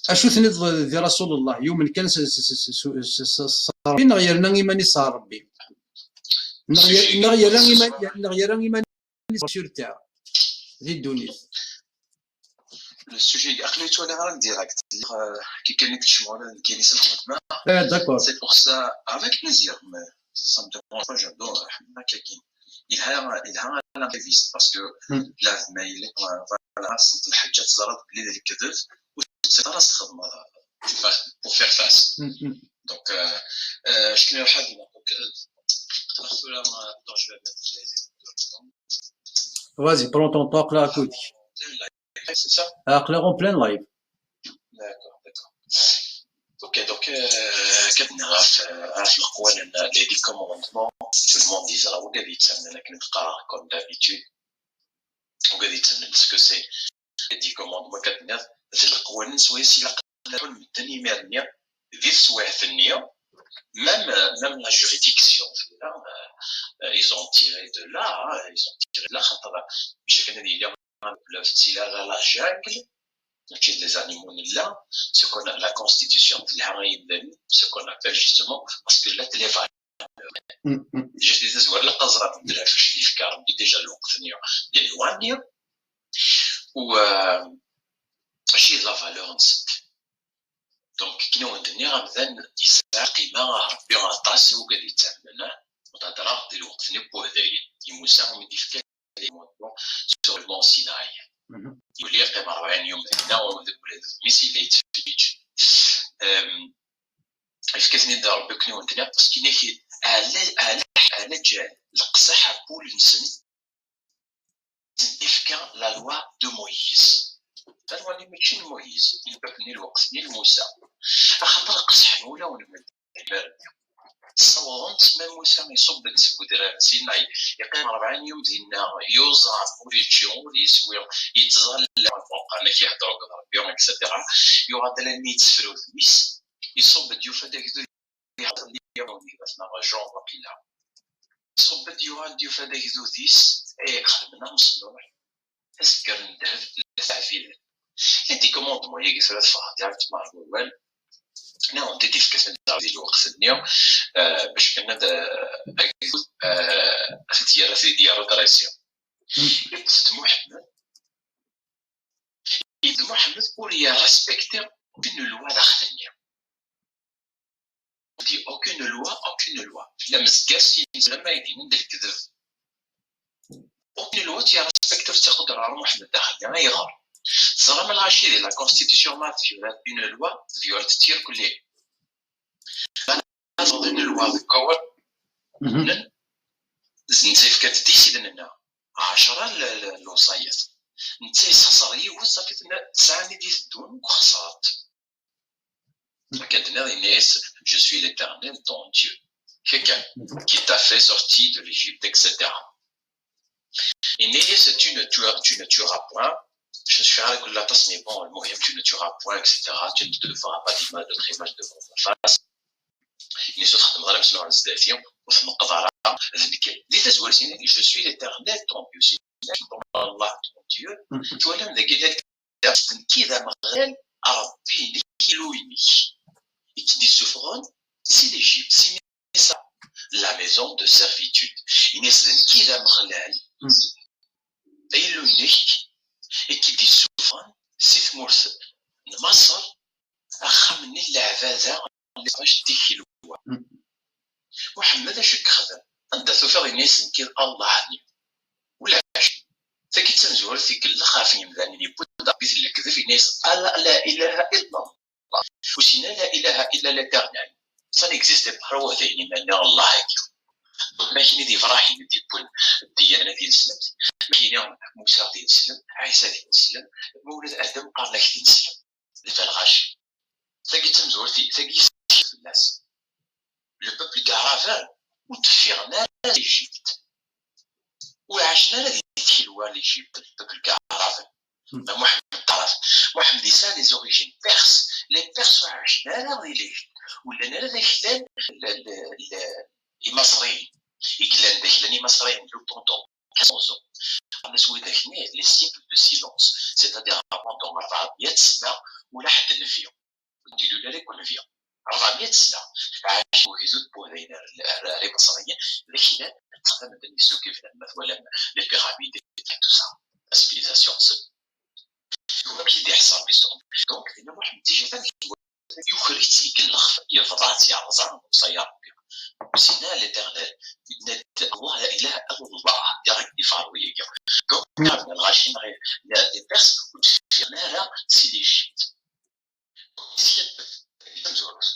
اشو ثنيض ذي رسول الله يوم كان نغيرنا إيماني صار ربي نغيرنا إيماني سور تاع ذي الدنيا. Le sujet أقليته أنا غير ديريكت كي كان يكتشفوا كاين يسمح الخدمة. D'accord. C'est pour ça avec plaisir mais ça me dérange pas j'adore كاين il a un activiste parce que la mail voilà صنت الحاجات زرات بلي ذلك كذب وتراس خدمة pour faire face. Donc شكون واحد دونك là maintenant je vais mettre les écouteurs. Vas-y, prends ton temps, là, écoute. C'est ça? En plein live. D'accord. Ok, donc, عارف القوانين les commandements, tout le monde disera وقاعد يتسنى لكن نقرا comme d'habitude وقاعد يتسنى ce que c'est les commandements كتناض في القوانين سواء سيلا قانون مدني مرنيا ذي سواء ثنية même la juridiction ils ont tiré de là خاطر باش كان يدير الاستيلاء على الجاكل donc les animaux là ce qu'on a la constitution ce qu'on appelle justement parce que là les valeurs je disais زوار لا قزره نديرها فاش يفكر ديجا الوقت ديال الوانيا و ماشي لا فالور نسد دونك كينو الدنيا غنبدا يسعى قيمه ربي غطاس وقاد يتعملنا وتهضر ديال الوقت بوهدايا يموسى ومدي فكا سور المون سيناي يولي قيمه 40 يوم هنا وذاك ميسي اللي يتفيج اش كتني دار ربي كنيو الدنيا باسكو نيكي على جال القصح بول نسن يفكا لا لوا دو مويس تنوى لي ماشي مويس يبقى ني الوقت ني موسى خاطر قصح ولا ونمد صوغنت ما موسى ما يصب السكودرا سيناي يقيم 40 يوم ديالنا يوزع وريتشيون يسوي يتزال فوق انا كيهضروا كضرب اكسيتيرا يغادر لي تسفرو ميس يصب ديوفا داك يحضر لي يوم مثلا جون وقيلا يصب ديوفا داك ذوذيس خدمنا نصلو اسكر ندهب التعفيل هادي كوموندمون هي كيسرات فاضي تما الاول هنا عندي كيفاش ديال الوقت اليوم باش كنا اختيارات ديال الدراسيون محمد بولي ريسبكتي aucune loi d'Ardenien. On dit aucune loi. La مسكاس لما يدين الكذب. aucune loi تي ريسبكتي تقدر على محمد داخل ما يغار. صرا من العشيرة la constitution ما فيها une loi فيها تطير كلها. أنا une loi كور. زنتيف كتديسي لنا 10 الوصايات. نتي خسريه وصافي 9 اللي ديال وخسرات. Je suis l'Éternel, ton Dieu, quelqu'un qui t'a fait sortir de l'Égypte, etc. Et tu ne tueras point. Je suis à la place, mais bon, tu ne tueras point, etc. Tu ne te feras pas d'image de trémage devant ta face. Il se traite de la mission de Zéphir, ou de Mqadara, je suis l'Éternel, ton Dieu. Allah, ton Dieu. Tu vois, l'homme de Guédel, qui est d'Amrel, Arabi, Kilouini. Et qui dit souffrant, c'est l'Égypte, c'est ça, la maison de servitude. Il n'est qui d'Amrel, et qui dit souffrant, c'est Mourse, Masr, Akhamni l'Avada, l'Efrash Tikiloua. Mohamed, je crève. أنت سوفر الناس نكير الله عني ولا شيء فكي تنزور فيك الخافين ذاني يبدا بيت الكذب الناس لا إله إلا الله وسينا لا إله إلا l'Éternel ça n'existe pas وثاني من الله هكذا ما كاين دي فراحي دي بون الديانة ديال الإسلام ما كاين موسى ديال الإسلام عيسى ديال الإسلام مولد آدم قال لك ديال الإسلام الفالغاش فكي تنزور فكي الناس le peuple caravane وتفيرنا لإيجيبت وعشنا لذي تحلوى لإيجيبت البوبل كارافن محمد يسا لي زوريجين بيرس لي بيرس عشنا لذي لإيجيبت ولنا لذي خلال المصريين يكلان داخلاني مصريين لو بوندون 15 ans الناس ويداخلين لي سيكل دو سيلونس سيتادير بوندون 400 سنة ولا حد نفيهم لا يكون فيها 400 سنه عاش ويزود بوذين الري مصريين لكن تقدم النسو كيف مثلا لي بيراميد تو سا سيفيليزاسيون هو كيدي حساب بيسوق دونك انا واحد اتجاه يخرج يكلخ يفضات يا رزان وصيار سينا l'éternel الله لا اله الا الله يا يفاروي دونك الغاشين لا دي بيرس وتفيرنا سي دي شيت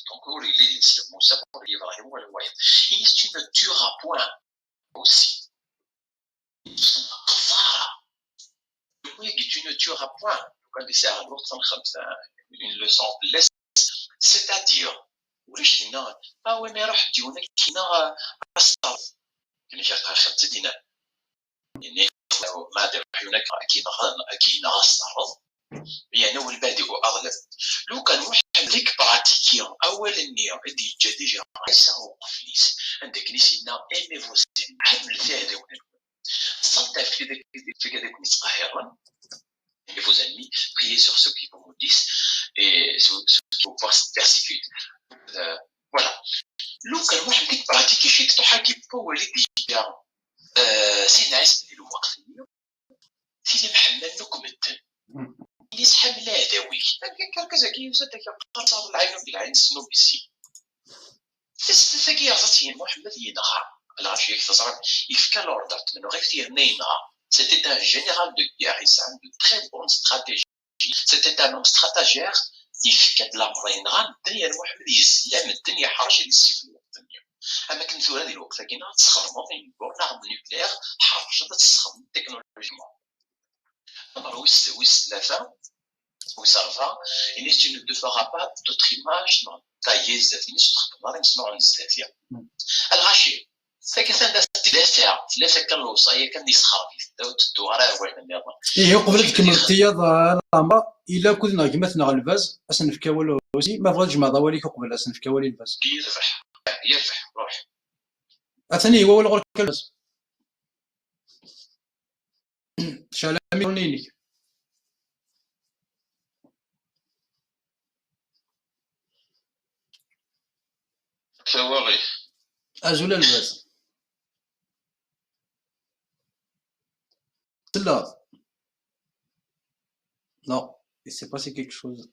donc il est Moussa pour Ibrahim ou Al-Wahid il ne tuera point aussi oui tu ne tueras point quand il s'est à l'autre une leçon laisse c'est-à-dire وش هنا وين راح ديونك هنا أصلا يعني في خمسة دينار يعني ما دير هناك أكيد غصر يعني هو البادئ أغلب لو كان واحد ليك براتيكيون أول النية اللي جديد عيسى وقف ليس عندك نسينا إيمي فوزين عمل ثاني صلت في كذا كنت قاهرا et vos ennemis, priez sur ceux qui vous maudissent et ceux qui vous persécutent. Voilà. لو كان واحد ديك براتيكي شي تحاكي هو اللي تيجي سي ناس اللي واقفين سي محمد نكم الدم اللي سحب العداوي كذا كي يوسد قرصار العين بالعين سنو بيسي تستثقي عطيه محمد ينغى العرش يكتصر يفكر l'ordre من غير ينغى. C'était un général de guerre, de très bonne stratégie. C'était un homme stratagère. Il fait de la marine. الدنيا الواحد يسلم الدنيا حرج يسيف الدنيا. أما كنت هذه الوقت لكن تسخرموا من بورنار نوكلير حرج تسخرم تكنولوجيا. أما ويس ثلاثة ويس أربعة إني tu ne te feras pas d'autre image non taillée ذاتي نستخدم نسمعوا الذاتية. الغاشي. فكان ثلاثة كان الوصاية كان يسخر الدوارة وين النظام. إيه قبل تكمل الطياضة الأمر إلا كنا كمثنا الفاز أسن في كوالو وسي ما بغا تجمع ضواليك قبل أسن في كوالي الفاز. يربح روح. أثني هو ولا غير الفاز. شالامي رونيني. ثواري. أزول الفاز. Là. Non, il s'est passé quelque chose.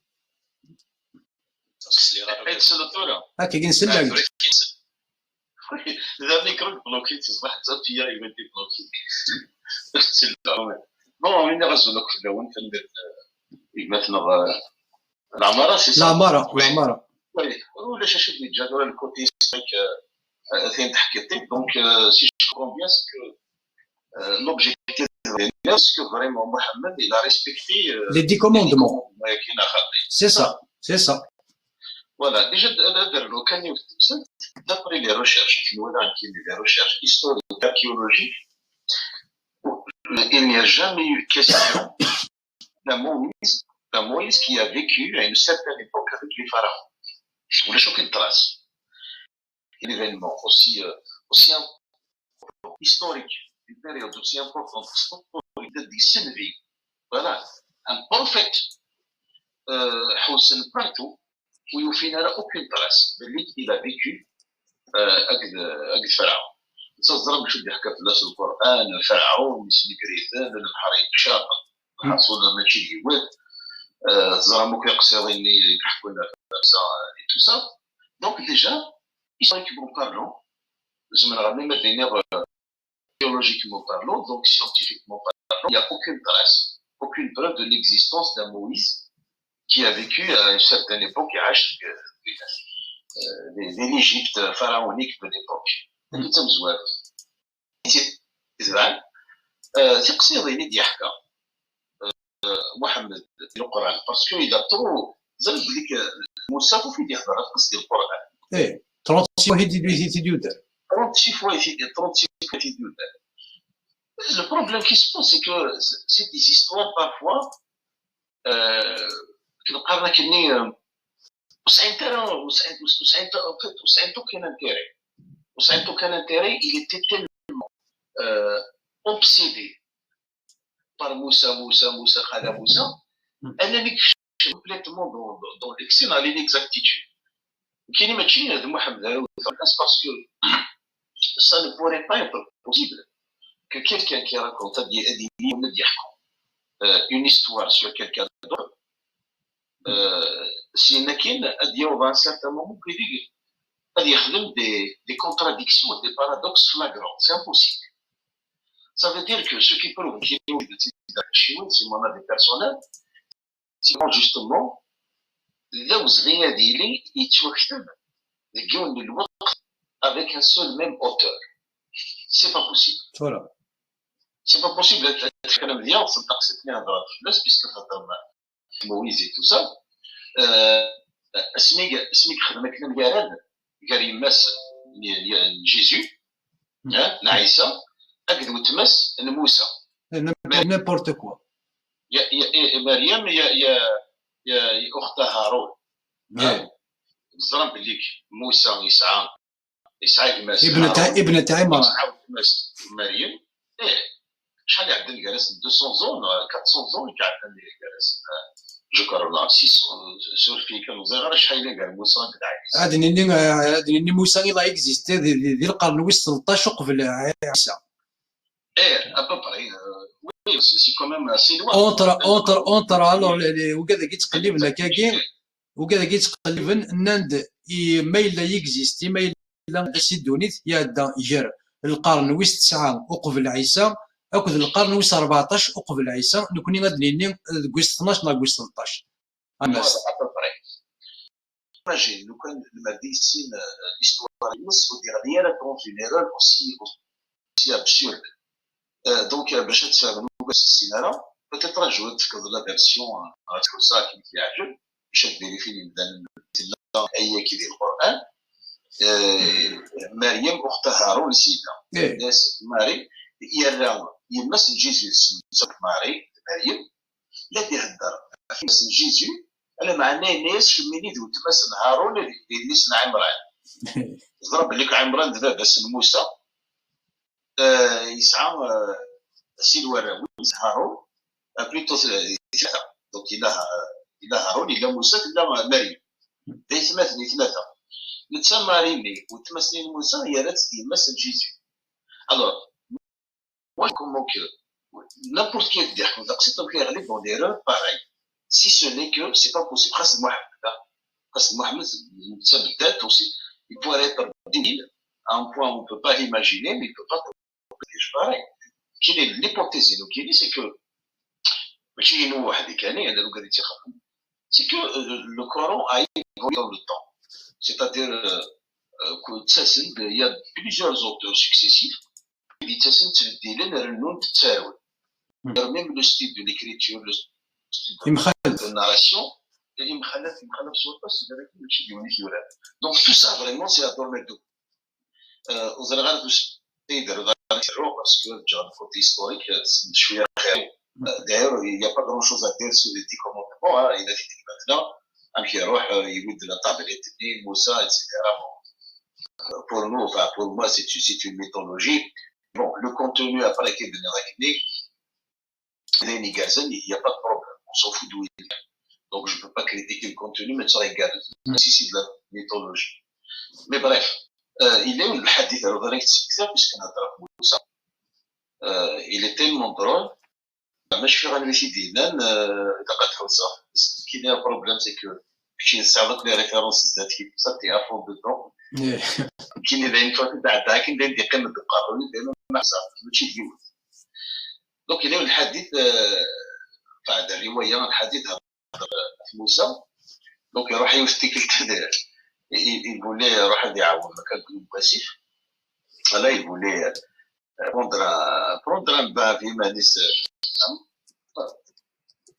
Ah, كي كنسل لك. إذا نكرك بلوكيت صباح حتى يبدي بلوكيت. بون من غزو لك في الأول فندر مثلا العمارة سي العمارة. وي ولا شاشة الجدول الكوتي سمك ثين تحكيتك دونك سي جو كومبيان سكو l'objectif parce que vraiment Mohamed il a respecté les 10 commandements. C'est ça. Voilà, déjà d'après les recherches historiques archéologiques, il n'y a jamais eu question d'un Moïse qui a vécu à une certaine époque avec les pharaons. Ou les choquer de traces. L'événement aussi historique, une période aussi importante, de Sénégal. Voilà, un prophète Hossein partout où il n'y a aucune trace. Il a vécu avec Pharaon. Ça se dit que je dis que dans le Coran, Pharaon, Misli Grithon, le Bahari Kshaq, Hassoul Machidi Wed, Zaramou Kaqsirini, Kahkouna, et tout ça. Donc déjà, historiquement parlant, je me ramène à des biologiquement parlant, donc scientifiquement parlant, il n'y a aucune trace, aucune preuve de l'existence d'un Moïse qui a vécu à une certaine époque, l'Égypte pharaonique de l'époque. تقصيري دي حكا محمد في القرآن باسكو إذا trop زعما لك موسى في دي يهضر في قصة القرآن. إيه 36 واحد يدير 36 fois le problème qui se pose, c'est que c'est des histoires parfois aucun intérêt, il était tellement obsédé par Moussa, Khala Moussa, complètement dans l'excès, dans l'inexactitude. Qui n'est pas de Mohamed parce que ça ne pourrait pas être possible que quelqu'un qui raconte une histoire sur quelqu'un d'autre, si dans un certain moment, il y a des contradictions, des paradoxes flagrants. C'est impossible. Ça veut dire que ce qui prouve qu'il y a des moments des personnels, c'est justement là où avec un seul même auteur. C'est pas possible. Voilà. C'est pas possible. الكلام ديالك صدق سيتني هضره في الناس بيسك خاطر مويز et tout ça. اسميك خدمه كلام قال يماس جيزو عيسى اكد وتمس موسى n'importe quoi. يا مريم يا اخت هارون زرم بليك موسى يسعى يماس ابنة عمران يماس مريم شحال عندنا جالس 200 زون 400 زون كعندنا جالس جو كرنا 6 سور في كانوا صغار شحال قال موسى تاع هذا ني موسى لا اكزيستي ديال القرن ويس 13 قبل عيسى. ابا بري وي سي كوميم سي لوا اونتر الو وكذا كيتقلب كاكين وكذا كيتقلب ناند ما الا اكزيستي ما الا سيدونيت يادا جر القرن ويس 9 وقبل عيسى اكد القرن ويس 14 وقبل عيسى نكوني غادنيني كويس 12 لا كويس 13 الناس imagine لو كان المديسين l'histoire يمس ودير غير dans une erreur aussi absurde donc باش تفهموا السيناريو peut-être نجود تفكر لا فيرسيون غتكون صافي كي يعجب باش تفيريفي مثلا اي كي ديال القران مريم اخت هارون سيدنا الناس ماري يرى يمس جيزو سميت ماري مريم لا يهدر في اسم جيزو على معناه ناس فمني ذو تمس هارون اللي اسم عمران ضرب لك عمران دابا اسم موسى يسعى سيلوراوي هارون بليتو ثلاثه دونك الى هارون الى موسى الى مريم ثلاثه نتسمى ريمي وتمسني موسى هي لا تمس جيزو الوغ comment que n'importe qui dire que l'accepte qui arrive dans l'erreur pareil si ce n'est que c'est pas possible Hassan Mohamed ça peut-être aussi il pourrait être débile à un point où on peut pas l'imaginer mais il peut pas dire pareil quelle est l'hypothèse donc c'est que c'est que le Coran a évolué dans le temps c'est-à-dire il y a plusieurs auteurs successifs même le style de l'écriture, le style de narration, donc tout ça vraiment c'est à dormir debout. Vous allez parce que le côté historique, d'ailleurs il n'y a pas grand chose à dire sur les 10 commandements, il a dit maintenant, il y de la table, Moussa, etc. Pour nous, enfin pour moi c'est une mythologie. Bon, le contenu après qui est de Nérakné, il n'y a pas de problème, on s'en fout d'où il est. Donc je ne peux pas critiquer le contenu, mais ça regarde si c'est de la mythologie. Mais bref, il est où le hadith alors puisqu'on a ça. Il est tellement drôle. Je suis allé ici ce qui est un problème, c'est que je sais avec les références ça t'es à fond dedans. Qui n'est pas une fois que t'as qui n'est pas de قانون ماشي ديال دونك الى الحديث بعد الروايه الحديث موسى دونك يروح يفتي كالكذا يقول لي روح يعاون مكان باسيف لا يقول لي بروندرا بافي مانيس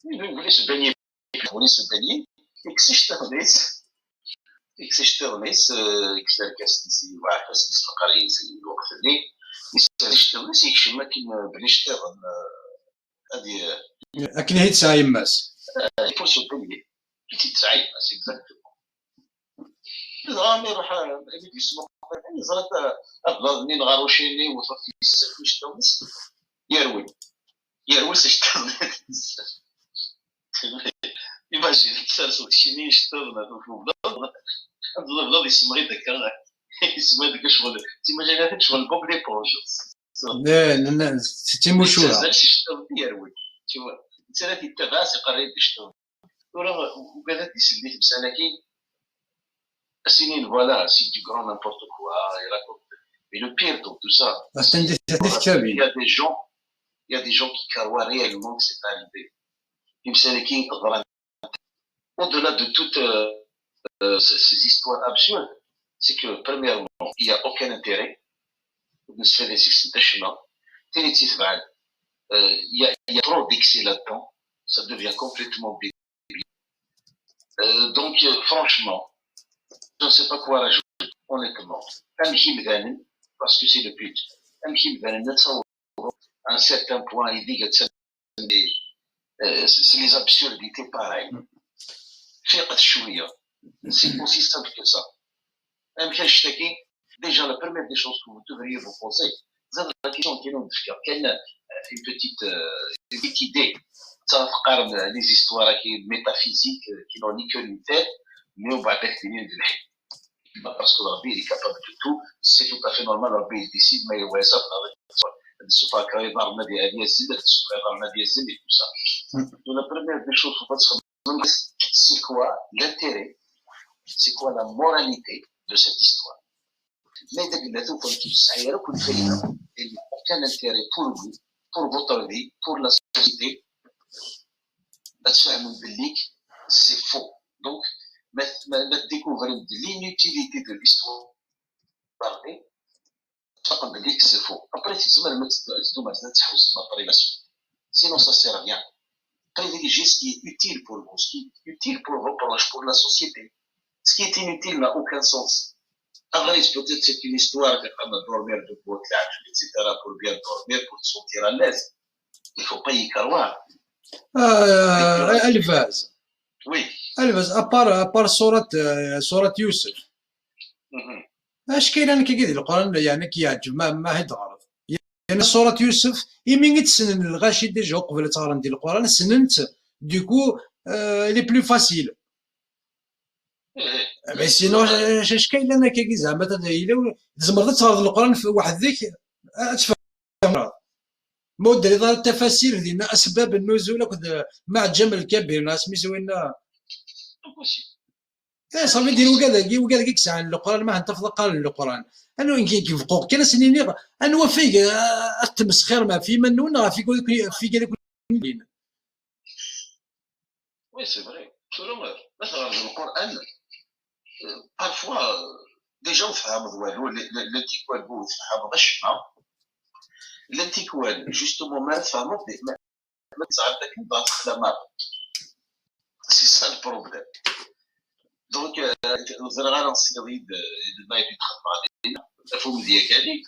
يقول لي سباني يكسش تغنيس يكسر كاستنسي واحد كاستنسي القرية الوقت اللي يستغنس يكشم لكن بليش تغن هذه لكن هي تسعى يماس فرصة بنية كي تسعى يماس اكزاكتومون الغامي يروح يسمو يعني زرت أفضل منين غاروشيني وصافي يسف يشتغنس يروي سيشتغنس ايماجين تسالسو كشيني شطور في البلاد يسمى داك يسمى داك الشغل تيماجين هذاك شغل بوب ليبونج سيتي مشهورة. تهزل شي شطور ديالوي شوف انت لا تتبع سيقرر يشطور وراه وكذا يسلي مساكين السنين فوالا سي دو غران نيمبورت كوا يراكم mais le pire dans tout ça il y a des gens qui croient réellement que c'est arrivé مساكين au-delà de toutes ces histoires absurdes, c'est que, premièrement, il n'y a aucun intérêt de se faire des excitations. Il y a trop d'excès là-dedans, ça devient complètement débile. Donc, franchement, je ne sais pas quoi rajouter, honnêtement. Parce que c'est le but. À un certain point, il dit que c'est les absurdités pareilles. فيقت شويه c'est aussi simple que ça même كان شتاكي déjà la première des choses que vous devriez vous poser زاد la question qui nous تفكر كاين une petite idée تقارن les histoires qui métaphysiques qui n'ont ni queue ni tête mais on va définir parce que Rabbi est capable de tout c'est tout à fait normal Rabbi décide mais il va ça السوفا كاي ضربنا ديال الزيت السوفا ضربنا ديال الزيت et tout ça donc la première des choses faut pas c'est quoi l'intérêt, c'est quoi la moralité de cette histoire. Mais il n'y a aucun intérêt pour vous, pour votre vie, pour la société. C'est faux. Donc, découvrir l'inutilité de l'histoire, c'est faux. Après, sinon ça ne sert à rien. Privilégier ce qui est utile pour vous, ce qui est utile pour vos proches, pour la société. Ce qui est inutile n'a aucun sens. Après, peut-être c'est une histoire que tu vas dormir debout, etc., pour bien dormir, pour te sentir à l'aise. Il ne faut pas y croire. الفاز. Oui. الفاز ابار صورة يوسف. اش كاين انا كي القران يعني كيعجب ما هاد غرض. يعني صورة يوسف يمين تسنن الغاشي ديجا قبل تغرن ديال القران سننت دوكو لي بلو فاسيل مي سينو اش كاين لنا كي زعما تزمر تغرد القران في واحد ذيك تفهم مود التفاسير ديالنا اسباب النزول مع الجمل الكبير ناس ميسوينا صافي دير وكذا كيسعى القران ما انت قال القران انو كيفقوق كان سنيني انو فيك التمسخير ما في منون في كذا كل Oui, c'est vrai. مثلا القرآن parfois des gens فهموا والو الانتيكوان هو فهم غش الانتيكوان justement ما فهموا ما تزعلك بعض الخدمات c'est ça le problème donc زرغان السيريد ما يبي تخدم علينا الفهم ديالك هذيك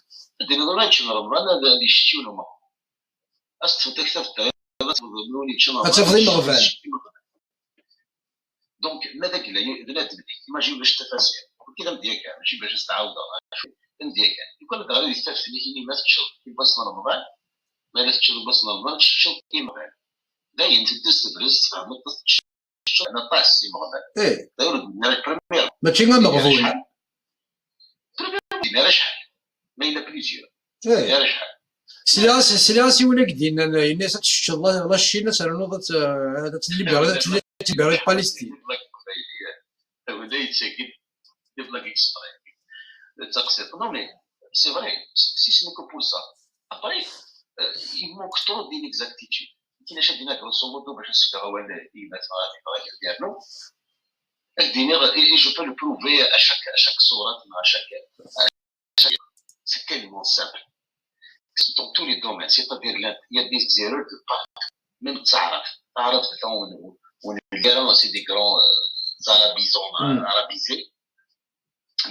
دينا نرايتش رمضان هذا يشتيو لهم أصلا تكتبت ملوني تفضل مغفال دونك ماذا قال بنادم ايماجين باش التفاسير كذا مديك ماشي باش تستعاودها مديك يكون هذا غير يستفسر لكن ما تشوف في بصمه رمضان ما لا تشوف بصمه رمضان تشوف كيما غير داين تدس برز تفهم انا طاس سي رمضان ايه داير بريمير ماشي غير مغفول بريمير شحال ما الا بليزيور ايه سلاسي ولا قدينا الناس تشتي الله شينا سالونو تليبيري باليستين ولا يتسكت يبلغ اكسبري تقصير non mais c'est vrai si ce n'est que pour ça après il manque trop d'inexactitude كاين شادينا grosso modo باش نسكر هو الإيمات غادي ديالنا الدينار et je peux le prouver à chaque sourate à chaque c'est tellement simple dans tous les domaines c'est-à-dire il y a des erreurs de partout même تعرف والجيران c'est des grands arabisés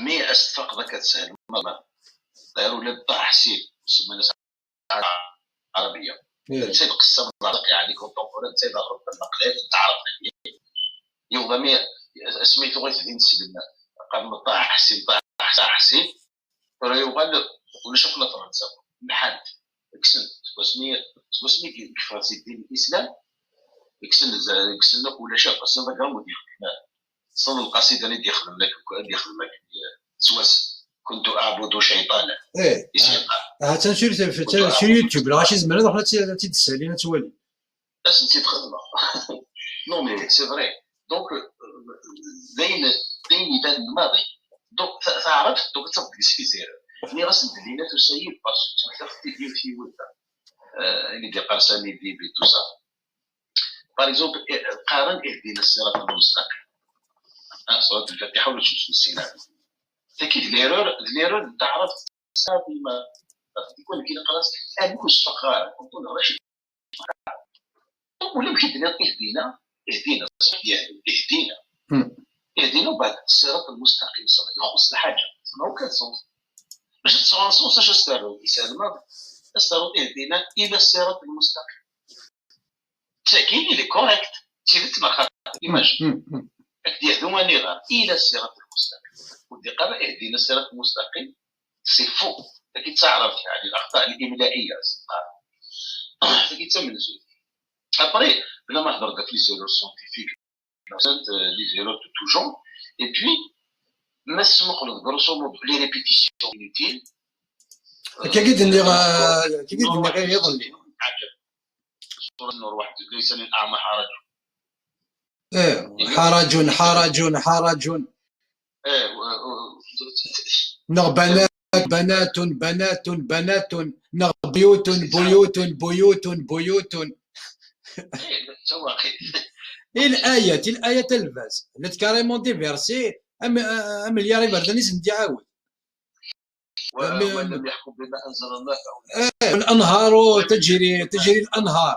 mais استفاق ذاك تسهل ما دايروا لي الطاح حسين سمى ناس عربيه تسيد قصه بالعرق يعني كونتمبورين تسيد غرب النقلات تعرف يوضمي سميتو غير دين السلمة قام طاح حسين راه يقال ولا شفنا فرنسا محل كسن وسمي كيف فرنسي دين الاسلام كسن ولا شاف اصلا ذاك المدير صون القصيده اللي يخدم لك سواس كنت اعبد شيطانا. ايه تنشري في يوتيوب لا شي زمان روح تسالي توالي باش نسيت خدمه. نو مي سي فري دونك زين يبان الماضي دونك تعرف دونك تصدق في زيرو ملي غاسل لينا تسيب باش تخدي ديال شي ودا اللي دي قرصاني دي بي تو سا باغ اكزومبل قارن اهدنا الصراط المستقيم صورة الفاتحة ولا تشوف السيناريو تاكيد ليرور تعرف صافي ما يكون كي نقراس مش فقار نكون راشد ولا مشيت اهدينا اهدينا وبعد الصراط المستقيم يخص الحاجه ما هو كان صوت باش تصونصوص اش استاروا يسالما استاروا اهدينا الى الصراط المستقيم تاكيد اللي كوريكت تيبت ما خاطر ايماج يهدوا نظام الى الصراط المستقيم ودي قرا اهدينا الصراط المستقيم سي فو لكن تعرف يعني الاخطاء الاملائيه تاكيد تمن زوج ابري بلا ما نهضر داك لي زيرو سيانتيفيك لي زيرو دو تو جون اي بوي ما سمح له غروسو مود لي ريبيتيسيون انوتيل كي غير يظل صورة النور واحد ليس للاعمى حرج حرج نغ بنات نغ بيوت الآية الفاس التي كاريمون دي فيرسي مليار بردانيس ندي عاود ولم يحكم بما انزل الله الانهار تجري الانهار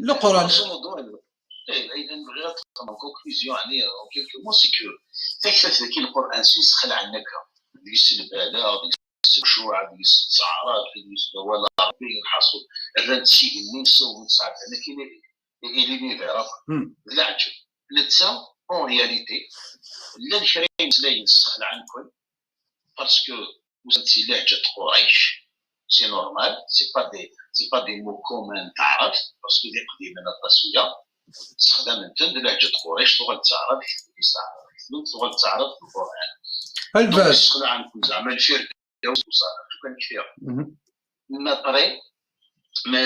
دونك القرآن اذا بغيت تفهم كونكلوزيون يعني اون كيلكو مون سي كو فاكتشف ذاك القران سيسخل عنك ديك السلباله ديك الشوع ديك السعارات ديك ولا ربي نحصل هذا الشيء اللي نسوي صعب انا كاين اللي يعرف العجب لتسا اون رياليتي لا نشري مسلاي نسخل عنكم باسكو وزنتي لهجه قريش سي نورمال سي با دي مو كومون تعرف باسكو دي قديمه القصيه استخدام لهجه قريش لغه تعرف لغه تعرف القران الباس نسخل عنكم زعما الشركه وصافي كان كثير ما طري ما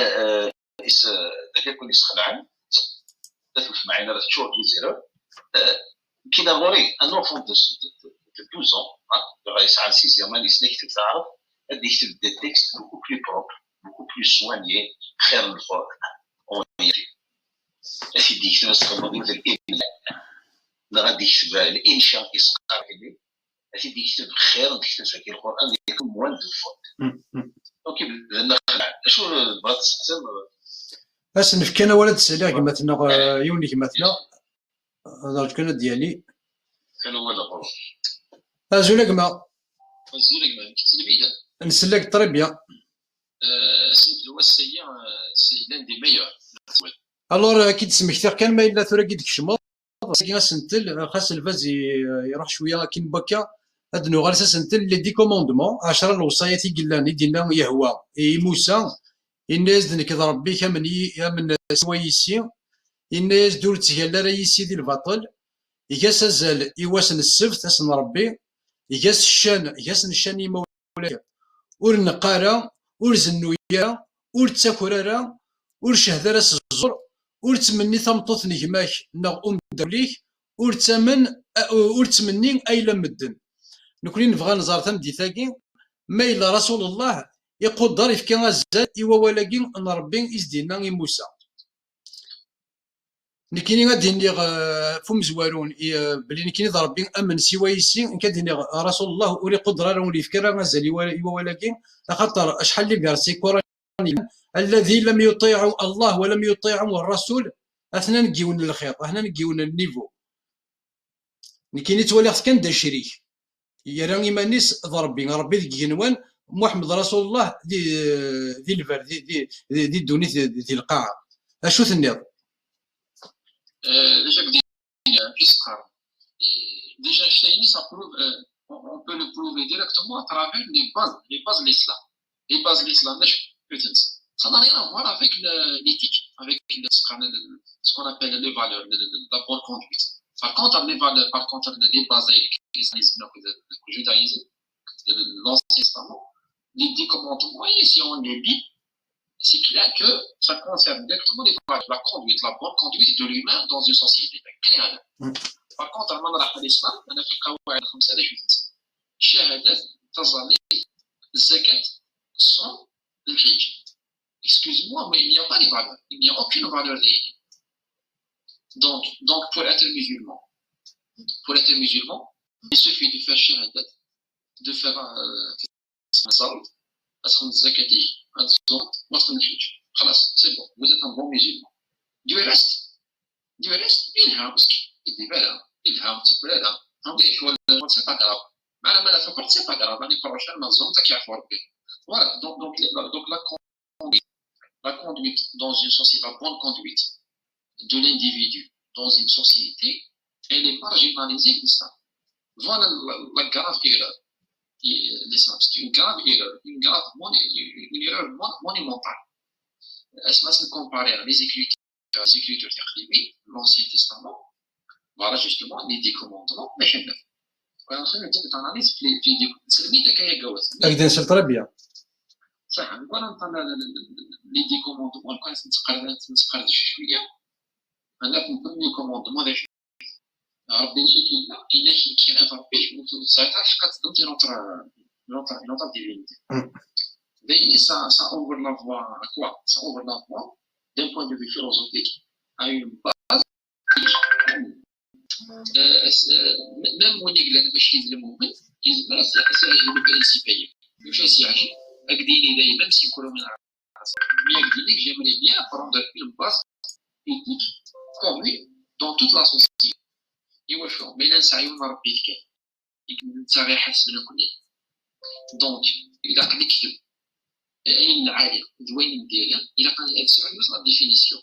داك يكون يسخن عن تفهم معايا راه تشوف لي زيرو كي دابوري ان اونفون دو 12 ans غيسعى 6 مان يسنى يكتب تعرف غادي يكتب دي تيكست بوكو بلو بروبر بوكو بلو سوانيي خير من الفوق سيدي يكتب استخدام ديال الاملاء غادي يكتب الانشاء اسقاط عليه سيدي يكتب خير تكتب في القران يكون موان دو فوت دونك لان شنو بغات تسقسم باش نفك انا ولد السلاح كما تنا يوني كما تنا هضرت كنا ديالي كانوا ولا قرو ازولك ما تلميذ نسلك التربيه سيد هو السيء سي لان دي ميور الور كي تسمكتي كان ما الا ثورا كي تكشمض كي سنتل خاص الفاز يروح شويه كي بكا هاد نوغال سنتل لي دي كوموندمون 10 الوصايات قلنا دينا يهوى موسى الناس دنك ربي كمن سويسي الناس دول تهلا راه يسيدي الباطل يقاس ازال يواسن السبت اسن ربي يقاس الشان يمولاي ور نقارا ور زنويا ور تاكرارا ور شهدرا الزور ور تمني ثمطوط نجماك نغ دوليك ور تمني ايلا مدن نكوني نبغى نزار تمدي ثاقي ما إلا رسول الله يقدر يفكي غزال إوا ولاكي نربي إزدينا موسى نكيني غادي فم زوارون بلي نكيني ربي امن سوايسي كاديني رسول الله وري قدره راه ولي فكره غزال إوا ولكن خاطر شحال اللي بيرسي كوراني الذي لم يطيعوا الله ولم يطيعوا الرسول اثنا نجيون الخير احنا نجيون النيفو نكيني تولي كان دا شريك يرى إيمانيس ضربي ربي ذي جنوان محمد رسول الله ذي الفر ذي الدوني ذي القاعة أشو ثنيض déjà que déjà ça prouve on peut le prouver directement à travers les bases de l'islam les bases de l'islam Ça n'a rien à voir avec l'éthique, avec ce qu'on appelle les valeurs, la bonne conduite. Par contre, les valeurs, par contre, les bases du christianisme, le judaïsme, l'Ancien Testament, les 10 commandements, si on les lit, c'est clair que ça concerne directement les valeurs, la conduite, la bonne conduite de l'humain dans une société. Par contre, l'islam, on a fait قواعد 5 الشهادات تظل الزكاة الصوم الحج. Excuse-moi, mais il n'y a pas de valeur. Il n'y a aucune valeur réelle. Donc pour être musulman, il suffit de faire shahadat, de faire zakati, c'est bon, vous êtes un bon musulman. Du reste, ilham, ilham, c'est pas grave. C'est pas grave, voilà, donc la conduite dans une société, la bonne conduite de l'individu dans une société, elle est marginalisée l'islam. Voilà la grave erreur. L'islam, c'est une grave erreur, une erreur monumentale. Est-ce que nous comparer les Écritures taqlimides, l'Ancien Testament, voilà justement les 10 commandements, mais je ne sais pas. une analyse في سلميتك كاي جواز اقدر نشرط ربيع صح نقول نطلع لي دي كوموندمون كان نتقرد شويه انا كنقول لي كوموندمون داك ربي يشكينا الا شي ربي ساعتها كتقدر نوتر ديفينيتي mais ça ouvre la voie à quoi? Ça ouvre la voie d'un point de vue philosophique à une base même when يقلنا ماشي المؤمن يزمر سيعجب بالبرينسيبيه واش سيعجب اكديني دائما سيكونوا من mais اكديني j'aimerais bien prendre une base éthique commune dans toute la société ايوا شو ما الا نسعيو نربي كاين انت غير حاسب بنا كلنا دونك الا قد نكتب اين العالم دوين نديرها الا قد نسعيو لا ديفينيسيون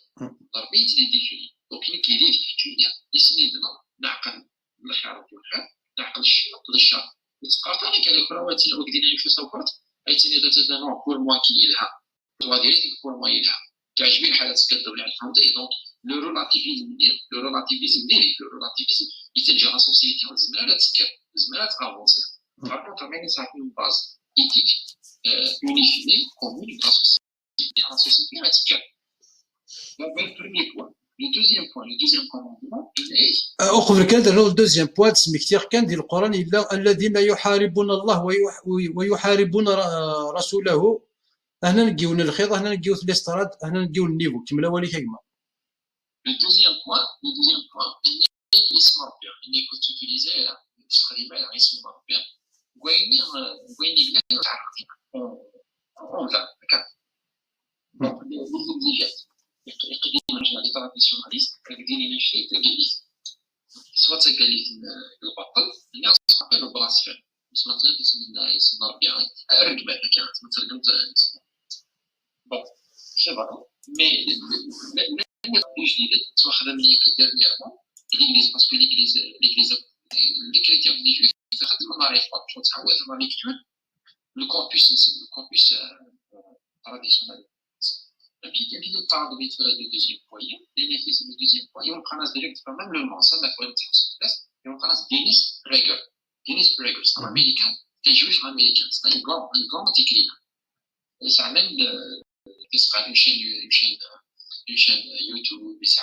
ربي تدي ديفيني دونك كي دي ديفينيا يسندنا نعقل الحرب والحرب نعقل الشر للشر وتقارت عليك على كرواتي وقدينا نشوف سوقات ايتيني دا نوع بور موا كي يلها وديريتي بور موا يلها تعجبني الحالات تكذب على الحمضيه دونك لو ريلاتيفيزم يتجه لا سوسيتي والزمالات تسكر الزمالات افونسي par contre mais ça a une base éthique unifiée commune de la société va تسكر donc le premier point. Le deuxième commandement, il est... أخبر كان درنا الدوزيام بوان سميكتير كان ديال القرآن إلا الذين يحاربون الله ويحاربون رسوله هنا نجيو الخيط هنا نجيو الاستراد هنا نجيو النيفو كملا ولي كيما. Le deuxième point, il est l'ism ربي il est utilisé تقريبا الاسم ربي وين on l'a d'accord. Donc les exigences يقدم رجع لتراديسيوناليست كيديني شي تقليد سواء تقليد البطل اللي صافي له بلاصه بس ما تقدرش يسمى ربيع الرقبه كانت ما ترجمت بون سي فالو مي جديد سواء خدم ليا كديرنييرمون ليغليز باسكو ليغليز لي كريتيان لي جوف خدم ما نعرف واش تعود لا ليكتور لو كوربوس تراديسيونال un petit peu de temps de mettre le deuxième foyer, bénéfice du deuxième foyer, on prend direct quand même le nom, ça m'a fait et on prend Dennis Prager, c'est un américain, c'est un juif américain, c'est un grand écrivain. Et ça a même une chaîne YouTube, ça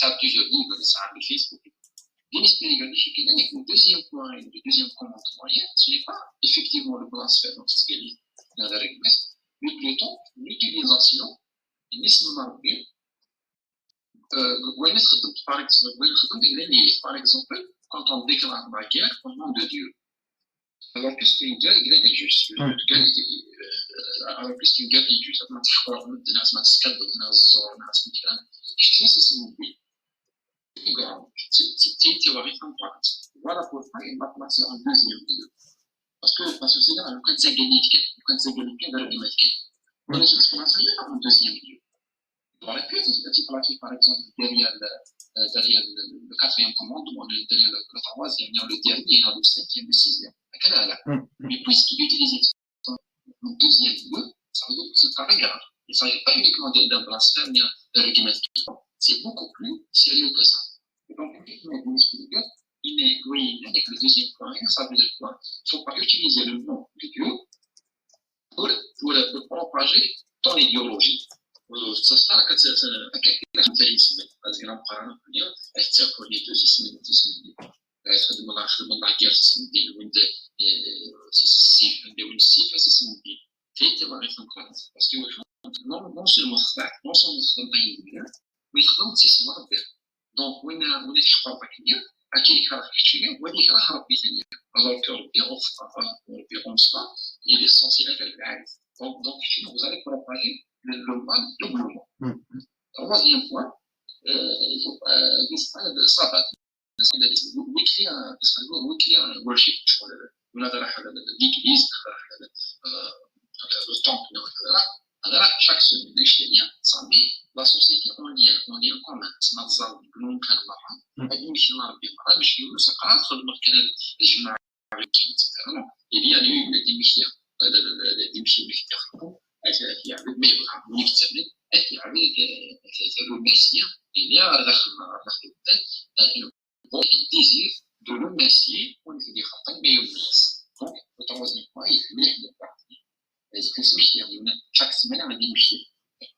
a plusieurs livres, ça a le Facebook. Dennis Prager, le deuxième point, le deuxième commandement, ce n'est pas effectivement le blasphème, donc c'est dans la règle, mais plutôt l'utilisation الاسم المربي وين خدمت par exemple quand on déclare la guerre au nom de Dieu alors que c'est une guerre injuste alors que c'est une guerre injuste ما تحقر من الناس ما تسكب الناس الزور الناس مثلا شتي سيسمي c'est théorie importante voilà pourquoi il m'a placé en deuxième lieu parce que c'est là quand c'est gagné dans le domaine on est sur en deuxième lieu. On aurait pu être placé par exemple derrière le quatrième commandement, derrière le troisième, le dernier, le cinquième, le sixième. Mais puisqu'il utilise le deuxième lieu, ça veut dire que c'est très grave. Il ne s'agit pas uniquement d'un transfert, mais d'un régime. C'est beaucoup plus sérieux que ça. Et donc, il est oui, avec le deuxième point, ça veut dire quoi? Il ne faut pas utiliser le nom de Dieu pour propager ton idéologie. Ça se passe كاين مثال يسمى مثلا نقارن بين التاكل ديال جسم خدم الله خدم الله كير ديال وند السيف ديال السيف اساسي دي في تبغي نقارن باسكو non seulement خدام non seulement خدام بين mais خدام تيسمى ربي دونك وين تشقى بكنيا اكيد كره كثير وديك راه ربي ثاني alors que ربي ربي أمسكا il est censé être العارف donc vous allez propager le mal doublement. Troisième point, il faut de sabbat. weekly worship. L'église, le temple, chaque semaine, samedi, la société en lien commun. C'est ma zone, nous sommes il y a eu des missions mais il y avait le Messie, il y a le désir de le Messie, on dit des fois, mais donc, le troisième point, il y a est-ce que c'est chaque semaine, on a des missions.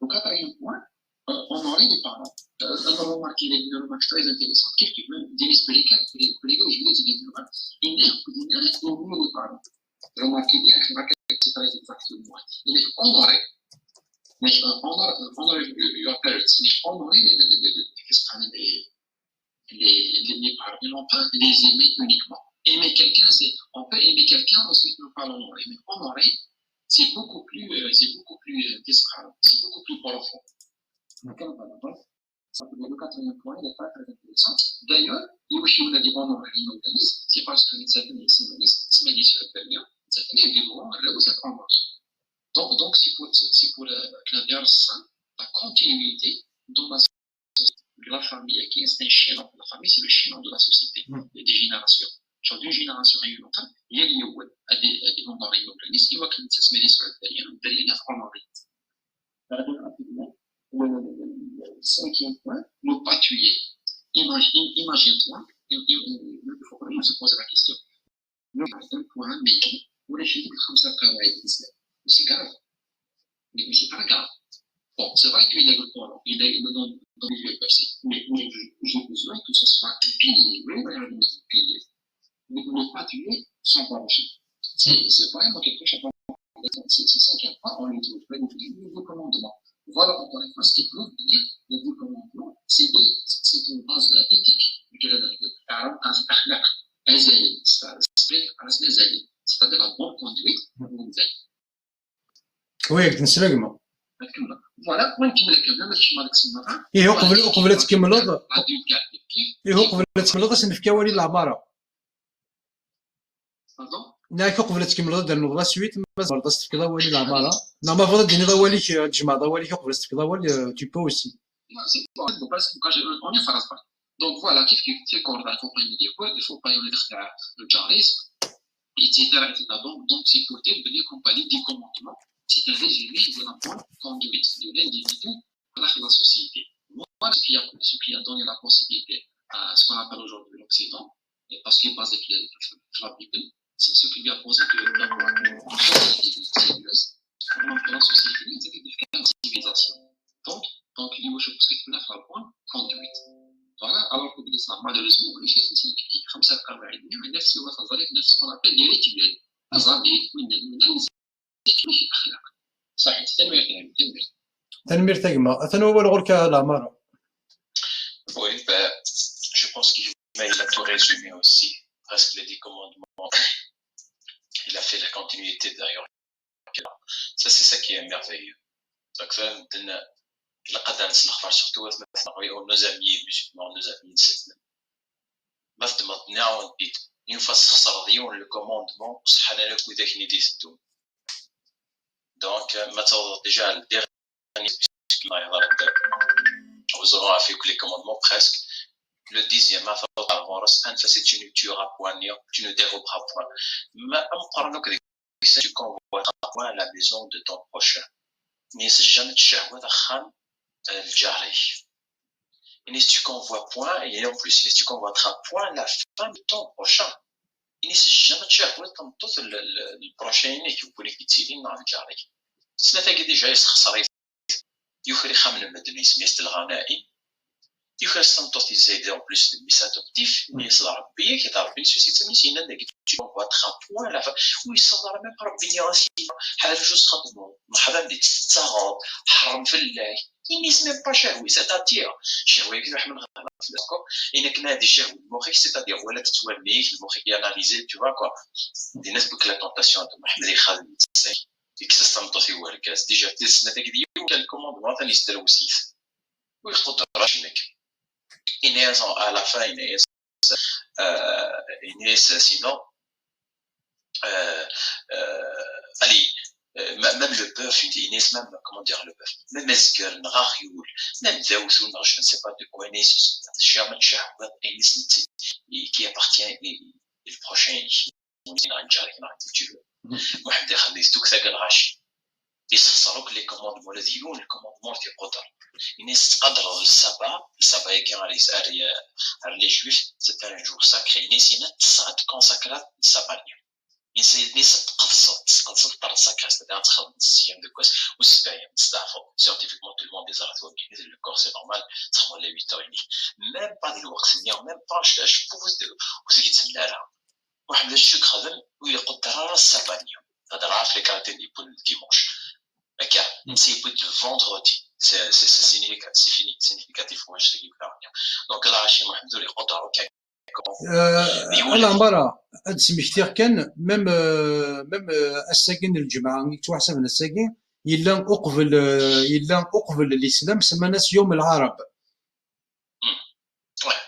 Au quatrième point, on aurait des parents. On a remarqué une remarque très intéressante, qu'est-ce que des expliquer que les collègues, je vais dire, il y a au milieu des parents. Remarquez bien, c'est très exactement. Il est honoré. Mais honoré, il appelle, c'est honoré les parents, et non pas les aimer uniquement. Aimer quelqu'un, on peut aimer quelqu'un, ensuite nous parlons honoré. Mais honoré, c'est beaucoup plus profond. Le quatrième point, il n'est pas très intéressant. D'ailleurs, il y a des honorés l'organisme, c'est parce que les amis sur le période, les amis du moment, là où c'est honoré. Donc c'est pour la continuité de la famille qui est un chaînon. La famille, c'est le chaînon de la société, des générations. Genre d'une génération à une autre, il y a des honorés l'organisme, il y a qui se met sur le période, il y a honoré. Le cinquième point, ne pas tuer. Imagine-toi, il faut vraiment se poser la question. Le point, mais où les filles comme ça travaillent l'islam. C'est grave. Mais c'est pas grave. Bon, c'est vrai qu'il est dans les vieux versets, mais j'ai besoin que ce soit pilier, mais ne pas tuer sans danger. C'est vraiment quelque chose. C'est ça qu'il n'y a pas, on les trouve les deux commandements. Voilà encore une fois ce qui prouve bien les deux commandements, c'est une base éthique. C'est-à-dire la bonne conduite. Oui, نسلقمه. Voilà, point qui me l'a ماشي مالك سمعها. إيه قبل تكملوا. إيه قبل تكملوا سنفكاو لي العبارة. Pardon. ناك قبل تكملوا درنا لا سويت مازال تستفكلا ولي العبارة. لا ما فضل ديني ضوالي تجمع ضوالي قبل تستفكلا ولي tu peux aussi. C'est bon, parce que on est phrase pas. Donc voilà, qu'est-ce que c'est qu'on va faut pas me dire quoi, il faut pas y aller le charisme, etc. Donc c'est pour devenir compagnie du commandement. C'est un résumé de la bonne conduite de l'individu par la société. Voilà ce qui a donné la possibilité à ce qu'on appelle aujourd'hui l'Occident, parce qu'il base sur la Bible, c'est ce qui lui a posé d'avoir une société sérieuse, la société, c'est une civilisation. Donc il faut que tu fasses la bonne conduite. Voilà, alors que l'islam, malheureusement, les choses sont significatives. Comme ça, quand même, il y a une ce qu'on appelle des rituels. صحيح تنمير تجمع أثنو أول غركة العمارة. Oui, je pense qu'il a tout résumé aussi, presque les 10 commandements. Il a fait la continuité derrière. Ça, c'est ça qui est merveilleux. Donc, il a قدر نسلخ surtout nos amis musulmans, nos amis musulmans. بس دمطنا ونبيت ينفس خسر ديون le commandement صحنا لك وذاك ندي ستون. Donc, maintenant, déjà, le dernier, vous aurez fait que les commandements presque. Le 10e, c'est tu ne tueras point, tu ne déroberas point. Mais en parlant que tu convoiteras point à la maison de ton prochain. نيس جامد الشهوة خان الجاري. Et si tu convoies point, et en plus, si tu convoiteras point la fin de ton prochain, il n'est jamais تشاهد تنطط البروشين يكون كتيرين مع الجاري. سنتاكي ديجا يسخسر يخري خامن المدني سميست الغنائي يخري تنطط يزيد en plus ميس adoptif يصدر ربي كيطلع ربي نسوسي تمسينا داك tu convoiteras point la fin ويصدر même ربي يراسينا حال جوج خدمو مرحبا بك تتصاغب حرم في الله ينيس ميم با شهوي سيتاتير شهوي كي راح من غلط داكور إنك نادي شهوي المخيك سيتاتير ولا تتوليك المخيك ياناليزي تو فا كوا دي ناس بك لا طونطاسيون محمد اللي خالد تساي ديك تستنطو في وركاس ديجا في السنه ديك ديال كان الكوموندمون ثاني يستلوسيس ويقدر راشنك إنيس على فا إنيس سينو allez, même le bœuf, Inès, même, comment dire, le bœuf, même Esquel, Narioul, même Zaousoul, je ne sais pas de quoi Inès, jamais Shahwat, Inès, qui appartient, le prochain, tu veux. Mohamed Khamis, tout ça, Galrachi. Ils se sont les commandements, les dilons, les commandements, les qadr. Inès, qadr, le sabbat, qui a les juifs, c'est un jour sacré. Inès, il y a un consacré, le sabbat. نيس تقصد طرد ساكرا ستادير تخدم 6 de كواس و 7 تستعفو سيانتيفيكمون تو الموند ديزارت وكينيز لو كور سي نورمال تخدم على 8h30 ميم با ديال الوقت نيا ميم با اش بوفوز وز كيتسنى لها واحد الشيك خدم ويقدر راه السبانيا هذا راه في لي دي بول ديمونش هكا سي بو دو فوندردي سي سينيفيكاتيف واش تجيب لها دونك راه شي محمد اللي يقدر العمارة هاد سميتيغ كان ميم الساكن الجمعة يتوحسب الساكن يلا أقبل الإسلام سماناس يوم العرب.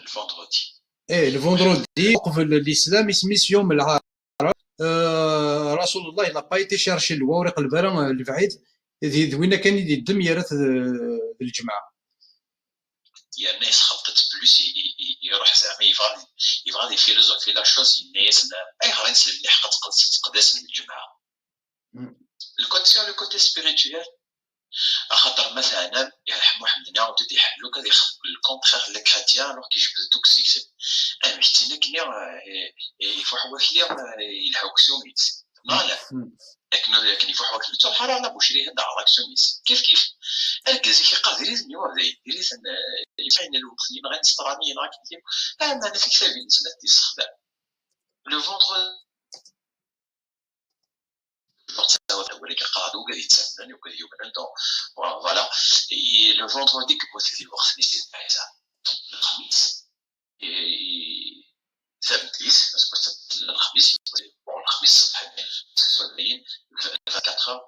الفوندردي. الفوندردي أقبل الإسلام اسميس يوم العرب. رسول الله إلا با يتي شارشي الورق البرا البعيد وين كان يدي الدم يرث الجمعة. يعني الناس خبطت بلوس يروح زعما يبغى دي فيلوزوفي لا شوز الناس اي غنسل اللي حقت تقداس من الجمعه لو كوتي سبيريتوال خاطر مثلا يرحم واحد النهار وبدا يحلو كذا يخدم الكونترير لي كريتيان الوغ كيجبد دوك سيكسي محتاجين كنيا يفوح واكليا يلحقوا سوميت لا لكن يفوح واكل تو حرام لا بوشري هذا على سوميت كيف الكازي كيقدر يزنيو هذا يدير يفين الوقت اللي غادي نستراني راك كيف انا في كتابي نسنت تستخدم لو فوندر هو اللي كيقراو وكادي يتسنن وكادي يوبن دون فوالا لو فوندردي كبوتي الوقت اللي سيت بعيسى الخميس ثابت ليس الخميس الصبح سواء 24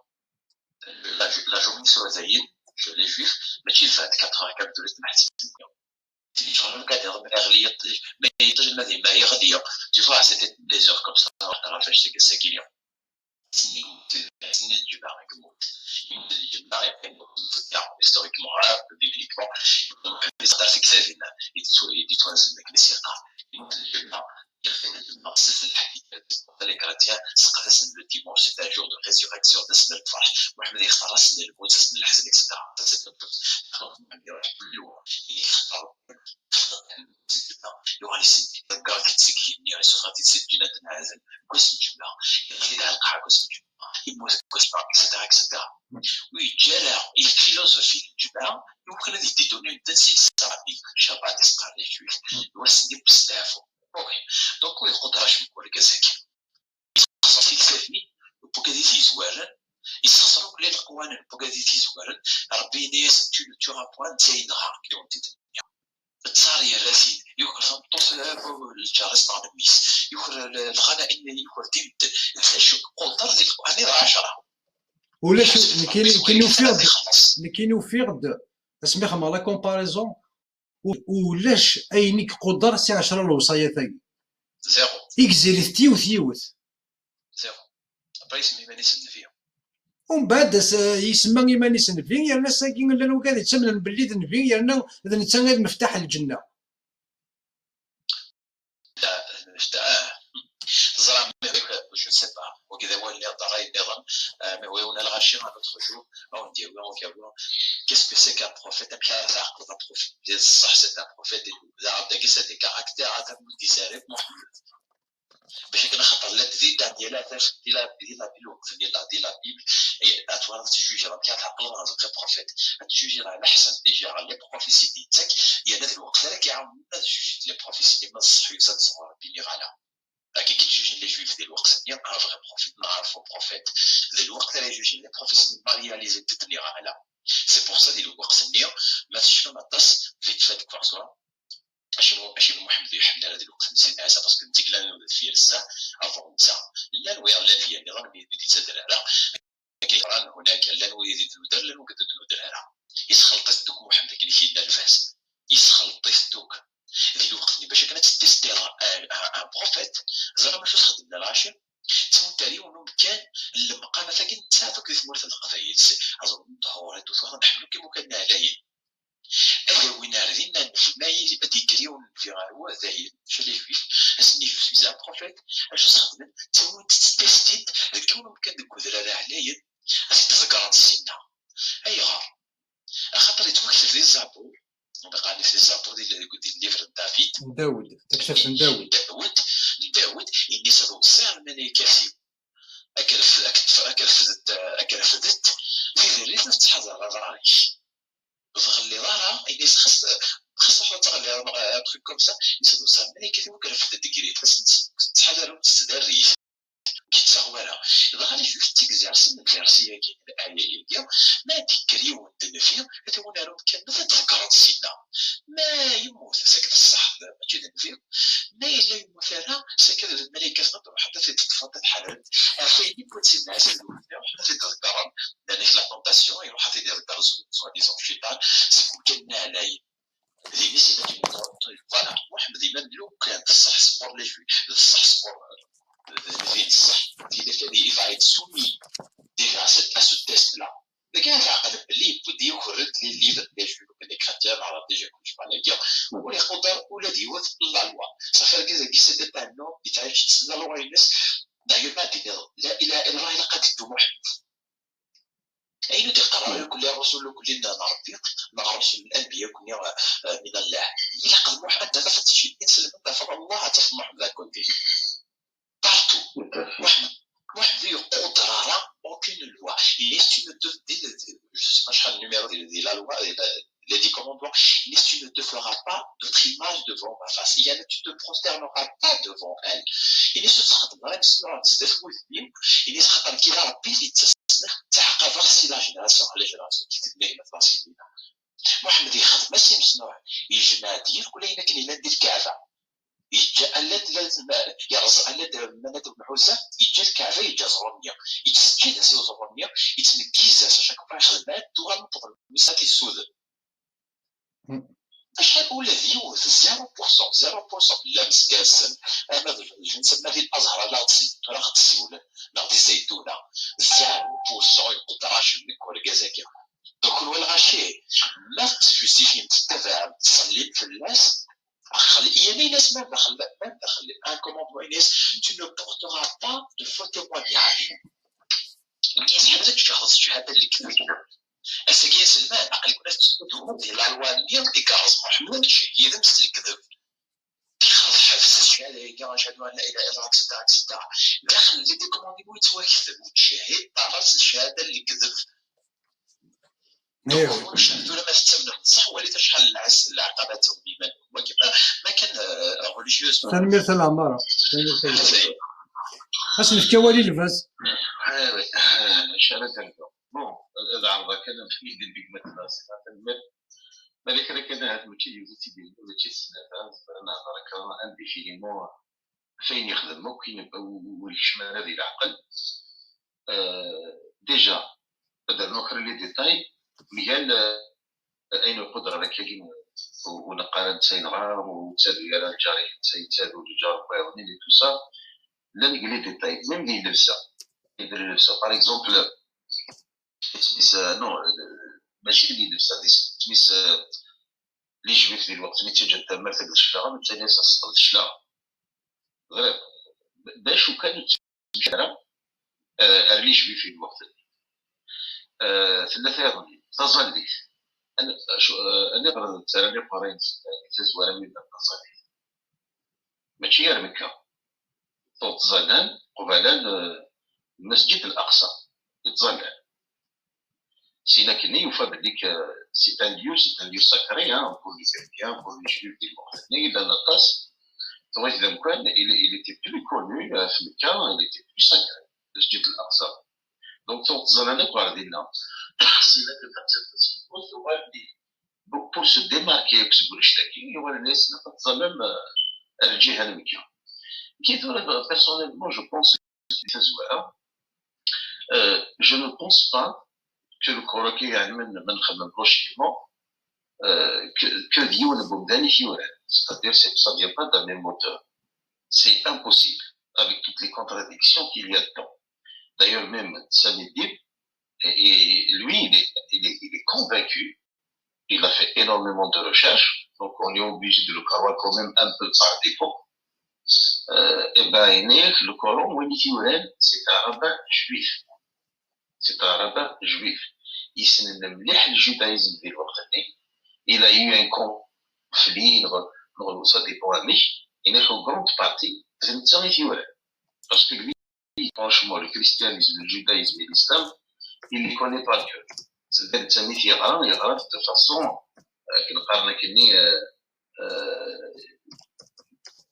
لا جورني سوا زاين لي جويف ماشي 24 كنبداو نحسب اللي شغل كادير من اغليه ما يطيش المدينه ما هي غاديه tu vois c'était des heures comme ça واحد فاش ساكن سنين الجماعه كموت يمكن الجماعه يكون هيستوريكمون بيبليكمون يقدر سكسافينا يتوازن لك الثقه يمكن الجماعه يخدم الجماعه سلسله الحديثات les chrétiens سقدسن le dimanche c'est un jour de résurrection دسن الفرح محمد يختار سن الموت سن الحزن etc يوغالي سيدي كاع كتسكيني راه سوغاتي تسجلات نعزل كوس الجمله يخلي على القاع كوس الجمله يموت كوس etc ويجرى الفيلوزوفي الجماعه يمكن هذه تدوني تنسي الصعبي شابات استراتيجي يوسني بزاف اوكي دونك ويقدرش نقول كازاكي خاصو يسافني وبوكاديتي زوارن يستخسروا كل القوانين بوكاديتي زوارن ربي ناس تو رابوان تاينها كيون تدنيا التصاري الراسين يوكر صمتوس الجارس مع الميس يوكر الغنائم يوكر تيمت فلاش قدر ديك القوانين 10 ولا كاينو فيغد اسمح ما لا كومباريزون ولاش اينيك قدر سي 10 الوصايه ثاني زيرو يكزيري ثيوث زيرو ابري يسمي ماني سن فيهم ومن بعد يسمى يماني سن فين يرنا ساكين لا لو كان يتسمى باللي ذن فين يرنا ذن تسمى مفتاح الجنه لا المفتاح زرع je ne sais pas. وكذا هو اللي ضرا النظام ويونا الغاشي un autre jour on dit on va voir qu'est-ce que c'est qu'un prophète un prophète صح c'est un prophète ده كيس des caractères هذا مديسارك محمد باش كنا خاطر لا تزيد ديالها فاش ديال بالوقت ديال لا بيبل اتوار تجوجي راه كان العقل راه غير بروفيت تجوجي راه احسن ديجا راه لي بروفيسي ديالك هي هذا الوقت راه كيعاون تجوج لي بروفيسي ديال الصح يوزاد صغار بيني غالا كي كيتجوج لي جويف ديال الوقت ديال ان فغي بروفيت نعرفو بروفيت ديال الوقت راه يجوج لي بروفيسي مارياليزي تدني غالا سي بور سا ديال الوقت النية ما تشفى ما تص فيت فات كوارسوا ماشي محمد يحمل هذا الوقت نسيت عسى باسكو انت كلا نولد في الساعه افون نتا لا نوير لا فيا نظام بدي تدرى كيقران هناك لا نوي يزيد ندير لا نوكد ندير راه يسخلطستوك محمد كاين شي نرفاس يسخلطستوك ذي الوقت اللي باش كانت تستير ان بروفيت زعما فاش خدمنا العاشر تمتالي ونمكن لما قام مثلا نتا دوك ثمرت القضايا اظن ظهور هادو صغار نحملو كيما كان عليه هذا وين عرفنا في المايل بدي كريون في غاروا ذايل شلي فيش اسني جو سوي ان بروفيت اش خدمت تو تستيت كون ممكن دوك ذرا عليا تذكرت السنه ايوا خاطر يتوكل لي زابور وبقى لي في زابور ديال ليفر دافيد داود تكتشف من داود اني صدوق ساعه ملائكتي اكرفدت في ذريت تحضر الرايش تغلي راه الناس خاص واحد تغلي ان تروك كوم سا يصدو سا ملائكتي وكرفدت ديكري تحضر تدري كيتساوالها إذا غادي جوج تيكزارسي من الكرسية كاين الآية ديال ما تكريو الدنفير كتقول لهم كان مثلا تذكرت سيدنا ما يموت ساكت الصح ماشي دنفير ما إلا يموت لها ساكت الملائكة تنظر حتى في تتفضل حالات فين يكون سيدنا عيسى وحتى في تذكرهم لأن في لا طونطاسيون يروح في يذكر سوا ديزون الشيطان سيكون كان علي اللي نسي فوالا محمد إمام لو كان الصح سبور لي جوي الصح سبور il va être soumis déjà à ce test-là. Le gars a appelé pour dire que les livres des juifs, les chrétiens, déjà comme je parlais dire, ou les qadar ou les diot la loi. Ça fait que c'était un nom qui t'a dit la loi الناس d'ailleurs ما تقدر لا اله الا الله لقد محمد. أين تقرأ كل الرسل كل نربي نغرس الأنبياء كل من الله. يلقى محمد أنت تفت شيء إنسان تفر الله تفر محمد كنت. Partout. واحد يقدر aucune loi. Il est une je sais pas le numéro de la loi, les 10 commandements. Il est tu ne te feras pas d'autre image devant ma face. Il y a tu te prosterneras pas devant elle. Il est ce sera il est sera qui va rappeler تحقق فرسي لا جينيراسيون على جينيراسيون تتبني مثلا محمد يخاف ماشي مسنوع يجمع ديال ولا كاين الا ندير الكعبه يتجلد لازم يرزق على منات بن عزة يجي الكعبه يجي زرونيا يتسجل سي زرونيا يتنكيز شاك با خدمات دوغا نطبل مساتي السود شحال ولا فيوز 0% لا مسكاسن انا الجنس ما في الازهر لا تصيد ولا غتسول لا غادي زيتونه 0% يقدر يشمك ولا كازاكي دوك ولا غاشي ما تجوستيفي تتبع تصلي في الناس il y a des gens même un commandement tu ne porteras pas de faux témoignages الناس حبت تشخص الشهاده اللي كذبت السكين سلمان عقل الناس تدخل ديال الالوانيه ديكاز محمد شي هذا مثل الكذب تيخاف حفظ الشهاده يا اشهد ان لا اله الا الله اكسترا داخل اللي دي كومونديمون يتواكذب وتشهد طرس الشهاده اللي كذب ايوا شهدوا لما استمنوا صح وليت شحال العس العقبات بما ما كان ريليجيوز تنمير العماره اش الكوالي الفاس شهادة تنكو بون إذا عرضا كان في يدي بيك مثلا تنمير مالك راه كان هاد المشي يوزي ديال المشي السنة أنا راه عندي شي مو فين يخدم وكاين والشمال هذه العقل ديجا بدل نخر لي ديتاي ميال أين القدرة راك كاين ونقارن تاينغار وتادو يا الجاري تادو الجار بايوني لي تو سا لا نقلي ديتاي ميم دي لبسه يدير لبسه باغ اكزومبل تسميس نو ماشي اللي لبسه تسميس لي جويف ديال الوقت اللي تيجي تما تاكل الشلاغه والثاني تسطل الشلاغه غير باش وكان الشارع اللي يشبي في الوقت ثلاثة يظني تظليت أنا قررت تسالني قريت تزوار من التصاليح ماشي غير مكة تزلان قبالا المسجد الأقصى تزلان سينا كني يوفى بليك سي ان ليو ساكري بور لي كريتيان بور لي جويف ديال الوقت إذا نقص تويت إذا كان il était plus connu في مكة il était plus sacré المسجد الأقصى دونك تزلان قاعدين سينا pour se démarquer كسبوا الاشتكي هو الناس تظلم الجهة المكة كي ثورة personnellement je pense je ne pense pas que le Koroké من خدم logiquement que ديون بومداني يوران c'est-à-dire ça vient pas d'un même moteur c'est impossible avec toutes les contradictions qu'il y a dedans d'ailleurs même Samidib et lui il est convaincu il a fait énormément de recherches donc on est obligé de le croire quand même un peu par défaut et ben le Coran c'est un rabbin juif c'est un rabbin juif يسن مليح الجودايزم في الوقت il a eu un conflit ça dépend مش il a une grande partie parce que lui franchement le christianisme le judaïsme et l'islam il ne connaît pas Dieu c'est-à-dire يقرأ de façon كنقارن كني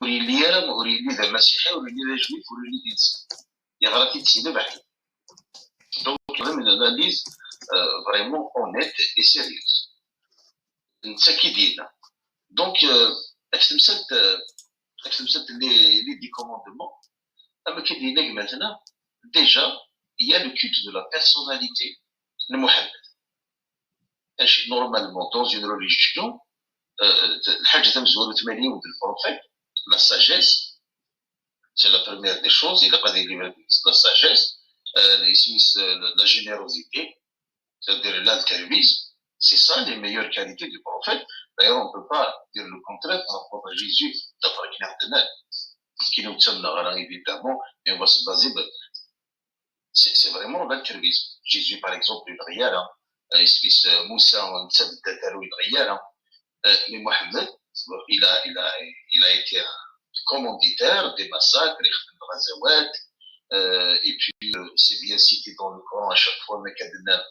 أريد ذا مسيحي أريد ذا جويف أريد ذا إنسان يقرأ تيتسينا بحي donc une analyse vraiment honnête et sérieuse نتاكدين donc تمثلت les 10 commandements أما كدينا مثلا déjà il y a le culte de la personnalité de Mohammed normalement dans une religion الحاجة تمزور 80 de prophète la sagesse c'est la première des choses il a pas dit la sagesse la générosité c'est-à-dire l'altruisme c'est ça les meilleures qualités du prophète d'ailleurs on ne peut pas dire le contraire par rapport à Jésus d'après qui nous tient évidemment mais on va se baser c'est vraiment l'altruisme Jésus par exemple une riala اسميس موسى ونسب تتلو الريالة mais Mohammed il a été un commanditaire des massacres des غزوات et puis c'est bien cité dans le Coran à chaque fois مكدنا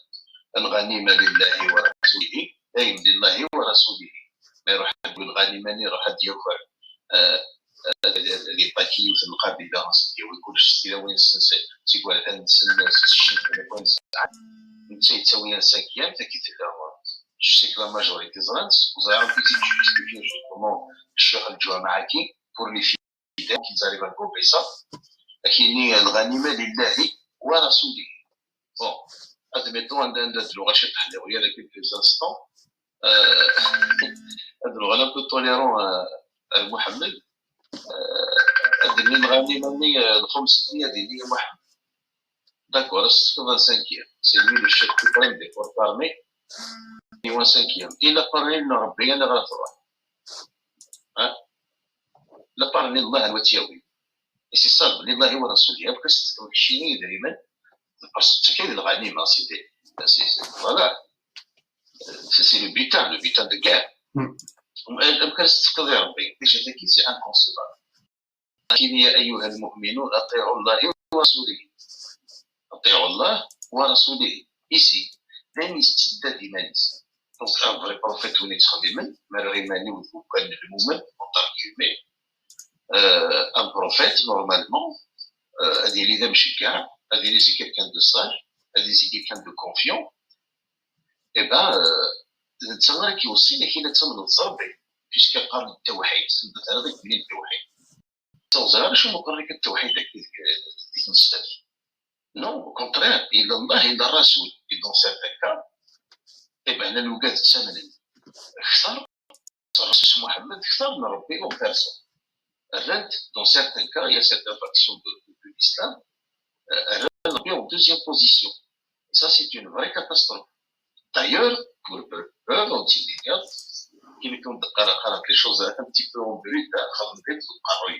الغنيمة لله ورسوله أي لله ورسوله ما يروح الغنيمة يروح ياكل les paquets في القبيلة ويقول شتي وين تيقول أن الشيخ وين يتساوي 5 أيام تكيت له je sais que la majorité vous avez un petit expliquer justement الشيخ الجوامع كي pour les fidèles qu'ils arrivent à grouper ça كاين الغنيمة لله ورسوله bon admettons عندنا اللغة شي تحضير ويا quelques instants هاد اللغة un peu tolérant محمد هاد الغنيمة ال 500 ديال محمد d'accord c'est 85e c'est lui le chef suprême des forces armées et 5e il a parlé de ربي انا غنفرح لا parlé الله الوتياوي et c'est ça لله ورسوله بس كشيني دائما parce que كاين الغنيمة c'est voilà c'est le butin de guerre بكاس تقضي ربي باش هذاك c'est inconcevable لكن يا ايها المؤمنون اطيعوا الله ورسوله أطيعوا الله ورسوله ici لن يستبدل إيمانيس donc un vrai prophète وني تخدمن مالغي ماني وكان المؤمن entre guillemets un prophète normalement هذه اللي ذا مشجع هذه اللي c'est quelqu'un de sage هذه c'est quelqu'un de confiant et ben الانسان كيوصينا كي نتمنى تصربي puisque قال التوحيد سمت هذاك من التوحيد توزع شنو مقرر التوحيد ديك نستفيد non au contraire il Allah il a Rasoul et dans certains cas eh ben nous قاد تسمن اكثر الرسول محمد اكثر من ربي en personne الرد dans certains cas il y a certaines factions de l'islam الرد ربي en deuxième position et ça c'est une vraie catastrophe d'ailleurs pour preuve on dit bien qui me compte قرأت les choses un petit peu en brut خدمت القروي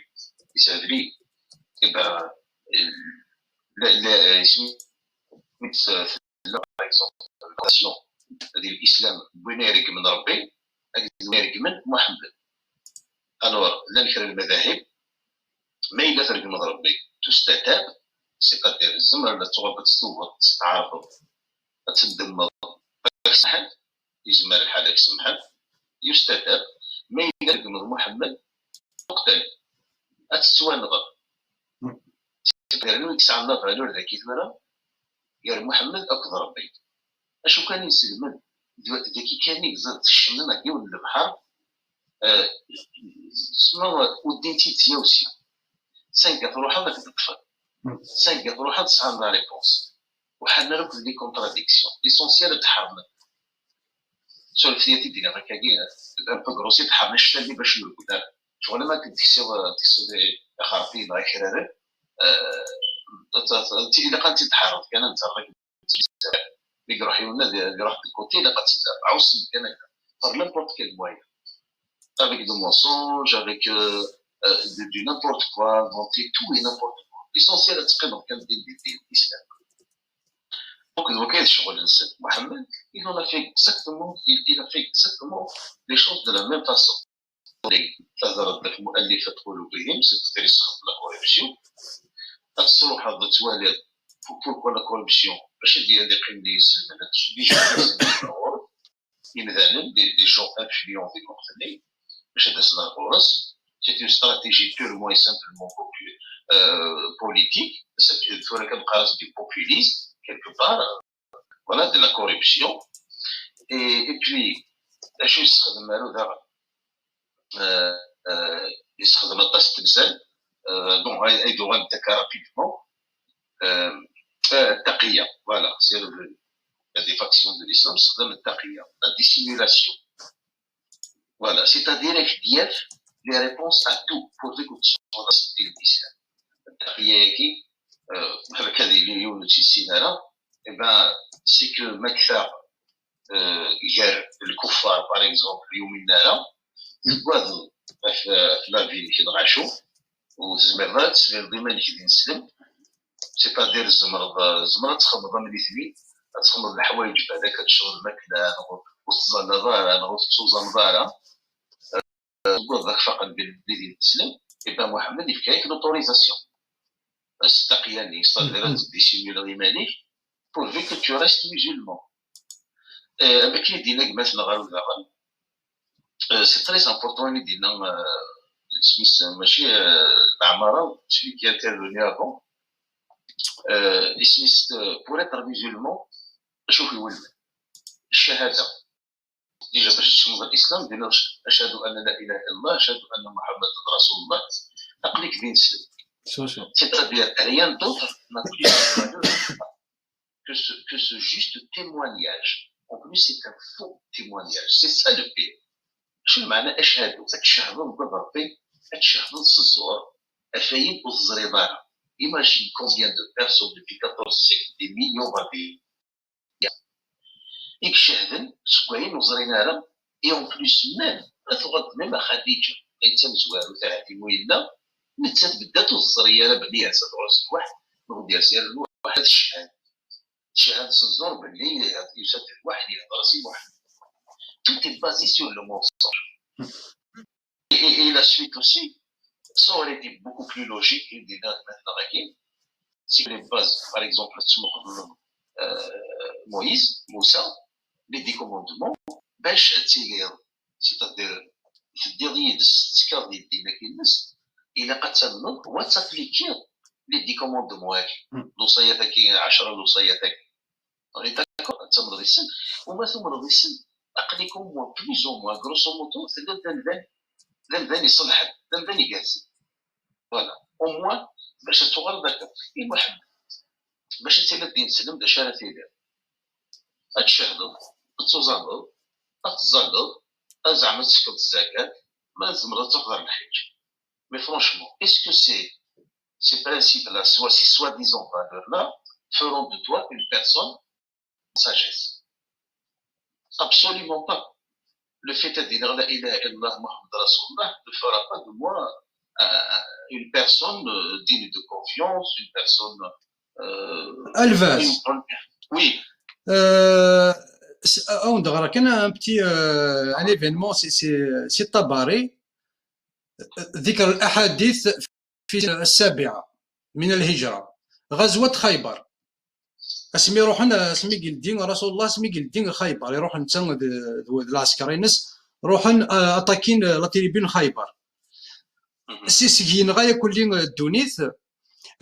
يسادري eh ben باغ اكزومبل ديال الاسلام بغينا يريك من ربي يريك من محمد. الوغ لا نكره المذاهب ما الا فرق من ربي تستتاب سيتادير الزمر لا تغرب تستوب تستعارض تدمر سمحل يجمع الحالة سمحل يستتاب ما الا فرق من محمد مقتل اتستوى نظر يعني يكسع النظر على ذاك يثمر يا محمد اكثر ربي اشو كان يسلم ذاكي كان يزاد الشمن هكا ولا البحر سما ودين تيتيوسيا سانكا تروح هذاك الطفل سانكا تروح هذا صحاب لا ريبونس وحنا لك دي كونتراديكسيون ليسونسيال تحرنا سولف ديالتي دينا هكا ان بو غروسي تحرنا الشتاء باش نقول شغل ما كتكسب خارطين غير كراره الا كانت تحرض كان انت اللي يروح يونا اللي راح الكوتي الا قد عاوز كان par n'importe quel moyen avec des mensonges avec du n'importe quoi inventer tout et n'importe quoi l'essentiel est de كان دين الاسلام. Donc le cas de Mohamed il en a fait exactement les choses de la même façon. تظهرت لك مؤلفة قلوبهم ستدرس خط لا كوريبسيون الصروح هذا توالد pourquoi la corruption باش ديال دي قيم لي يسلم لي جون مثلا des gens influents des compagnies باش هذا صنع الفرص c'est une stratégie purement et simplement politique c'est une كنقارس du populisme quelque part voilà de la corruption et puis اش يستخدم مالو دابا يستخدم الطاس التمثال دونك غايدو غنتكا رابيدمون التقية فوالا سي des factions de l'islam يستخدم التقية la dissimulation voilà c'est-à-dire اختيار les réponses à tout pour réconcilier دين الإسلام. التقية كي بحال هكا اللي يولد شي سينارة et ben c'est que مكثر غير الكفار par exemple يومنا تبادل في لافيل كيتغاشو وزمرات ضمن كي نسلم سيتادير الزمرة تخمض من الاثنين تخمض الحوايج بعدا كتشغل الماكلة وسط النظارة وسط النظارة تقول ذاك فقط بالذي تسلم يبقى محمد يفكاك لوتوريزاسيون التقية اللي يستدير ديسيميل غيمانيك pour que tu restes musulman. Avec les dîners c'est très important les dîners celui qui est intervenu avant pour être musulman شوف يولد الشهادة déjà باش تشمل الإسلام دينا أشهد أن لا إله إلا الله أشهد أن محمد رسول الله أقليك بين سلم c'est-à-dire rien d'autre n'a plus que ce juste témoignage. En plus, c'est un faux témoignage. C'est ça le pire. شو المعنى أشهد؟ أتشهد بالربي أتشهد الصور أفايد والزريبانة. Imagine combien de personnes depuis 14 siècles, des millions d'années, يكشهدن سكوين وزرينارا et en plus même à Khadija أيتم زوارو ثلاثي مويلة نتسات بدات الزريارة بليها ستغرس الواحد نغدي يسير الواحد الشهاد شهاد سنزور باللي يسد الواحد يهضر سي واحد tout est basé sur le mensonge et la suite aussi ça aurait été beaucoup plus logique des dates maintenant si les bases par exemple Moïse Moussa les 10 commandements باش تسير c'est-à-dire في الديرني تسكر دي كينس الى قد تنظ وتابليكي لي 10 commandements الوصيتك 10 الوصيتك راه داكور تمرض السن وما تمرض السن اقليكم مو بلوز او موا غروسو موتو تقدر دان يصلح دان يقاس فوالا او موا باش تغلب داك المحب باش تيلا الدين سلم دا شارع تيدير هتشهدوا تزالوا تزالوا زعما تسكت الزكاة ما زمرة تحضر الحج مي فرانشمون اسكو ces principes-là, ces soi-disant valeurs-là, feront de toi une personne en sagesse. Absolument pas. Le fait de dire la ilaha illallah Muhammad Rasulullah ne fera pas de moi une personne digne de confiance, une personne الفاس وي on dira كان un petit un événement c'est الطبري ذكر الأحاديث في السابعة من الهجرة غزوة خيبر اسمي روحن اسمي قلدين رسول الله اسمي قلدين خيبر يروحن تسان العسكرينس روحن اتاكين لاتريبين خيبر سيسكين غاية كلين الدونيث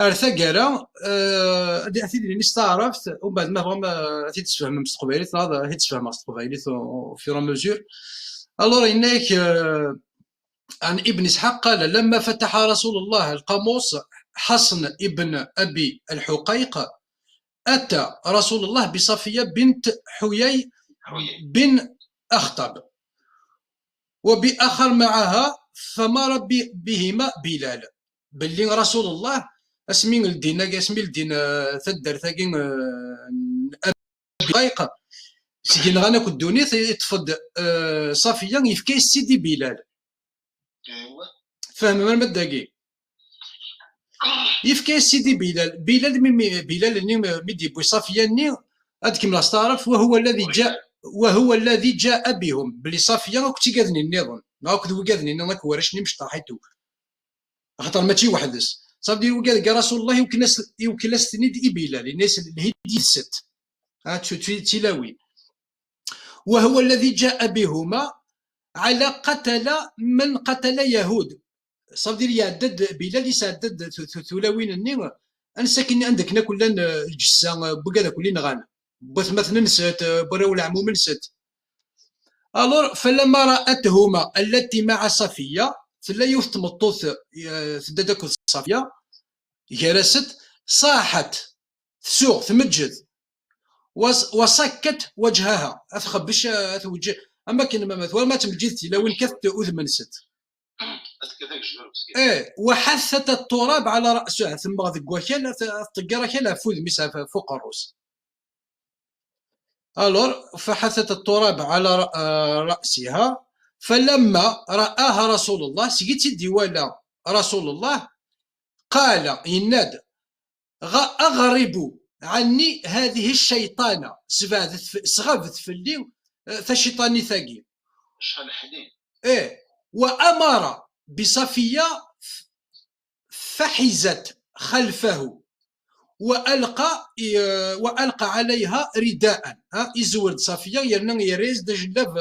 ارثا كارا اثيد نستعرفت ومن بعد ما فهم اثيد تفهم مستقبليت هذا هي تفهم مستقبليت في مزور الور انك عن ابن اسحاق قال لما فتح رسول الله القاموس حصن ابن ابي الحقيق اتى رسول الله بصفيه بنت حيي بن اخطب وباخر معها فمر بهما بلال باللي رسول الله اسمي الدين ثدر ثاقين ابي سيدنا غانا كدوني يتفض صفيه يفكي سيدي بلال فهم من مداكي يفكي سيدي بلال مدي بو صفيه ني هادك من استعرف وهو الذي جاء بهم بلي صفيه كنتي قاذني النظام هاك ذو قاذني ناك ورشني مش طاحيتو خاطر ماشي وحدس صافي قال رسول الله يمكن استنيد بلال الناس اللي هي ست تلاوي وهو الذي جاء بهما على قتل من قتل يهود صافي يعدد بلال يسعدد ثلاوين النيم انا ساكن عندك ناكل الجسا بقى كلنا غانا بث مثلا نسات براو العموم نسات الور فلما راتهما التي مع صفيه فلا يوث مطوث ثدادك صفيه جلست صاحت تسوق تمجد وسكت وجهها اثخبش اثوجه اما كان ما مثوى ما تمجدتي لو كثت اذمن ست وحثت التراب على راسها ثم ذك وكاله طقره كاله فوذ مسافه فوق الروس الور فحثت التراب على راسها فلما راها رسول الله سقيت ديوالا رسول الله قال يناد اغرب عني هذه الشيطانه صغبت في الليل فالشيطاني ثقيل شحال حنين وامر بصفيه فحزت خلفه والقى عليها رداء يزورد صفيه يريز دجلب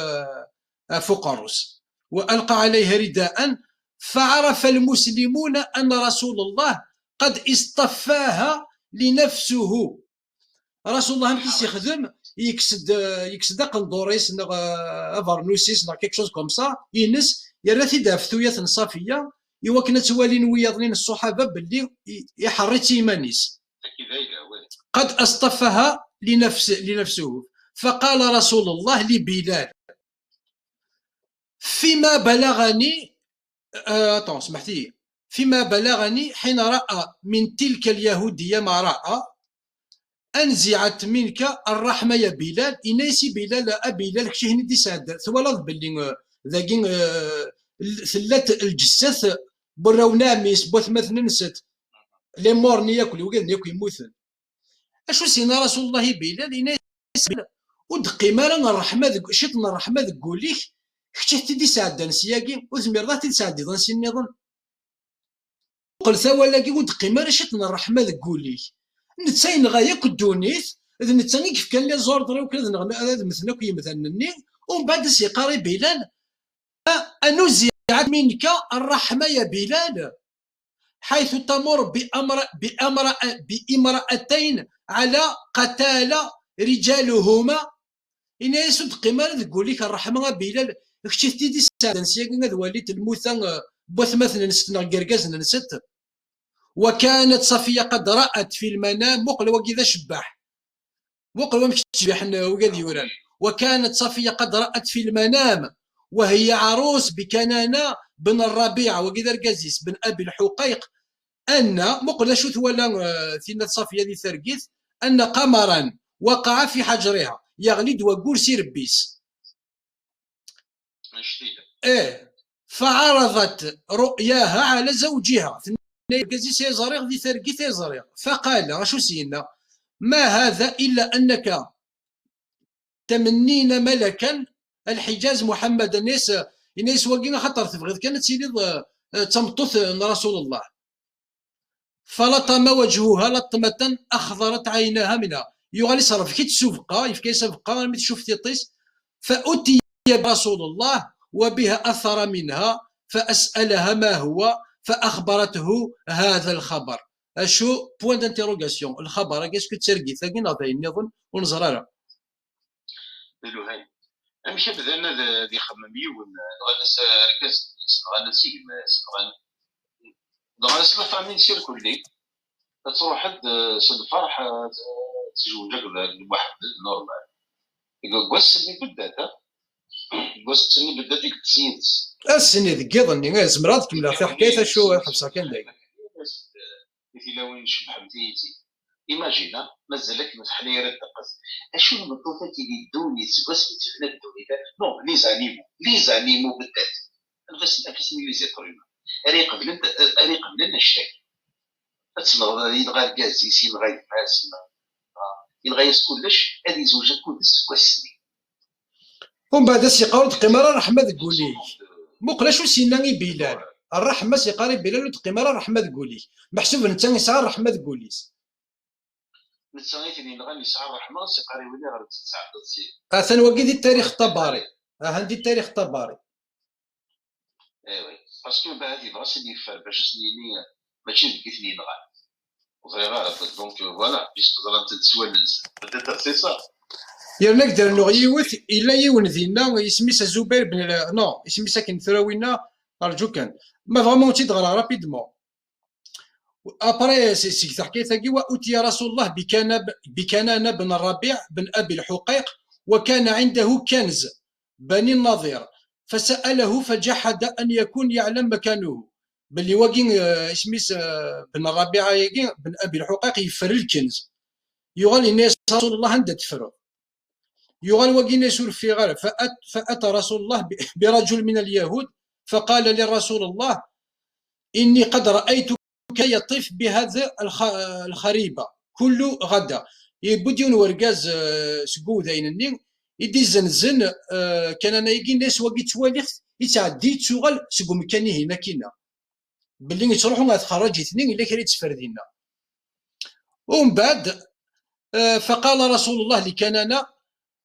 فوق الروس والقى عليها رداء فعرف المسلمون ان رسول الله قد اصطفاها لنفسه رسول الله ملي يخدم يكسد قندوريس افرنوسيس لا كيك شوز كوم سا ينس يرثي دافتويا صافيه يوكنا توالين وياضلين الصحابه باللي يحرت ايمانيس قد اصطفها لنفسه فقال رسول الله لبلال فيما بلغني سمحتي فيما بلغني حين راى من تلك اليهوديه ما راى انزعت منك الرحمه يا بلال انيسي بلال بلال كشي هني دي ساد ثوالض باللي ذاكين ثلات الجساث براو ناميس بوث مثلا نست لي مورني ياكل وقال ياكل يموثن اشو سينا رسول الله بلال انيسي بلال ودقي مالا الرحمه شتنا الرحمه تقوليك كشي دي ساد نسياكي وزمير ذاتي تساعدي ظن سي النظام قل ثوالاكي ودقي مالا شتنا الرحمه تقوليك نتساين غاية كدونيث إذا نتساين كيف كان لي زور دري وكذا هذا مثلا كي مثلا ومن بعد سيقاري بلال أنزعت منك الرحمة يا بلال حيث تمر بامرأتين على قتال رجالهما إن يصدق ما تقول لك الرحمة بلال اكتشفتي دي سادة سياق هذا وليت الموثى بوث مثلا ستنا قرقاز نست وكانت صفية قد رأت في المنام مقل وكذا شباح مقل ومش تشبح وقال يوران وكانت صفية قد رأت في المنام وهي عروس بكنانة بن الربيع وكذا القزيز بن أبي الحقيق أن مقل شو ولا ثينة صفية ذي ثرقيث أن قمرا وقع في حجرها يغلد وقول سيربيس فعرضت رؤياها على زوجها كازي سيزريغ ذي ثرقي تيزريغ فقال اشو سينا ما هذا الا انك تمنين ملكا الحجاز محمد الناس واقين خطر تبغي كانت سيدي تمطث رسول الله فلطم وجهها لطمة أخضرت عيناها منها يغالي صرف كي تسوفقا يفكي سبقا مي تشوف تيطيس فأتي برسول الله وبها أثر منها فأسألها ما هو فأخبرته هذا الخبر أشو بوان دانتيروغاسيون الخبر كيسكو تسرقي ثاقي ناضي نظن ونزرارا هاي أمشي بدأنا ذي خمامي ونغنس ركز نغنس نغنس لفامين سير كلي تروح حد سد فرح تزوجك واحد نورمال يقول قوس اللي بدات قوس اللي بدات ديك التسيدس السني ذكيضني زمرات كملا في حكاية شو حبسها كان دايق مثل وين شبح متيتي ايماجينا مازالك متحلي رد قص اشو المطوفات اللي دوني سكوس تفنا الدوني نو لي زانيمو بالذات نفس اللي زي طريقه اريق لنا الشيء تسمع يلغى الغاز يسين غاي فاس يلغى كلش هذه زوجة كلش كويسني ومن بعد سيقاول تقيمرا رحمة تقولي مقلاش سيناني بلال الرحمة سيقاري بلال وتقيمرا رحمة تقولي محسوب انت يسعى رحمة تقولي نتسانيت اللي نغني يسعى الرحمة سيقاري ولي غير تسعى اثن وقيد التاريخ الطباري عندي التاريخ الطباري ايوه باسكو من بعد يبغى سيدي يفر باش سنيني ماشي ديك اثنين غير وغير دونك فوالا باش تقدر تتسولز بدات سي صا يا نقدر انه يوث الا يون ذينا يسميسا زبير بن نو يسميسا كن ثراوينا ارجو كان ما فريمون تيدغرا رابيدمون ابري سي تحكي ثقي واتي رسول الله بكنانه بن الربيع بن ابي الحقيق وكان عنده كنز بني النظير فساله فجحد ان يكون يعلم مكانه باللي واقين سميس بن الربيع بن ابي الحقيق يفر الكنز يغال الناس رسول الله عنده تفرو يغال واقين يسول في غير فاتى رسول الله برجل من اليهود فقال لرسول الله اني قد رايتك يطيف بهذا الخريبه كل غدا يبديون ورقاز سقو ذاين يدي زنزن كان انا يجي الناس واقي تواليخ يتعدي تشغل سقو مكاني هنا كينا باللي تروحوا غتخرج اثنين الا كريت تفردينا ومن بعد فقال رسول الله لكنانه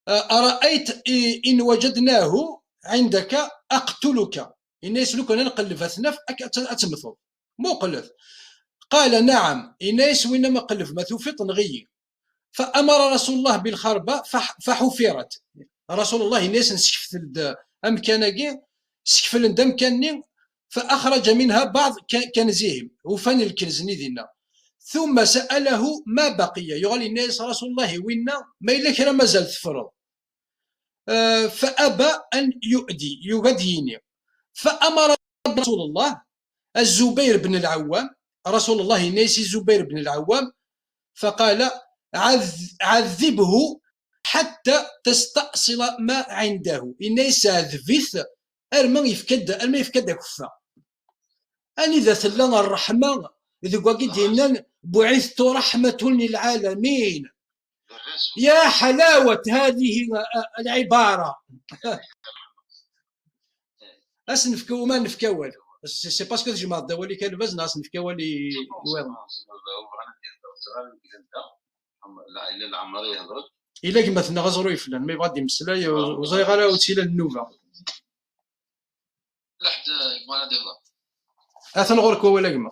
ارايت ان وجدناه عندك اقتلك الناس لو كان نقلب اثناف اتمثل مو قلف قال نعم الناس وينما قلف ما ثوفيط نغي فامر رسول الله بالخربه فحفرت رسول الله الناس نسكفت امكانكي سكفل ندم كاني فاخرج منها بعض كنزهم وفن الكنز ندينا ثم ساله ما بقي يقول الناس رسول الله وينا ما الا كرا مازال تفرض فابى ان يؤديني فامر رسول الله الزبير بن العوام رسول الله ناسي الزبير بن العوام فقال عذبه حتى تستأصل ما عنده الناس عذبث ارما يفكد كفا أن إذا ثلنا الرحمة إذا قاقي دينا بعثت رحمة للعالمين يا حلاوة هذه العبارة أسنفكو ما نفكا والو سي باسكو جماعة الدولي كان باز ناس نفكا والي الوضع لا العمر يهضر إلا كما تنغزرو يفلان ما يبغى يمسلا وزي غالا وتسيلا النوفا لا حتى يبغى ديفلوب أثن غورك ولا كما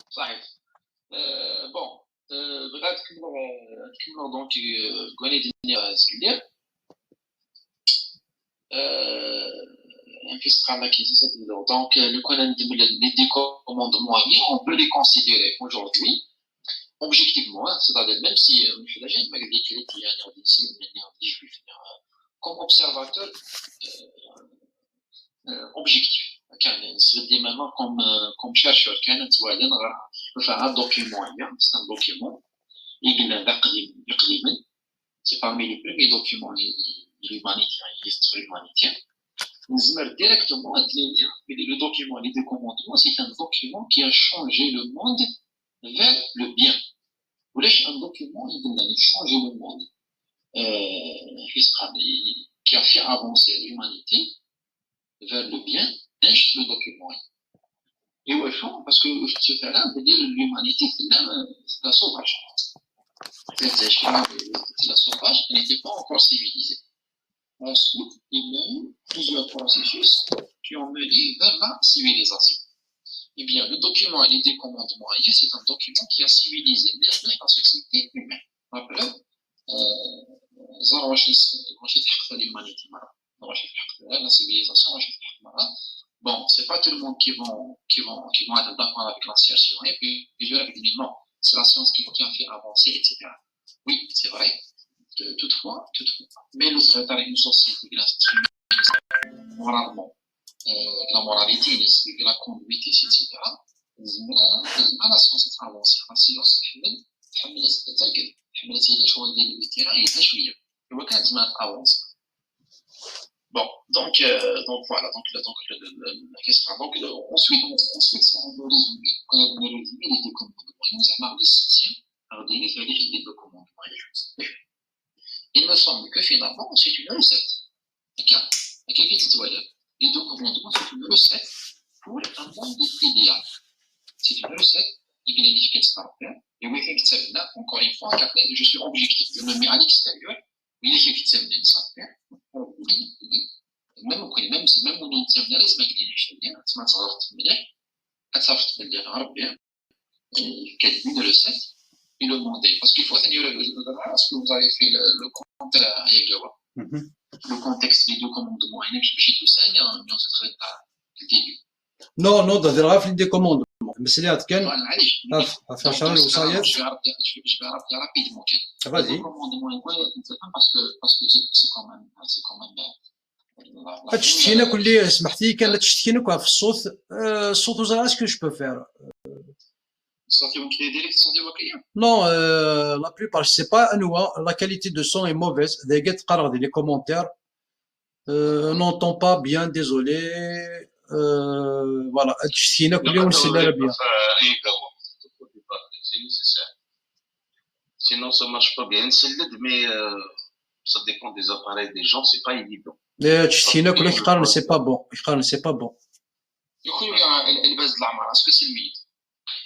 صحيح بون بغات كملوا دونك كوني الدنيا سكلير Donc, le les commandements, on peut les considérer aujourd'hui, objectivement, c'est-à-dire même si comme observateur objectif, comme chercheur, faire un document, c'est un document, c'est parmi les premiers documents humanitaires, l'histoire humanitaire. directement le document, les deux commandements, c'est un document qui a changé le monde vers le bien. Ou un document qui a changé le monde, qui a fait avancer l'humanité vers le bien, c'est le document. Et ouais, parce que ce fait-là, on peut dire l'humanité, c'est la sauvage. C'est la sauvage, elle n'était pas encore civilisée. Ensuite, il y a eu plusieurs processus qui ont mené vers la civilisation. Eh bien, le document et les commandements, c'est un document qui a civilisé la société humaine. Après, l'humanité, la civilisation, bon, c'est pas tout le monde qui vont être d'accord avec la science, et puis plusieurs disent non, c'est la science qui a fait avancer, etc. Oui, c'est vrai. Toutefois, mais le fait avec une société qui a moralement, la moralité, la conduite, etc. La science avancée. La science, bon, donc voilà, ensuite, on veut résumer. Quand on veut résumer les commandements, nous avons des commandements. Il me semble que finalement, c'est une recette. Les deux commandements, c'est une recette pour un monde idéal. C'est une recette, il y a des choses à faire. Et oui, encore une fois, je suis objectif. Je me mets à l'extérieur. Il y a des choses à faire. Même si nous sommes là, c'est une recette. Et le demander. Parce qu'il faut tenir ce que vous avez fait le compte à Yagawa. Le contexte des deux commandements. Il y a tout ça, il y a un secret le début. Non, non, ده راه des commandements. المسألة كان في شهر الوصايات. Je vais rapidement. Vas-y. Les commandements, parce que c'est quand même تشتكينا كل اللي سمحتي كان تشتكينا في الصوت الصوت وزرا اسكو جو بو فير Non, la plupart, je sais pas, la qualité de son est mauvaise. Les commentaires, on n'entend pas bien, désolé. Voilà, sinon ça marche pas bien, mais ça dépend des appareils des gens, c'est pas évident. C'est pas bon, c'est pas bon. Est-ce que c'est lui?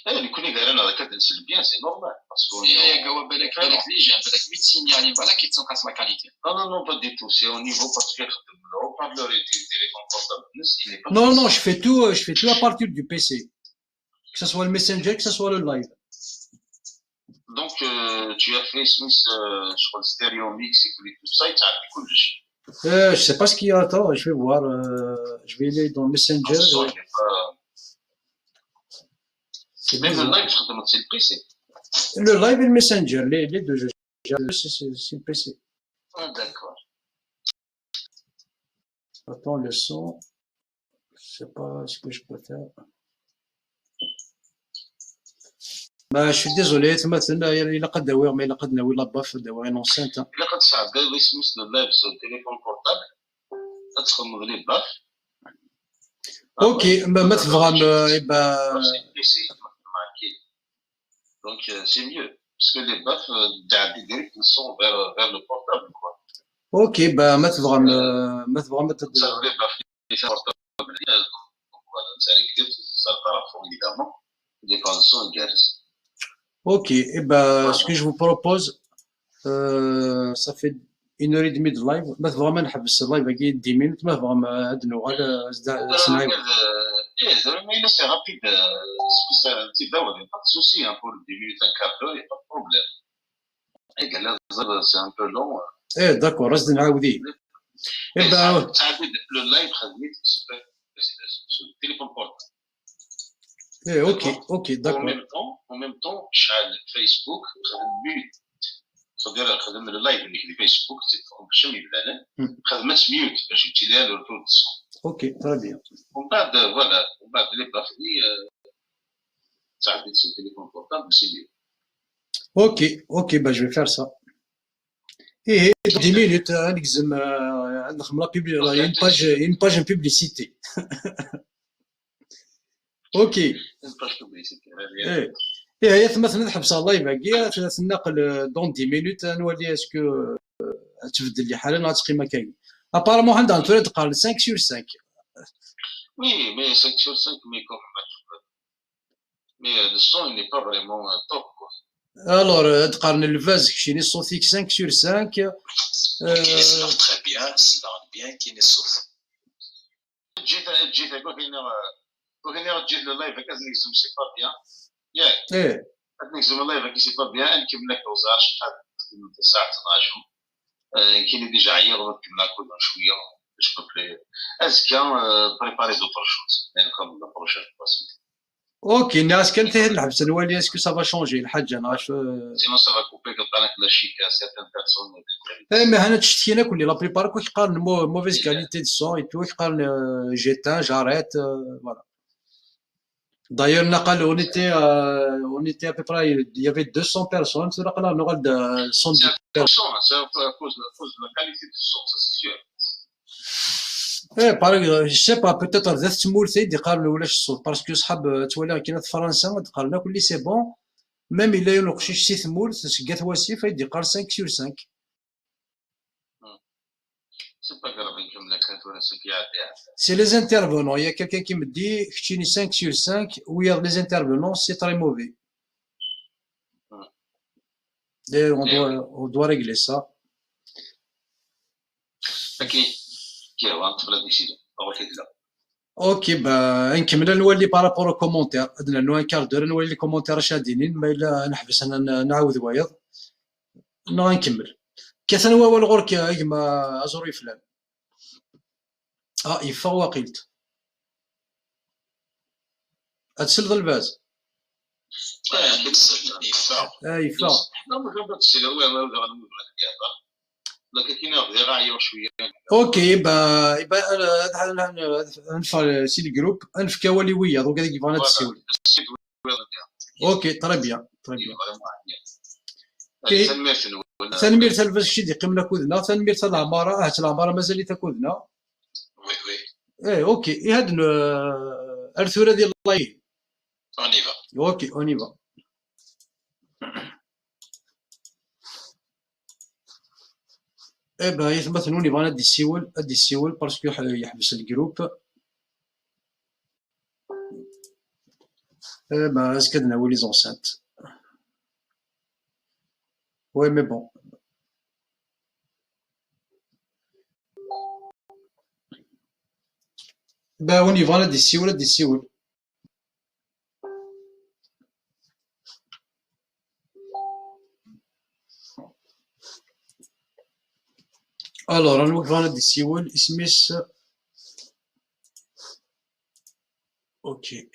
اللي كوني دايرين راه كتنسل بيان سي نورمال باسكو يا جواب بالك لي جا بالك ميت سينيالي بالك كيتسنقص لا كاليتي non pas du tout c'est au niveau parce que le haut-parleur du téléphone portable il n'est pas non je fais tout à partir du PC que ce soit le Messenger que ce soit le live donc tu as fait Smith je crois le stéréo mix et tout ça et tu as fait كلش je sais pas ce qu'il y a attends je vais voir je vais aller dans le Messenger même le live, c'est le PC. Le live et le Messenger, les deux, c'est le PC. Ah, d'accord. Attends, le son, je sais pas ce que je peux faire. Bah, je suis désolé, il a pas de mais il a pas de la baf, une enceinte. Il a pas de ça, il Smith le live sur le téléphone portable, ça te remonte les baf. Ok, bah, mettre vraiment, C'est le PC. Donc c'est mieux, parce que les baffes direct ils sont vers le portable quoi. Ok, bah mettre vraiment Ça les baffes les portables ça part évidemment des conditions égales. Ok, et ben ce que je vous propose ça fait 1h30 de live ما vraiment نحبس اللايف باقي 10 minutes ما vraiment هاد النوع mais c'est rapide c'est pas de souci pour 10 minutes un quart d'heure il n'y a pas de problème c'est un peu long ايه داكور راس نعاوديه ايه ben le live خدمت sur le téléphone portable ايه ok d'accord en même temps شحال Facebook خدم ميوت صدير خدم اللايف اللي في فيسبوك باش يبان خدمت ميوت باش يبتدي له الرول الصوت Ok, très bien. ومن بعد فوالا ومن بعد لي بافي تعديت sur le téléphone portable c'est mieux. Ok, bah je vais faire ça. ايه 10 minutes نقزم نخدم لا une page en publicité. اوكي. باش بوبليسيتي ايه ايه هي مثلا نحبس الله يبقى تنقل دون 10 minutes نولي اسكو تبدل لي حاله نعطي ما كاين ابارامون عندها تولي تقارن 5 sur 5. وي مي 5 sur 5 مي كوم مي لو سون ني با فريمون توب كوا. الور تقارن الفاز كشيني صوتيك 5 sur 5. كاين يسمع تري بيان سلان بيان كاين الصوت جيت كوكينا تجي اللايف كاز نكزم سي با بيان ياك ايه نكزم اللايف كي سي با بيان نكمل لك وزار شحال الساعه 12 كاين ديجا عيا نكمل كل شويه باش قلت لي ازكى بريباري دوطر شوز لانكم لا بروشين باس. اوكي الناس كانت نحبس نولي اسكو سافا شونجي الحاجه انا سينو سافا كوبي كطلعك لا شيكا سيرتان بيرسون. ايه مي هنا تشتكينا كل لا بريبار كو يقارن موفيز كاليتي دو سون اي تو يقارن جيتان جاريت فوالا. D'ailleurs, on était à peu près, il y avait 200 personnes, c'est là qu'on a 110 personnes. C'est à cause de la qualité du son, ça c'est sûr. ايه je sais pas, peut-être ذات تمولتي يقارنوا ولا الصوت باسكو صحاب تولي كاين في فرنسا تقارنا كل سي بون ميم الا ينقشيش سي ثمول سكات واسيف يديقار 5 sur 5. C'est pas grave نكمل لك هاد ولا سكيات. C'est les intervenants, il y a quelqu'un qui me dit que 5 sur 5 où il y a les intervenants, c'est très mauvais. Et on doit régler ça. Ok, la décision. اوكي نكمل نولي بارابور او كومونتير عندنا نو ان كار دور نولي لي كومونتير شادينين ما الا نحبس انا نعاود وايض نكمل كاثن هو الغرك كيما ازوري فلان يفا واقيلت هتسلط الباز يفا اوكي نفع سي الجروب نفكا ولي ويا دونك هذيك فانا تسول. اوكي تري بيان تري بيان. تنمير تلفاز شي دي قمنا كودنا تنمير تاع العماره العماره مازال تاكودنا. وي وي ايه اوكي هاد الثوره ديال الله اونيفا. اوكي اونيفا. ايه يثبت نوني بغا ندي السيول باسكو يحبس الجروب. اسكدنا ولي زونسانت وي مي بون وني بغا ندي السيول الور انا بغا ندي السيول اسميس اوكي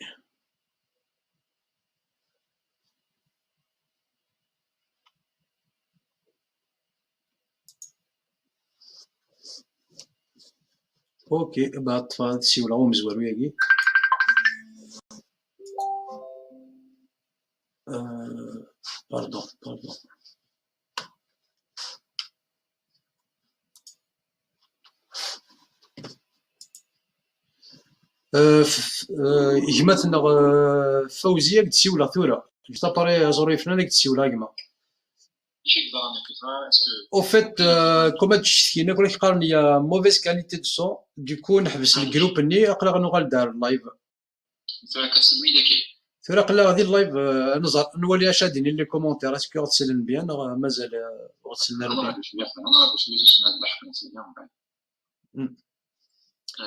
اوكي طفى السيول هو مزوار وياكي. باردون يجماتنا فوزيه قد تسيولا ثوره جتاباري زوري فلان قد تسيولا كما او فيت كوما تشتكينا كل يقارن ليا موفيز كاليتي دو سون دوكو نحبس الجروب ني اقلا نوغال دار اللايف ثورة كتسمي داكي ثورة قلا غادي اللايف نزار نولي شادين لي كومونتير اسكو غتسلم بيان مازال غتسلم بيان باش نسمع البحث نسينا من بعد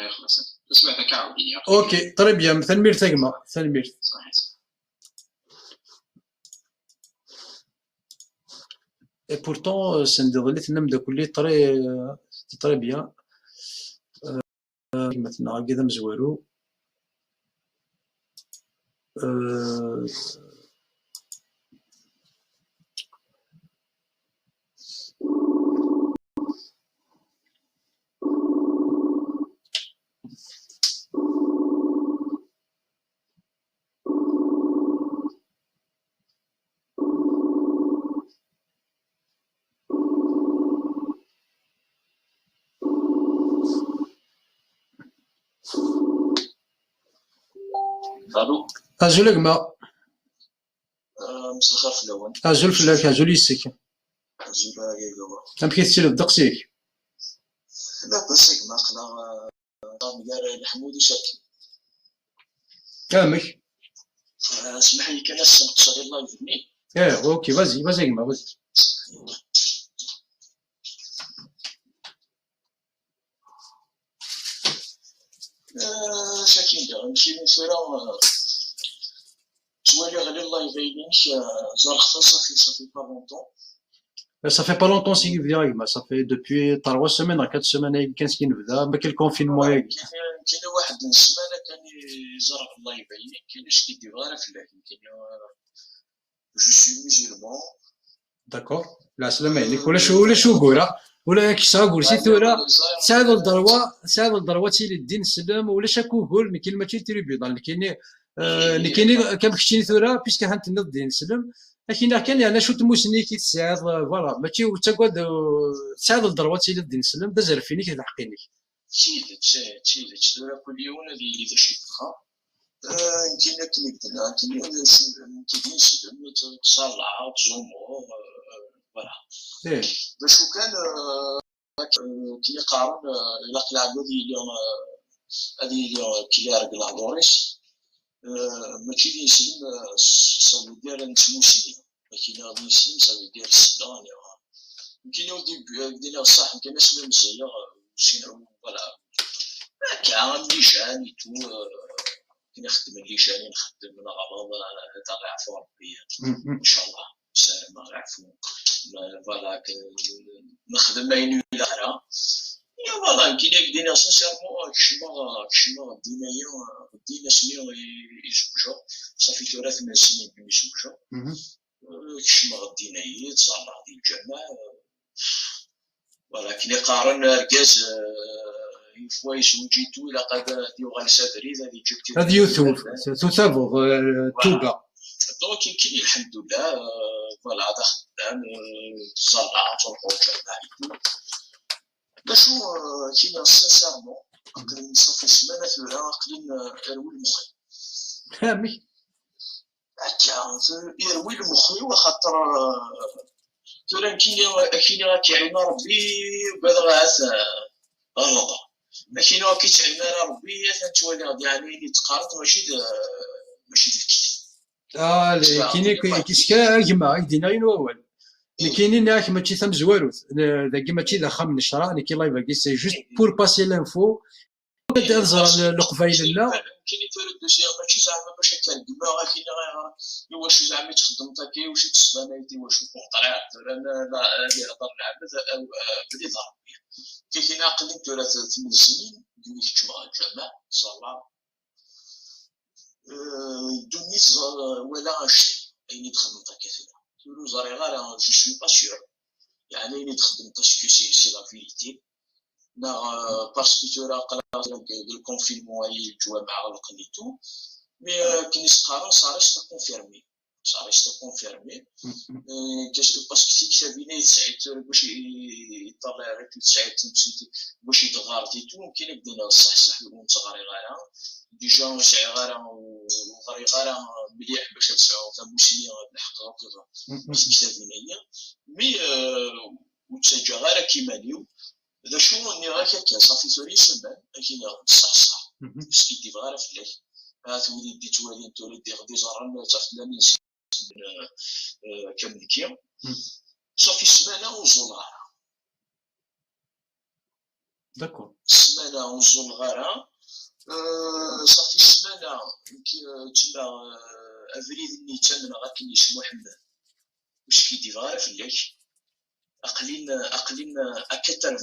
خلاص سمعتك عاودي. اوكي طري بيان تنمير تاكما تنمير صحيح. اي بورتون سندغلي تنم داكلي طري بيان مثلا كذا مزوارو الو أزول كما مساء الخير في الاول. أزول فلاك أزول يسك زولا يا جوا أم كي تسير الدقسيك لا بس ما قنا مدار الحمود وشاكي. كامك اسمح لي كان نقصد الله يفني. أوكي فازي كما فازي. شاكين دا نمشي نسيرا توالي غالي الله يبينك زار خاصة صافي با لونطون. Ça fait pas longtemps qu'il vient, ça fait depuis 3 semaines à 4 semaines كان سكين بدا ما كاين الكونفينمون كاين واحد السمانة كان يزرع الله يبينك كاين اش كيدير غير في الله كاين جو سوي مسلمون. داكور لا سلامة عليك ولا شو كورا ولا كيسا كور سي ثورا سعاد الضروة تيلي الدين السلام ولا شاكو كول مي كاين ماشي تيري بيضان اللي كاين كان كشتيني ثورا بيسك هانت الدين السلام لكن كان يعني شو تموسني كي تساعد فوالا ماشي وتقعد تساعد الضروة تيلي الدين السلام دازر فيني كتحقيني تيلت ثورا كل يوم اللي ذا شي تخا يمكن كنبدنا كاين الدين السلام تصلع تزومو فوالا باش كان كي يقارن الى قلع هذه اليوم كي يرقل دوريس ماشي اللي يسلم صافي دير نتموسلي لكن غادي يسلم صافي دير السلام يمكن يودي بدينا صح يمكن نسلم مزيا شنو فوالا كاع الليجان تو كي نخدم الليجان نخدم من غلط هذا غيعفو ربي ان شاء الله سلام غيعفو فوالا نخدم ما ينوي لها يا فوالا يمكن بدينا سانسيرمون كشما دينا سنين يزوجوا صافي 3 سنين يزوجوا كشما غدينا هي تصالح ديال الجامع ولكن يقارن ركاز يفوا يزوجيتو الى قاد ديو غالسافري هذه جبتي هذه يوثوف تثابو توبا دونك يمكن الحمد لله فوالا هذا خدام تصالح تروحوا الجامع باشو كاين سانسيرمون نقدر نصافي سمانه ثورا نقدر يروي المخي فهمك هكا يروي المخي وخاطر ثورا كاين كيعينا ربي وبهذا غاس غلطه ما كاين كيتعينا ربي تنتولي غادي يعني تقارط ماشي كاين كيسكا جماعه يدينا ينوال اللي كاينين ياك ماشي ثم زواروت داكي ماشي داخل من الشرع اللي كاين لايف باقي سي جوست بور باسي لانفو تنزر القبايل لا كاين فرد دوسي ماشي زعما باش كنقما كاين غير واش زعما تخدم تاكي واش تسبانيتي واش كونطرير لا اللي هضر العبد او بدي ضرب كاين عقل ثلاث 8 سنين دوني كما الجامع صلاه دوني ولا شيء اين تخدم تاكي تقولوا زاري غير جو سوي با سيور يعني نخدم باسكو سي لا فيريتي لا باسكو تورا قرا الكونفينمون اي الجوامع غلقنيتو مي كي نسقارن صاريش تكونفيرمي باسكو سي كتابينا يتسعد باش يطلع غير تسعد باش يتغارتيتو ممكن بدينا صح ونتغاري غير ديجا نسعي غير وغاري غير مليح باش نسعو فموسمي الحق باسكو كتابينا هي مي وتسجى غير كيما اليوم ذا شو اني غير هكا صافي ثوري سمان كاين صح باسكو يدي غير في الليل تولي دي توالي تولي غادي زران تفلاني كم ذكيا صافي سمانه ونزول غارة داكور سمانه ونزول غارة صافي سمانه يمكن تما افريد النيتان غاكني شي محمد واش كيدير غير في الليل اقلين اكثر 20%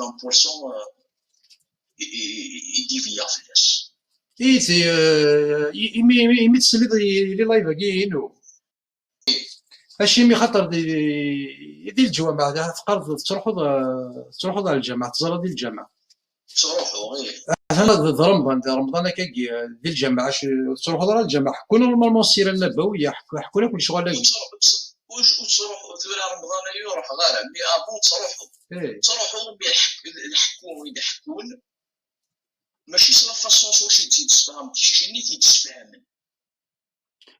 يديفيا في الناس ايتي يمي تسلي لي لايف كاينو هادشي مي خاطر ديال الجوامع تقرب تروحوا ديال الجامع تزرا ديال الجامع تروحوا غير هذا رمضان هكا ديال الجامع تروحوا ديال الجامع حكونا نورمالمون السيره النبويه حكونا كل شغل وتروحوا ثورة رمضان يروح غير مي ابون تروحوا يحكون ماشي سلا فاصون واش تزيد تفهم شي نيت يتفهم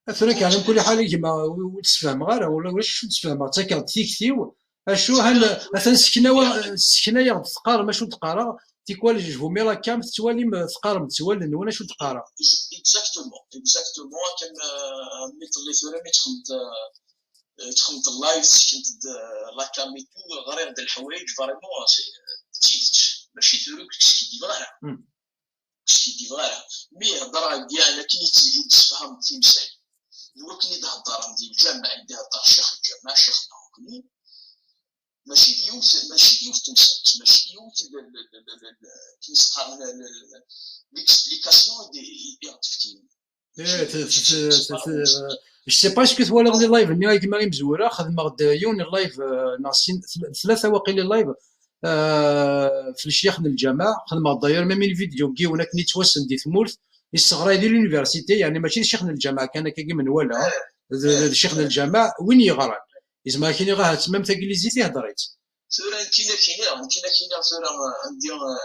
اثنا كان كل حال كيما وتسفهم غير ولا شو تسفهم تاكل تيكتيو اشو هل مثلا سكنا يا تقار ما شو تقارا تيكوال جفو ميلا كام تتوالي تقار متوال وانا شو تقارا اكزاكتومون كان مثل اللي ثورة مي تخمت اللايف سكنت لا كاميتو غير د الحوايج فريمون تيتش ماشي ثورو كشكي دي فغالا كشكي دي فغالا مي هضره ديالنا كي يتفهم تيمسال هو كني تهضر عندي الجامع عندي هضر الشيخ الجامع شيخنا كني ماشي ديوت تمسات ماشي ديوت كي نسقى ليكسبليكاسيون دي يعطفتيني je sais pas اسكو توالى لي لايف ني كيما مزوره خدمه غدا يون اللايف ناسين ثلاثه واقيلا اللايف في الشيخ من الجامع خدمه داير ميم الفيديو كي هناك ني توسن دي ثمورت يصغر ديال لونيفرسيتي يعني ماشي الشيخ من الجامع كان كي من ولا الشيخ من الجامع وين يغران يسمع كيني غا تمام تاكليزيتي هضريت ثورة كاينه ثورة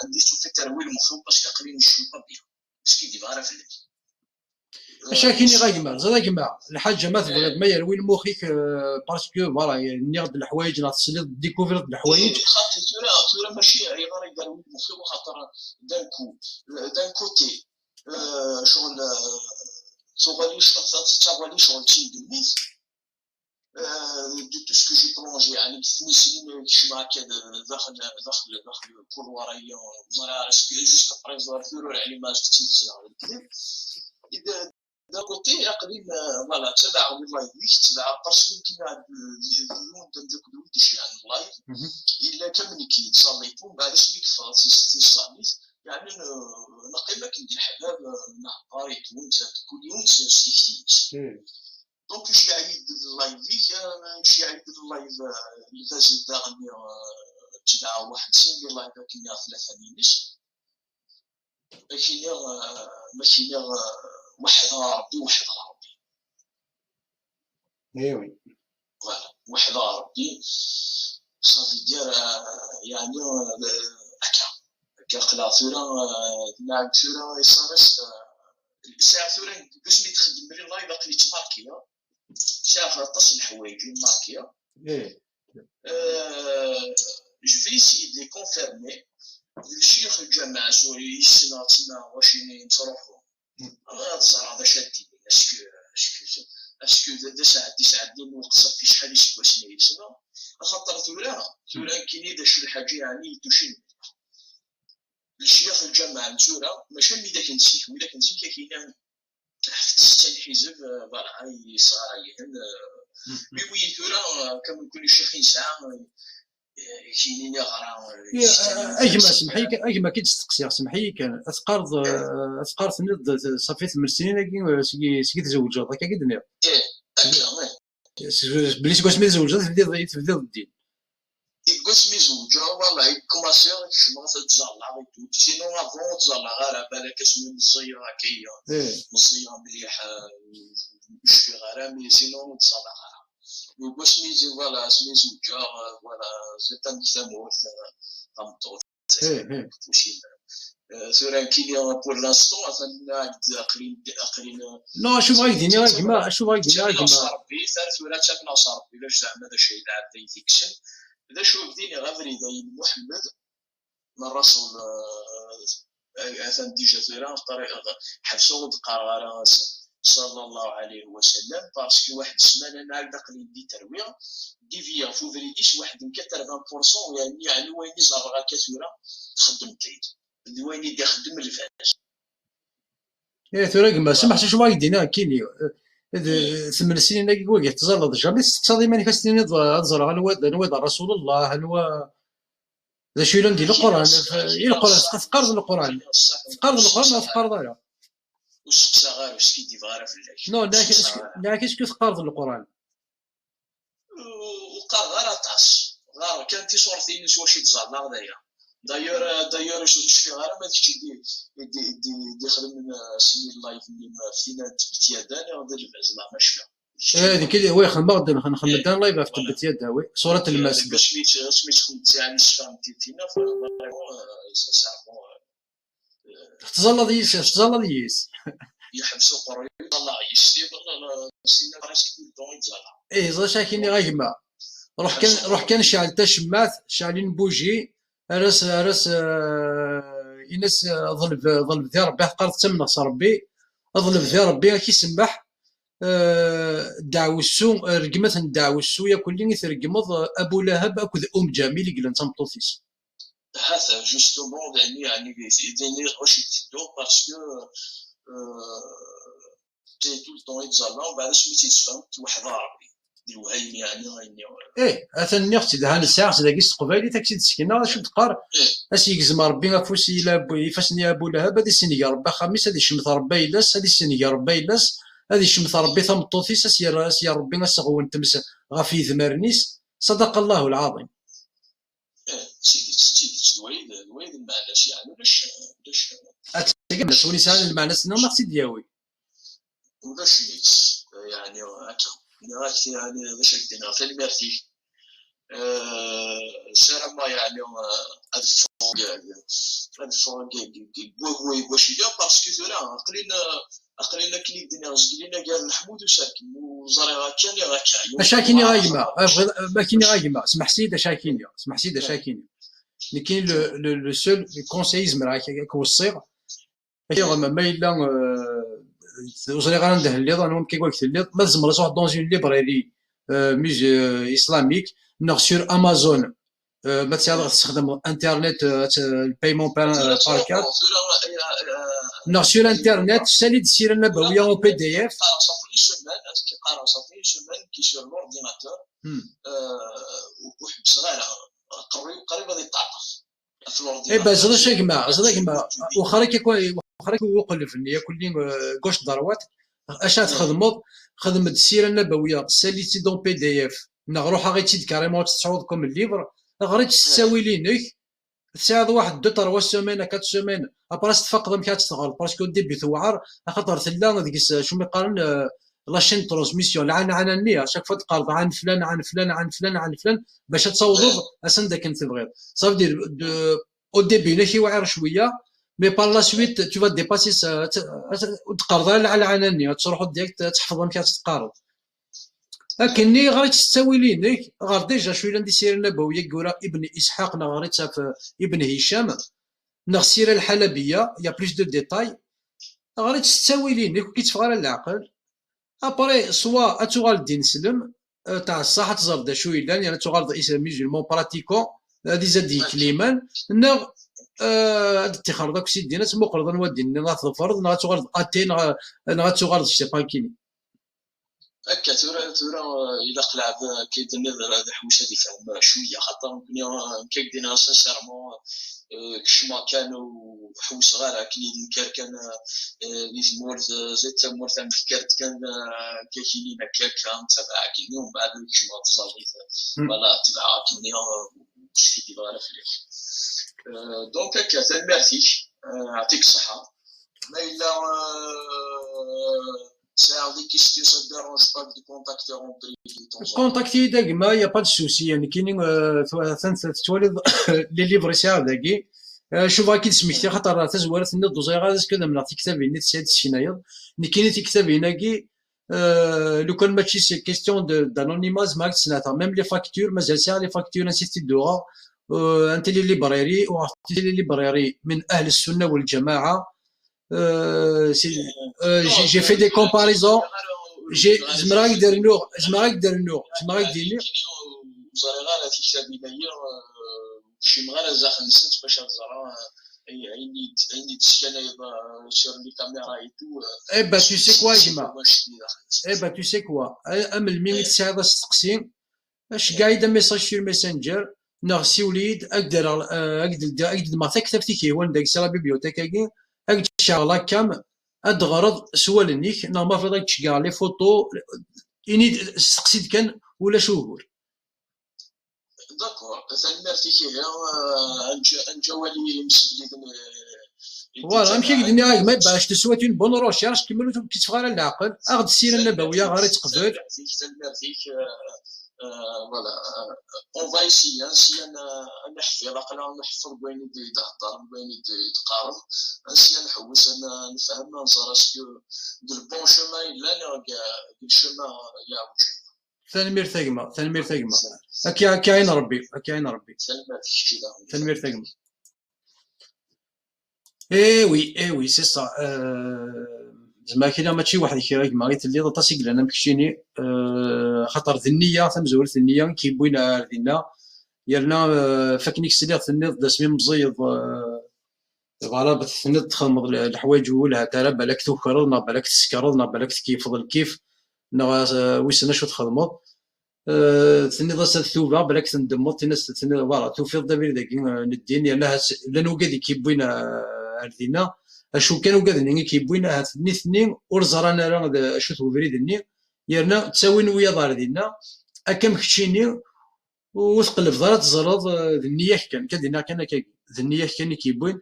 عندي شوف الترويل المخوف باش كنقري نشوف بيان باسكو دي فارا في اش كايني غا كيما الحاجه ما تبغي ما يروي لمخك باسكو فوالا نيغ الحوايج ناتصل ديكوفير الحوايج خاطر ثورة ماشي غير يروي المخوف خاطر دان كوتي شغل تغالي شغل تيدميت de tout ce que j'ai prolongé يعني 8 سنين كيش معاك داخل الكروارية وزرع جوست ابري زوار ثورة على ما تيتنا كذا إذا دا كوتي عقلي فوالا تبع اللايف تبع باسكو كيما اليوم داك الوقت شي عن اللايف الا كملي كي تصليت ومن بعد شنو كفات صليت يعني نقي ما كندير حباب نهار يتونس كل يوم سيكتيت دونك شي عيد اللايف شي عيد اللايف اللي فاز داغني تبع واحد سين اللايف كاين 3 نينش ماشي واحد ربي ايوي فوالا واحد ربي صافي دير يعني هكا قلا ثورة نلعب ثورة يصارس ساعة ثورة باش ملي تخدم لي اللايف عقلي تماركيا ساعة تصل الحوايج ماركيا جو في سي دي كونفيرمي الشيخ الجامع سوري السنة تسمى واش نتصرفوا الزرع هذا شادين اسكو دا ساعدين وقصف في شحال يسوى سنة خاطر ثورة كاين دا شي حاجة يعني توشين الشيخ الجامع ثورة ماشي ملي داك نسيك ولا كنسيك كاين حتى 6 حزب فوالا يصاريهن وي ثورة كما كل شيخ ساعة كاينين غرا اجمع سمحي اجمع كي تستقسي سمحي كان اثقار تنض صافي 8 سنين سكي تزوجات هكا كي دنيا بليس كاش مي تزوجات تبدا الدين يقسمي زوجة والله كوماسي كشما تتزرع سينو افون تزرع غير بالك اسمي مزيرة هكايا مزيرة مليحة مش غير مي سينو تزرع غير يقسمي زي فوالا اسمي زوجة فوالا زيتان تساموت غمطوط وشي ثورة كيليا بور لانستون انا اقلين لا شوف غايك ديني غايك ما شوف غايك ديني غايك ما ربي ثورة تاكنا صربي باش زعما هذا الشيء اللي عاد يتكشن هذا شو بديني غافري داين محمد من الرسول اثن ديجا ثورة طريقة حبسو قرار صلى الله عليه وسلم باسكو واحد السمانة انا هكذا قليل دي ترويع دي فيا فوفريديش واحد 80% يعني وين زرغا كثورة تخدم كيد اللي وين يدي يخدم الفاس ثورة كما سمحت شو غايك ديني كيني 8 سنين هكاك واقع تزرد جامي تقتضي مانيفيستيني تزرع نواد رسول الله ذا شي ندير القران تقرض القران تقرض على واش صغار واش كيدي فغاره في الليل نو لا كيسكو تقرض القران وقال غير طاس غير كان تي صورتين واش يتزرع دايور شفت غير ما ديك يخدم من سمي اللايف اللي فينا تبت يداني غادي البعزله ماشي هذيك وي نخدم دان لايف في تبت يدها وي صوره الماس باش ميت خدمت يعني فهمتي فينا فريمون تزلط يس يحبسوا قروي والله يشتي سينا براسك كل دون يتزرع. ايه زا شاكيني غايما روح كان شعل تشمات شعلين بوجي راس ينس ظلب ذي ربي قرض تمنى ربي ظلب ذي ربي كي سمح دعوسو رقمة دعوسو يا كلين يترقمض ابو لهب اكد جميل قلن تمطوثيس هذا جوستومون يعني واش يتدو باسكو تي طول طون يتزرع ومن بعد سميتي تفهم توحد ربي الوهيم يعني غيني ايه اثني اختي دهان الساعه سدا كيس قبالي تاكسي تسكينا شو تقار اسي يجزم ربي افوسي لا يفاسني ابو لهب هذه سنيه ربي خميس هذه شمت ربي يلاس هذه سنيه ربي يلاس هذه شمت ربي ثمطوثيس اسي ربي اسغون تمس غافي ذمرنيس صدق الله العظيم. سيدي الويد المعناش يعني ولاش اتكلم سوني سال المعنى سنو ما سيدي ياوي ولاش يعني يعني باش هكذا في المرتي سيرما يعني الفون واش هي باسكو ثورا عقلينا كلي دينا زقلينا كاع الحمود وساكن وزريغا كان غاكا شاكيني غايما ما كايني غايما اسمح سيدي شاكيني اللي كاين لو سول كونساي زمرا كوصيغ ما الا وزريغا عنده الليض انا ممكن يقول لك الليض ما تزمر تروح دون اون ليبراري ميوزي اسلاميك نوغ سور امازون ما تستخدم انترنت البايمون بار كارت نوغ سور انترنت سالي دسير النبويه او بي دي اف قارن صافي سيمان كي سور لورديناتور وحب صغيره قريب غادي يتعرف في اي با زاد شاكما واخا يوقل في النيه كلين كوش دروات اش تخدموا خدمت السيره النبويه ساليتي دون بي دي اف نروح غيتي كاريمون تعوضكم الليفر غريت تساوي لينك تساعد واحد 2 3 سيمين 4 سيمين ابراس تفقد مكا تشتغل باسكو ديبي توعر خاطر ثلا ديك شو ميقارن لاشين ترانسميسيون العنعنه النيه شاك فوا تقارض عن فلان عن فلان عن فلان عن فلان باش تصوض اسن داك انت تبغي صافي دير او ديبي ناشي واعر شويه مي بار لا سويت تو فا ديباسي تقارض على العنانيه تروح ديريكت تحفظها مكا تقارض لكني غريت تساوي لينك غير ديجا شويه ندي سيره النبويه كورا ابن اسحاق غريتها في ابن هشام نغ السيره الحلبيه يا بلوس دو ديتاي غريت تساوي لينك كيتفغ على العقل ابري سوا اتوغال الدين سلم تاع الصح تزرد شو الا يعني تغالد اسلام ميزولمون براتيكون هادي زاد كليمان نغ اتخار داك السيد دينا تما قرض نودي نغا تفرض نغا تغالد اتي نغا تغالد شي باكيني هكا تورا الى قلع كيدني هذا حوشه اللي فهم شويه خاطر ممكن كدينا سانسيرمون كشما كانوا حوس صغار كي كان نيت مورت زيت مورت مفكرت كان كاينين هكاك تبع كيني ومن بعد كشما تزريت فوالا تبع كيني شتي كي بغا فليك دونك هكا ميرسي يعطيك الصحه ما الا ساعه ديك كيستي سا ديرونج با دو كونتاكتي اون بريفي كونتاكتي داك ما يا با دو سوسي يعني كاينين توالد لي ليفر ساعه داكي شوف كي سميتي خاطر تزوارت ني دوزيغا كذا من كتابي ني تسعد السينايا ني كاين كتابي هناكي لو كان ماشي سي كيستيون دانونيماز ماك سناتا ميم لي فاكتور مازال ساعه لي فاكتور انسيستي دوغا انت لي ليبراري لي ليبراري من اهل السنه والجماعه j'ai fait des comparaisons زعما يدير نور زريغا في كتاب يناير شي مغال زاخ نسيت باش نزرع عيني تسكن ايضا شير لي كاميرا ايتو اي با تو سي كوا جما اي با تو سي كوا ام الميم تسعد تسقسي اش قايده ميساج في الماسنجر نغسي وليد اقدر ما كتبتي كيوان داك سا بيبيوتيك كي اقدر شغله كام ادغرض سوالنيك نورمال في داك كاع لي فوتو اني سقسيت كان ولا شهور داكور ميرسي كي انجوالي مسجلين فوالا ماشي قدني غاك ما باش تسوات اون بون روشيرش كيما كيتفغ على العقل اخد السيره النبويه غير تقبل ميرسي فوالا اون فا ايسي انسي انا نحفظ عقلا نحفظ وين يتهضر وين يتقارن انسي نحوس انا نفهم نزار اسكو دو البون شومان لا الشومان يا تنمير ثقمة تنمير ثقمة هكا عين ربي هكا عين ربي سلمات كشي تنمير ثقمة اي وي سي صا زعما كاين ماشي واحد كيما غير تلي طاسي لنا مكشيني خاطر ذنيه تمزول ذنيه كيبوينا دينا يرنا فاكنيك سيدي تنيض داسمي مزيض فوالا بتنيض تخدم الحوايج ولها ترى بالك توكرض نا بالك تسكرض نا بالك تكيفض الكيف نا ويسنا شو تخدمض تنيض الثوبه بالك تندمض تنس فوالا توفيض دابير داكي ندين يرنا لانو قادي كيبوينا دينا اشو كانوا قادني كيبوينا هاد اثنين ورزرانا راه اشو توفريدني يرنا تساوين ويا دار دينا هكا مكتشيني وتقلب ضرات تزرد النيه كان كاين النيه كان كيبوين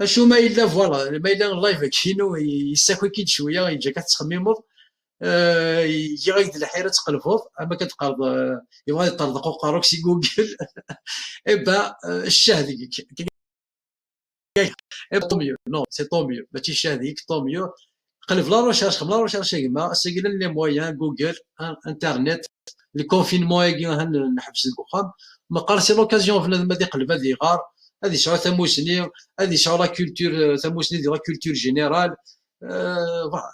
اشو ما الا فوالا ما الا اللايف كينو يساكوي كيد شويه يجي كتخممض يجي غيد الحيره تقلبوض اما كتقلب يبغى يطردقو قاروك سي جوجل ايبا الشاه ديك طوميو نو سي طوميو ماشي الشاه ديك طوميو قلب لا روشارش لا روشارش كيما ساكيلا لي مويان جوجل انترنت لي كونفينمون ياكي نحبس الوخام ما قارسي لوكازيون بنادم هادي قلب هادي غار هادي شعور ثموسني هادي شعور لا كولتور ثموسني ديال لا كولتور جينيرال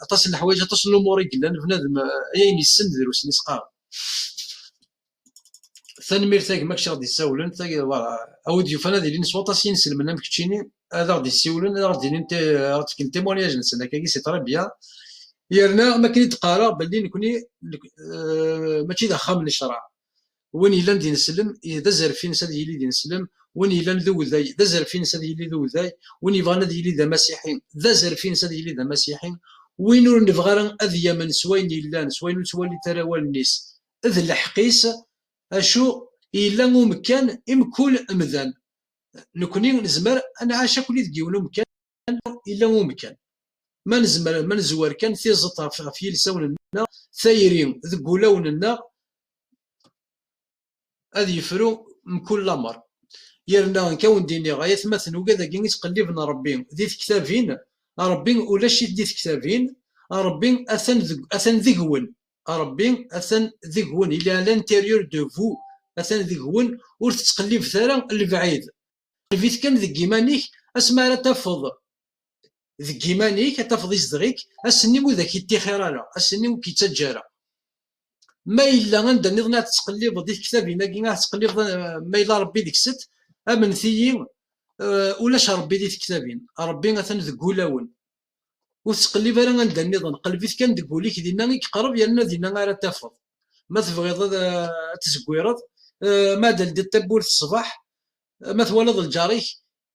طاس الحوايج طاس الامور يقلان بنادم اين يسن دروس نسقا ثانمير تاك ماكش غادي يساولن تاك فوالا اوديو فانا ديال نسوا طاسين نسلم انا مكتشيني هذا غادي يسولن هذا غادي انت غاتكن تيمونياج نسنا كاكي سي طري بيان يرنا ما كاين تقارا باللي نكوني ماشي ذا خام الشرع وين الا ندي نسلم اذا زرفين ساد يلي دي نسلم وين الا ندو ذاي ذا زرفين ساد يلي ذو ذاي وين يبغى ندي يلي ذا مسيحي ذا زرفين ساد يلي ذا مسيحي وين نبغى اذيا من سوين الا سوين سوالي تراوال الناس اذ الحقيس اشو الا ممكن امكول امذان نكوني نزمر انا عاشا كل ديونو مكان الا ممكن ما نزمر ما نزور كان في زطا في لساوننا ثايرين ذقولاوننا هذه يفرو من كل امر يرنا نكون ديني غايه مثلا وكذا كي تقلبنا ربي ديت كتابين ربي ولا شي ديت كتابين ربي اثن ذقون ربي اثن ذقون الى لانتيريور دو فو اثن ذقون وتتقلب ثرا البعيد فيت كان ذك ايمانيك اسمع لا تفض ذك ايمانيك تفض يصدغيك اسني وذاك يتخيرالا اسني وكيتجارا ما الا غندا نضنا تقلب ديك كتابينا كي تقلب ما الا ربي ديك ست امن ثيي ولاش ربي ديك كتابين ربي مثلا ذكولاون وتقلب انا غندا نضن قلبيت كان دكوليك دينا يقرب يالنا دينا غير تفض ما تبغيض تزكويرض ما دل دي التبول الصباح ما تولد الجاريك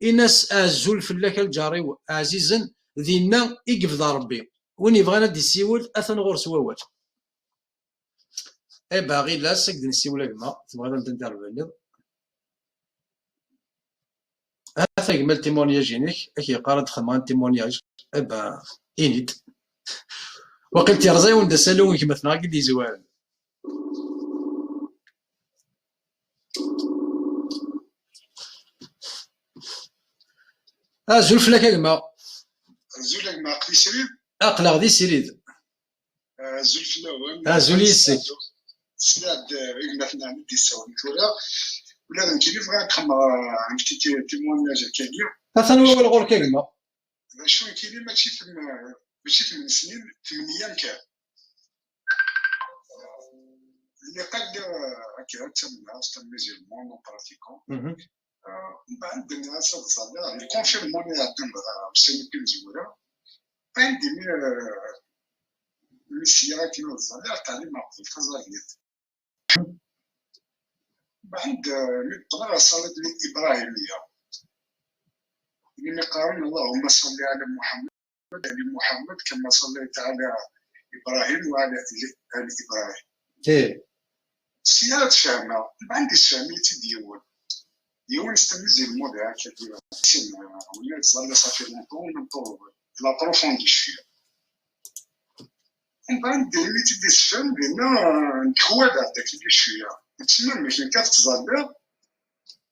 الناس ازول فلاك الجاري عزيزا دينا يقفض ربي وين يبغى ندي السيول اثن غرس ووات اي باغي لا سكد نسيولا كما تبغى ندير بالي هذا كمال تيمونياج ينك اكي قارد خدمان تيمونياج ابا انيد وقلت رزاي وندا سالون كما تناقي دي زوال زول فلاك كما زول ما عقلي سريد اقلع دي سريد زول فلاوان زول يسك سناد مثلا ندي سوى كورا ولا كيف غنخمم عن تيمونياج كاين مثلا هو الغور كلمه شو كاين ماشي 8 سنين 8 كان اللي قد هكا تم ميزيرمون براتيكون من بعد الناس الصغار اللي كونفيرموني عندهم السنه كنزوره عندي من السيارة كيما الزهر تعليم في الخزايد بعد طلع صلاة الإبراهيمية اللي قارن اللهم صل على محمد محمد كما صليت على إبراهيم وعلى آل إبراهيم السيارة تفهمها بعد تفهمي تديون ديون استمزي الموضوع كثيرا ولا تصلي صافي لونطون لا بروفونديش فيها ومن بعد ملي تيدي السفن بينا نتخوى بعد داك اللي شويه تسمى ماشي كتظلر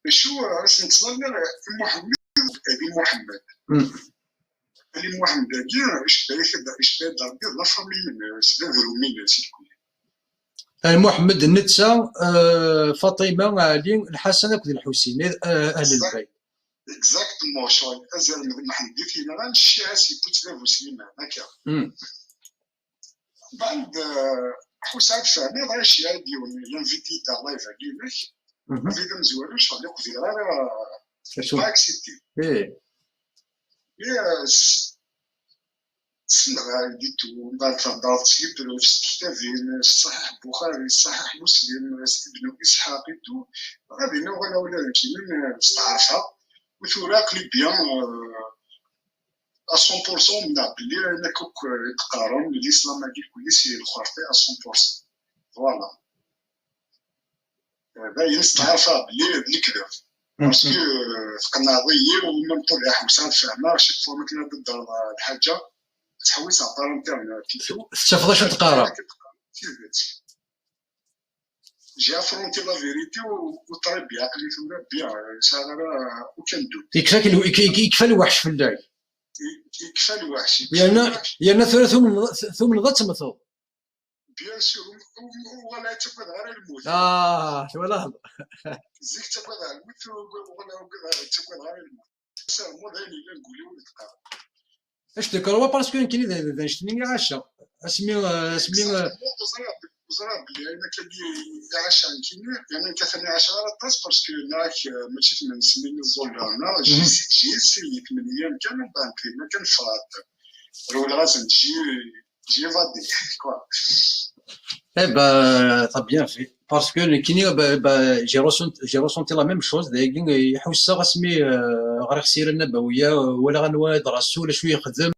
شو راس نتظلر محمد ابي محمد ابي محمد كاع اش بايك ربي لا فامي سبب رومين سيكون محمد النتسا فاطمه علي الحسن اكد الحسين اهل البيت اكزاكتومون شغل ازال من محمد فينا غنشي سي بوتلاف وسليمان هكا بعد حسام فهمي راه شي ديون لانفيتي تاع لايف عليك فيدا مزوالو شغل يقضي راه اكسبتي سنة ديتو من بعد تهضرت سيد في الكتابين صحيح البخاري صحيح مسلم ابن اسحاق تو غادي ولا نمشي من نستعرفها وثوراق لي بيان 100% من بلي انا كوك يتقارن الاسلام هذيك كلشي الخرطي 100% فوالا باين نستعرفها بلي الكذب باسكو فقناضيه ومن طلع حوسان فهمها شي فوا ما كنا ضد الحاجه تحوس على الانترنت تفضل شنو تقرا جا فرونتي لا فيريتي وطري بعقلي ثم بيع ساغرا وكندو يكفى الوحش في الليل يكفى الوحش لان ثم نضت مثو بيان سور ولا تبغى غير الموت ولا زيك تبغى غير الموت ولا تبغى غير الموت سيرمون هاني اللي نقولوا نتقارن اش تكروا باسكو يمكن اذا نشتني عشا اسمي وزرا بلي انا كدير عشا كيما يعني كثني 10 طاس باسكو هناك ماشي 8 سنين الزولانا جي سي 8 ايام كان بانكي ما كان فات ولا لازم جي فادي كوا طب bien fait parce que j'ai ressenti la même chose دايما يحوسها غاسمي غير السيره النبويه ولا غنوا يدرس ولا شويه يخدم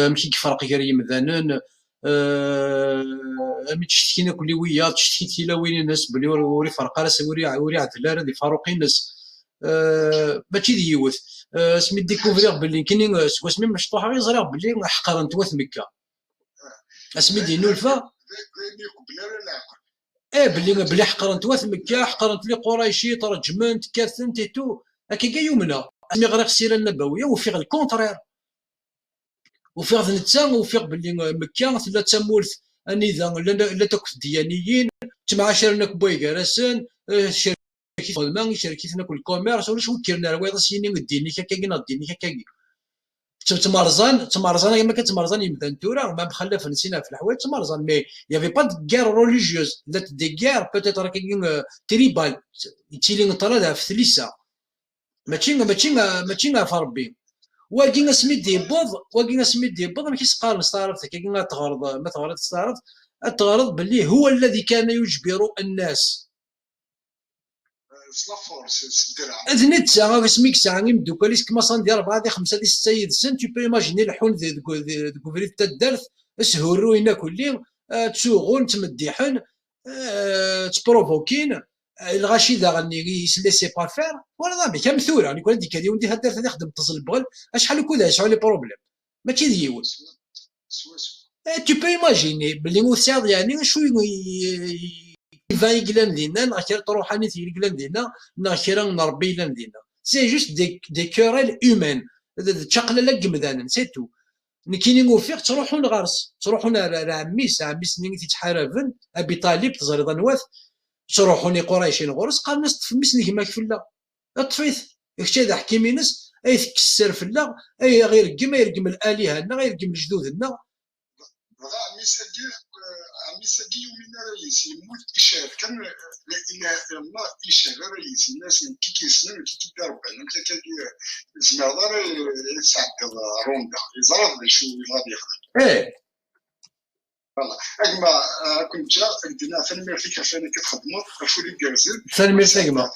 ماشي كفرق غير يمذانن مي تشتكينا كل ويا تشتكي لا وين الناس بلي وري فرق راه وري عدلان هذه فاروقي الناس ماشي ديوث سمي ديكوفريغ بلي كاينين سمي مشطوحه غير زريغ بلي حقر نتوث مكه اسمي دينو الفا بلي حقرنت واث مكه حقرنت لي قريشي ترجمنت كاثنت تو هكا كاع يومنا مي غير السيره النبويه وفيغ الكونترير وفيغ نتا وفيغ بلي مكه لا تمولث النظام لا تكف ديانيين تمعاشرنا كبويكارسن شركه المان شركتنا كل كوميرس ولا شو كيرنا رويض سيني الديني هكا الديني هكا تمارزان ما كتمارزان يمدان تورا ما مخلف نسينا في الحوايج تمارزان مي يافي با دو غير ريليجيوز لا دي غير بوتيتر كاين تريبال يتيلي نطرا في ثليسه ماشي في ربي واكين سميت دي بوض ما كيسقار نستعرض كاين ما تغرض تستعرض باللي هو الذي كان يجبر الناس اذنت ساعه سميك ساعه مدوكاليس كما صان ديال 4 ديال 5 ديال 6 يدسن تو بي ايماجيني الحون ديكوفريت تاع الدرت اسهروا هنا كلي تسوغون تمديحن تبروفوكين الغاشي دا غني يسليسي با فير ولا ضامي كمثوره راني كون ديك هذه وندي هاد الدرت هذه خدم تصل بغل شحال كذا شحال لي بروبليم ماشي ديوز تو بي ايماجيني بلي موسياد يعني شويه يقلان دينا ناخير تروحاني يقلان دينا ناخير نربي لان دينا سي جوست دي كوريل هيومان تشقل لك مذانا سي تو كي نوفيق تروحوا لغرس تروحوا لعميس نيني تيتحاربن ابي طالب تزريض نواث تروحوا لي قريشين غرس قال الناس تفمس نيما كفلا الطفيث ياكشي هذا حكيمينس اي تكسر فلا اي غير يرقم الالهه لنا غير يرقم جدودنا عمي ساقي يومنا رئيس يموت إشار كان إلى الله إشار رئيس الناس كي يسلم كي يدرب أنت كي زمالا يسعد روندا يزرد شو غادي يخدم فوالا أجمع كنت جا عندنا ثاني فيك عشان كتخدموا الفولي كارزين ثاني سيغما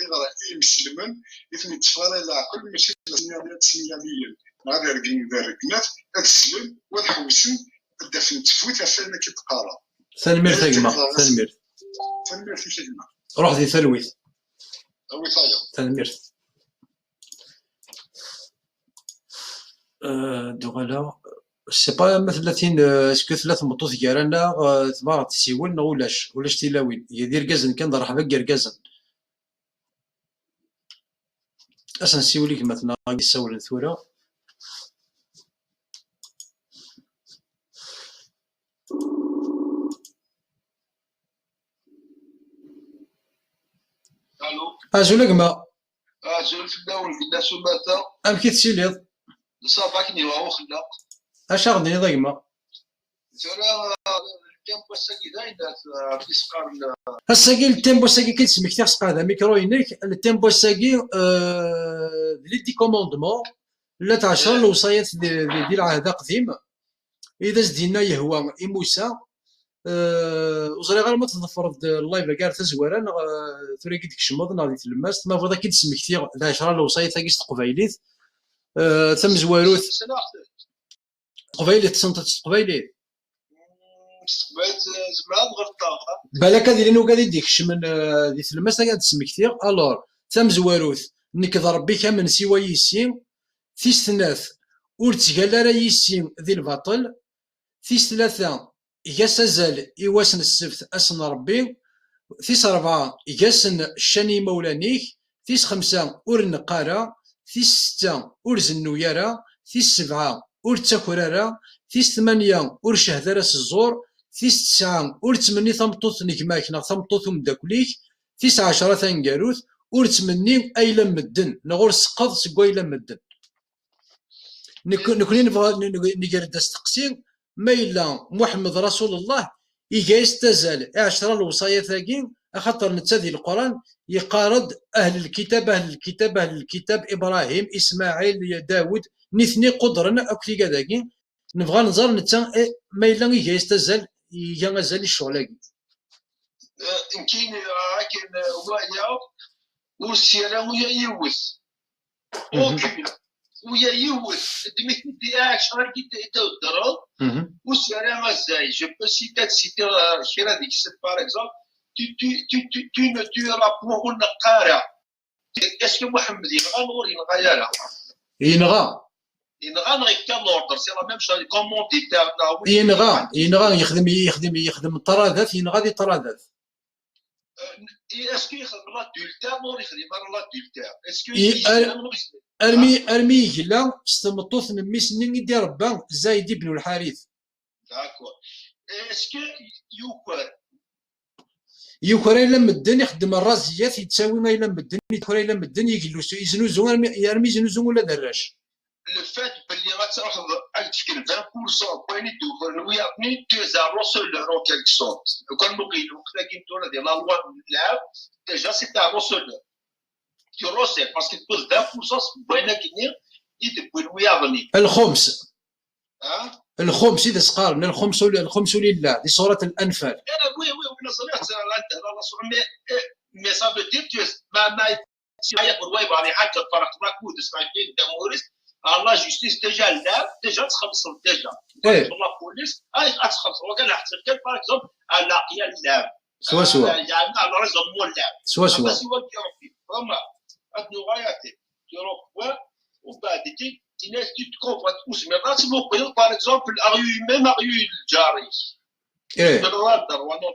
مسلمن يثني تفارا العقل ماشي سينياليين غادي يرقم داركنات تسلم وتحوسن دفن تفوت عشان كتقارا ثلمير ثقمة ثلمير ثقمة روح ذي ثلويث ثلمير دوغالا سي با مثلا اسكو ثلاث مطوط كارانا تبارك تسيول ولاش تيلاوين يدير كازن كان ضرح بقى كازن اصلا نسيوليك مثلا غادي يسول ثورة الو ازولك ما زول في الداول في الناس ماتا ام كي تسيليض صافا كني هو خلاق اش غادي نضيق ما ترى كان بسكي دايما في سقار الساقي التيمبو ساقي كيتسمك تيخص هذا ميكرو ينيك التيمبو ساقي لي دي كوموندمون لا تعشر الوصايات ديال العهد القديم اذا زدينا يهوى موسى وزري غير ما تظفر اللايف كاع تزوارا ثوري كي تكشمض غادي تلمس ما بغا كي تسمك تي 10 الوصايات كاع تقبايليت تم زواروث قبايليت تصنت قبايليت استقبلت زمان غلطة بالك هذه لانه قاعد يديك من دي تلمس قاعد تسمك تي الور تم زواروث نك ضربي كامل سوى يسين فيس ثلاث ور تقال راه يسين ذي الباطل فيس ثلاثة ياس زال يواسن السبت اسن ربي فيس أربعة ياسن الشاني مولانيك فيس خمسة ور نقارا فيس ستة ور زنويارا فيس سبعة ور تاكورارا فيس ثمانية ور شهدراس الزور فيس تسعة ور تمني ثمطوط نكماك نا ثمطوط مداكليك فيس عشرة ثنقاروث ور تمني أيلا مدن نغور سقط سكوا أيلا مدن نكوني نبغى نقرد استقسيم ما إلا محمد رسول الله يجي يستزال 10 الوصايا ثاقين خاطر نتسادي القرآن يقارض أهل الكتاب إبراهيم إسماعيل داود نثني قدرنا أكلي كذاكين نبغى نزار نتا ما إلا يجي يستزال يجي غزال الشغل يمكن راكن وايا والسيرة ويا يوث اوكي ويا يوث دميتني دي 10 كي تودرو والسيرة غزاي جو بو سيتات سيتي شيرا ديك سيت باغ اكزومبل tu ne tueras point النقارة اسكو محمد ينغى نور ينغى يالا ينغى غير اوردر سي لا ميم شوز كوموندي تاعنا ينغى يخدم الطرادات ينغى دي طرادات اسكو يخدم لادولتير نور يخدم لادولتير اسكو ارمي يجلا استمطوث نميس ني يدير ربا زايد بن الحارث داكور اسكو يوكرا الا مدن يخدم الرازيات يتساوي ما الا مدن يوكرا الا مدن يجلسو يزنوزو يرمي زنوزو ولا دراش لو فات بلي غتروح تفكر 20% بويني دوفر ويعطني تزارو سولور اون كالك سورت وكان مقيل وقت لكن تورا ديال لا لوا نلعب ديجا سي تاع روسولور tu resserres parce qu'il pose 20% بوينه كنير يدبر ويعطني الخمس ها الخمس اذا سقارنا الخمس لله دي سوره الانفال وي نصريت لا صور مي سا فو دير تو ما يقول واي بغي حاجه تفرق راكود اسمع كاين داموريس الله جوستيس ديجا تخلص ديجا لا بوليس تخلص وكان حتى كان باغ اكزومبل على قيا اللعب يعني على رزق مول اللعب سوا بس هو كيربي فما هاد نغاياتي يروح وبعد تي الناس تكوفات وسميرات مقبل باغ اكزومبل ميم اغيو الجاري بالرادر وانا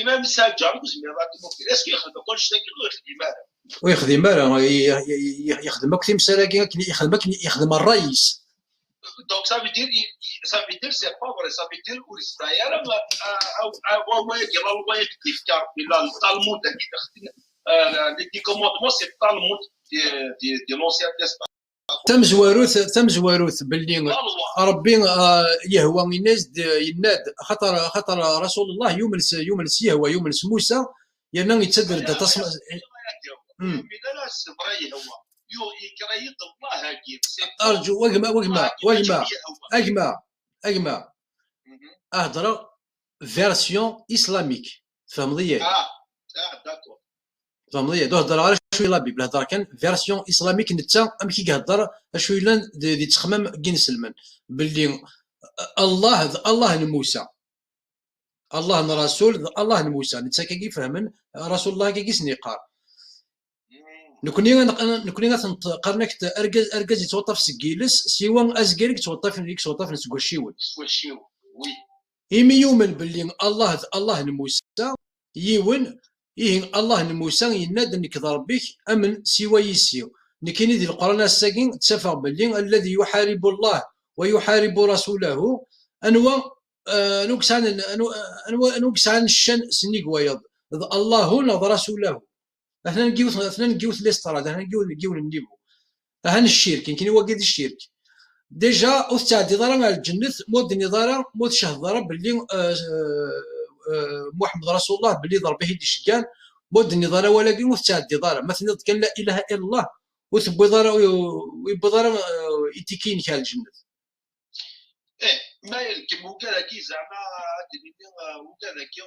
ما مسال جاري وسميرات مقبل اسكو يخدم كل شيء ويخدم يخدمك في مساله يخدم الرئيس دونك ça veut dire c'est pas vrai ça veut dire وإسرائيل أو ما يجي الله يكتب بلا التالمود اللي دي كوموندمون سي التالمود دي لونسيان تيستامون تم زواروث باللي ربي يهوى الناس يناد خطر رسول الله يومنس يهوى يومنس موسى يعني يتسدر تصمع من الناس براي هو يكريد الله هاجي ارجو اجمع اهضر فيرسيون اسلاميك فهمضيه داكور فهمضيه هضر على شويه لا بيبل هضر كان فيرسيون اسلاميك نتا ام كي يهضر شويه لان دي تخمم كي نسلمن باللي الله لموسى الله الرسول الله لموسى نتا كي يفهمن رسول الله كي سنيقار نكوني غتنقرنك اركاز يتوطف سكيلس سيوا ازكيرك توطف نسكو شيول وي إيمي يومن باللي الله نموسى يون الله نموسى يناد انك ضربك امن سوى يسيو نكيني دي القرآن الساكين تسافر باللي الذي يحارب الله ويحارب رسوله انوا نوكسان الشن سنيك ويض الله نظر رسوله احنا نجيوث الاستراد احنا نجيو النيفو اهن الشرك يمكن هو قيد الشرك ديجا استعدي ضرا على الجنة مود نظارة مود شهر باللي محمد رسول الله باللي ضربه يدي شقان مود نظارة ولكن استعدي ضرا مثلا كان لا اله الا الله وثبو ضرا ويبو ضرا يتكين كال الجنة ما يمكن وكذا كي زعما وكذا كي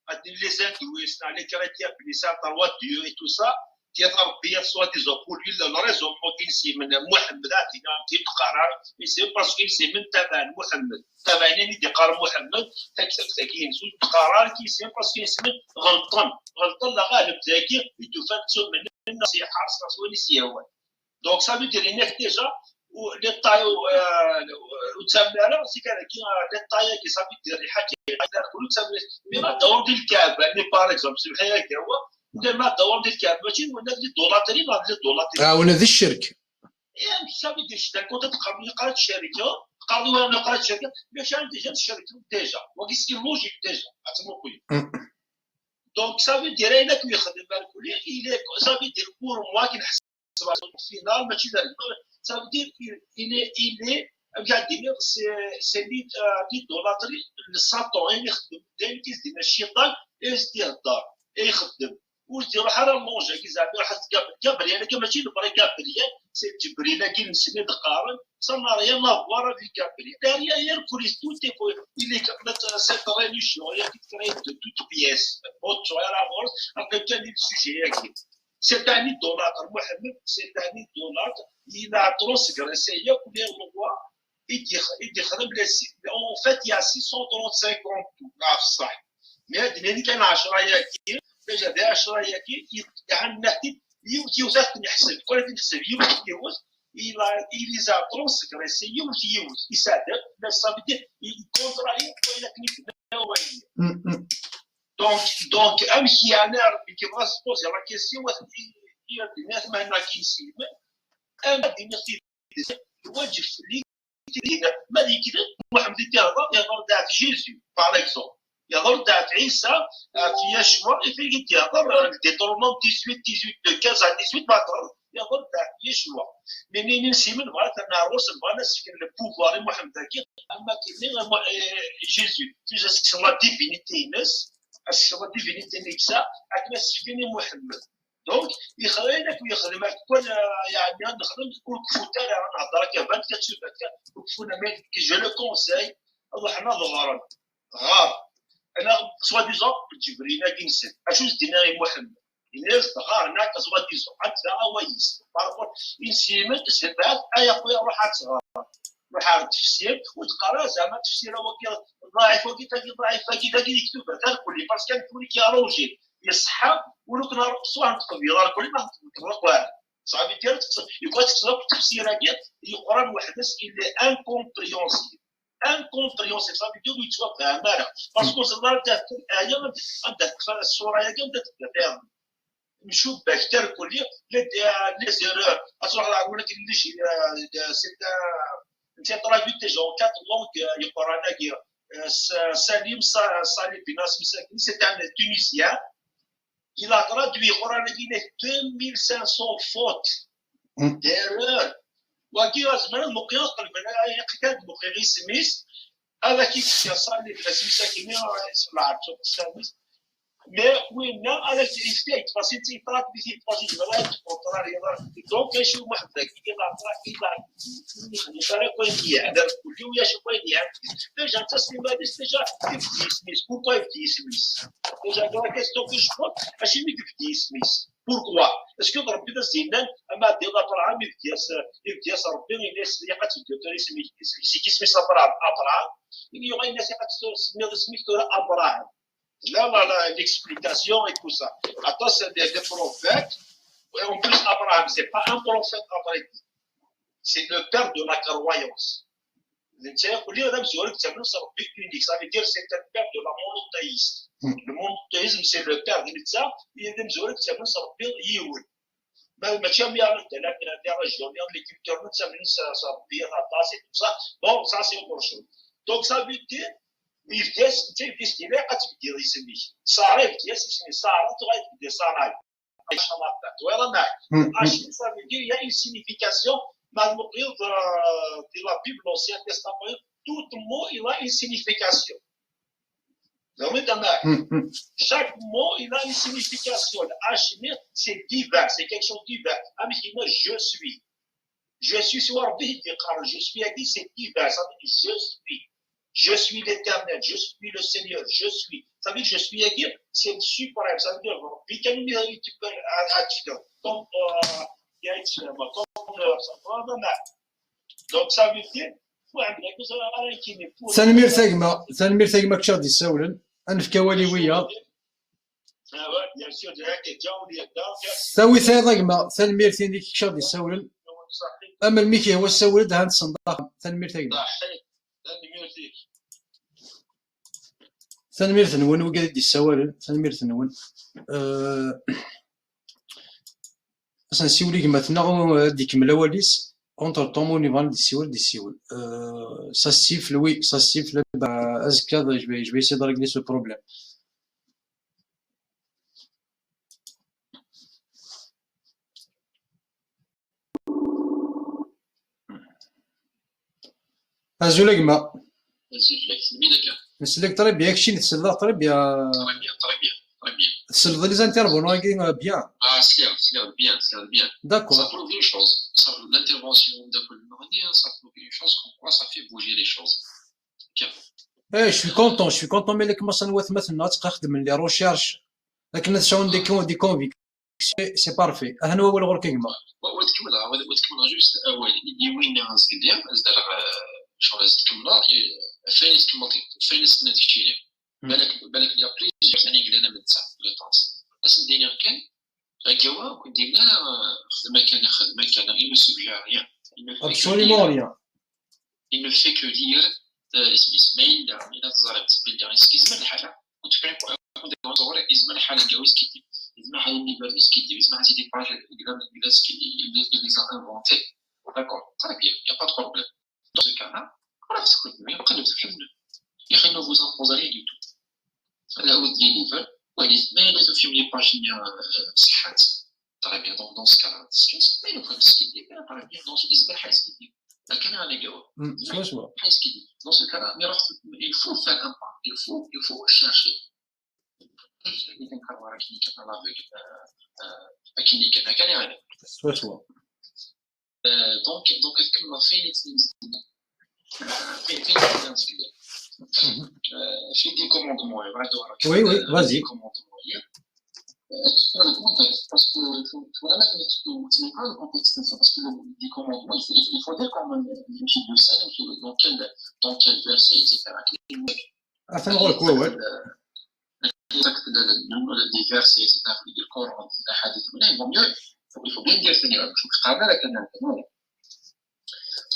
غادي لي زاندويس على كراتيا بليسا طوا ديو اي تو سا تيضرب بيا سوا دي زوبول ولا ريزون ممكن سي من محمد عطينا تي قرار سي باسكو سي من تبع محمد تبعني دي قرار محمد تكسب ساكين سو قرار كي سي باسكو اسم غلطان لا غالب زاكي يتفاتسو من النصيحه سوى سيوان دونك سا فو دير انك ديجا لي طايو وتسمى لا سي كان كي لي طايا كي صافي دير الحاجه كل تسمى مي ما دور ديال الكعبه مي باغ اكزومبل سمح لي هو ندير ما دور ديال الكعبه ماشي ولا ديال الدولاتري ما ديال الدولاتري ولا ذي الشرك يعني صافي دير شتا كنت تقرا قرات الشركه قالوا انا قرات الشركه باش انا ديجا الشركه ديجا وكي سي لوجيك ديجا عتمو خويا دونك صافي دير انك يخدم بالك ولا صافي دير بور موا كي نحس فينال ماشي دار ça veut dire qu'il est قاعدين سي ليدولاتري الساطون يخدم دايما كيزدي الشيطان يزدي الدار يخدم ويروح على المونجا كي زعما راح كابريان كما ماشي نبري كابريان سي جبريل كي نسمي دقارن صار ريان لافوار في كابريان داريا هي الكوريستو تي فو اللي كانت سيت ريليجيون هي كتكري توت بياس اوتو على فورس ابقى كان السوجي هكا c'est un idolâtre Mohamed c'est un idolâtre il a trop ségressé il y a combien de fois il dit en fait il y a 635 ans tout صح mais هذه كان 10 ياكي déjà des 10 ياكي يعني يوثق نحسب كل نحسب يوث il les a trop ségressé يوث يساعد بس ça veut dire il contrôle ولا كنيك Donc, un qui a l'air qui va se poser la question, il y a des gens qui ici, un des gens qui يوجه لي ما يكذب محمد يهضر دعت جيسو باغ اكزومبل يهضر دعت عيسى في يشوع في يهضر ديتورمون 18 دو 15 à 18 يهضر دعت يشوع منين نسي من بغات انا روس بغانا سكن البوفوار محمد كي اما كاين جيسو تيجا سكسون لا ديفينيتي ناس الصفات ديفينيتي نيكسا عندنا سفيني محمد دونك يخلينك ويخدمك كون يعني نخدم تكون كفوتا نهضر كيف انت كتشوف كفونا مي جو لو كونساي حنا ظهرا غار انا سوا ديزون جبرينا كينسن اشو دينا محمد الناس غار هناك سوا ديزون حتى هو يس بارابور انسيمت سبات اي خويا روح تصغر روح عرض تفسير وتقرا زعما تفسير هو ضعيف وكي ضعيف كذا يكتب هذا كل باسكو كان كل كيروجي يصحى ولو كنا نقصوا عن التطبيق كل ما نطبق واحد صافي دير يبغى تكتب التفسير ديال القران وحدث اللي انكومبريونسيف صافي دير يتوقع مالك باسكو صدر تاع الايه عندك الصوره هي كانت نشوف باش دار كل لي زيرور تروح نقول لك اللي شي سي انت تراجعت ديجا 4 لونغ يقرانا Salim Binas Misaki, c'est un Tunisien. Il a traduit le Coran, il est 2500 fautes, d'erreurs. وكي أزمان المقياس قلبنا يقتاد مقياس سميس هذا كيف يصل للمساكين العرب السادس mais وين على الافتاء تفاصيل تيطرات بثي تفاصيل ولا تقرر دونك شو محدد إذا كوين يعذر كل ويا شو كوين يعذر ديجا تسليم هذا ديجا تبدي سميس بوركوا يبدي سميس ديجا لا كيستون كو جو ماشي مي تبدي سميس بوركوا اسكو ربي زينان اما ديال طرعام يبدي ربي الناس اللي قاتل سي سميس ابراهام يوغا الناس اللي قاتل سميت ابراهام. Là, voilà l'explication et tout ça. Attends, c'est des prophètes. Et en plus, Abraham, ce n'est pas un prophète après lui. C'est le père de la croyance. Ça veut dire que c'est le père de la monothéisme. Le monothéisme, c'est le père de l'État. Il y a des gens qui s'appellent Yéhoud. Mais tu as bien la région, l'équipe de ça bien la tasse et tout ça. Bon, ça, c'est autre chose. Donc, ça veut dire, il y a ça arrive, ça veut dire il y a une signification. Dans le livre de la Bible, l'Ancien Testament, tout mot, il a une signification. Chaque mot, il a une signification. Hachimir, c'est divers, c'est quelque chose de divers. Je suis. Je suis sur je suis dit, c'est divers. Ça veut dire je suis. Je suis l'Éternel, je suis le Seigneur, je suis. Ça veut dire je suis dire, c'est le suprême. Ça veut dire, donc ça veut dire سنمير ثقمة كشاد يسولن أنف كواليوية سوي ثقمة ثنمير ثيني كشاد يسولن أما الميكي هو السولد هاند صندوق ثنمير ثقمة ثنمير ثنون وقاعد يسولن ثنمير ثنون أصلا سيولي كما تناغو ديك ملاواليس contre ton niveau دي سيول ça siffle oui ça siffle bah azka je vais essayer de régler ce problème azulek ma نسلك طري بيان كشي نتسلى طري بيان تسلى لي زانترفونون بيان c'est bien. d'accord Ça prouve une chose. L'intervention de Paul Mornier, ça prouve une chose, comme quoi ça fait bouger les choses. Bien. ايه je suis content ملي كما صنوات مثلا تخدم لي روشيرش لكن تشاون دي كونفيك سي بارفي هنا هو الغور كيما وتكملها جوست اللي وين ناس قدام ازدر شغل تكملها فين سنة كثير بالك يا بليزيور ثاني قلنا من تسع لي طاس بس ندير كان غاكوا كنت دينا خدمه كان il ne suggère rien absolument rien il ne fait que dire اسماعيل الى تزارب تسبيل اسكيزما الحاله وتفهم كنت صور اسمع الحاله جويس كيدي اسمع حاله اللي باريس كيدي اسمع سيدي باج قدام الناس اللي انفونتي داكور très bien il y a pas de problème dans ce cas là راه تسكت مي بقى تفهمنا يا اخي نو فوز امبوز ريان دي تو هذا هو الديليفر وليس ما يلزم في لي باجين صحات très bien donc dans ce cas là ما يفهم سكيدي très bien dans ce اسمع حاله سكيدي لكن انا جاوب شوا حاله سكيدي dans ce cas là il faut faire un pas il faut chercher اللي كنقراو راه كاين لافيك كاين كان يعني شوا دونك كما فين في دي كوموندمون oui oui vas-y parce que voilà là tu n'es pas le contexte parce que des commandements il faut dire quand même de ça dans quel verset etc afin de voir quoi ouais des versets etc du Coran des hadiths il vaut mieux il faut bien dire Seigneur je suis capable de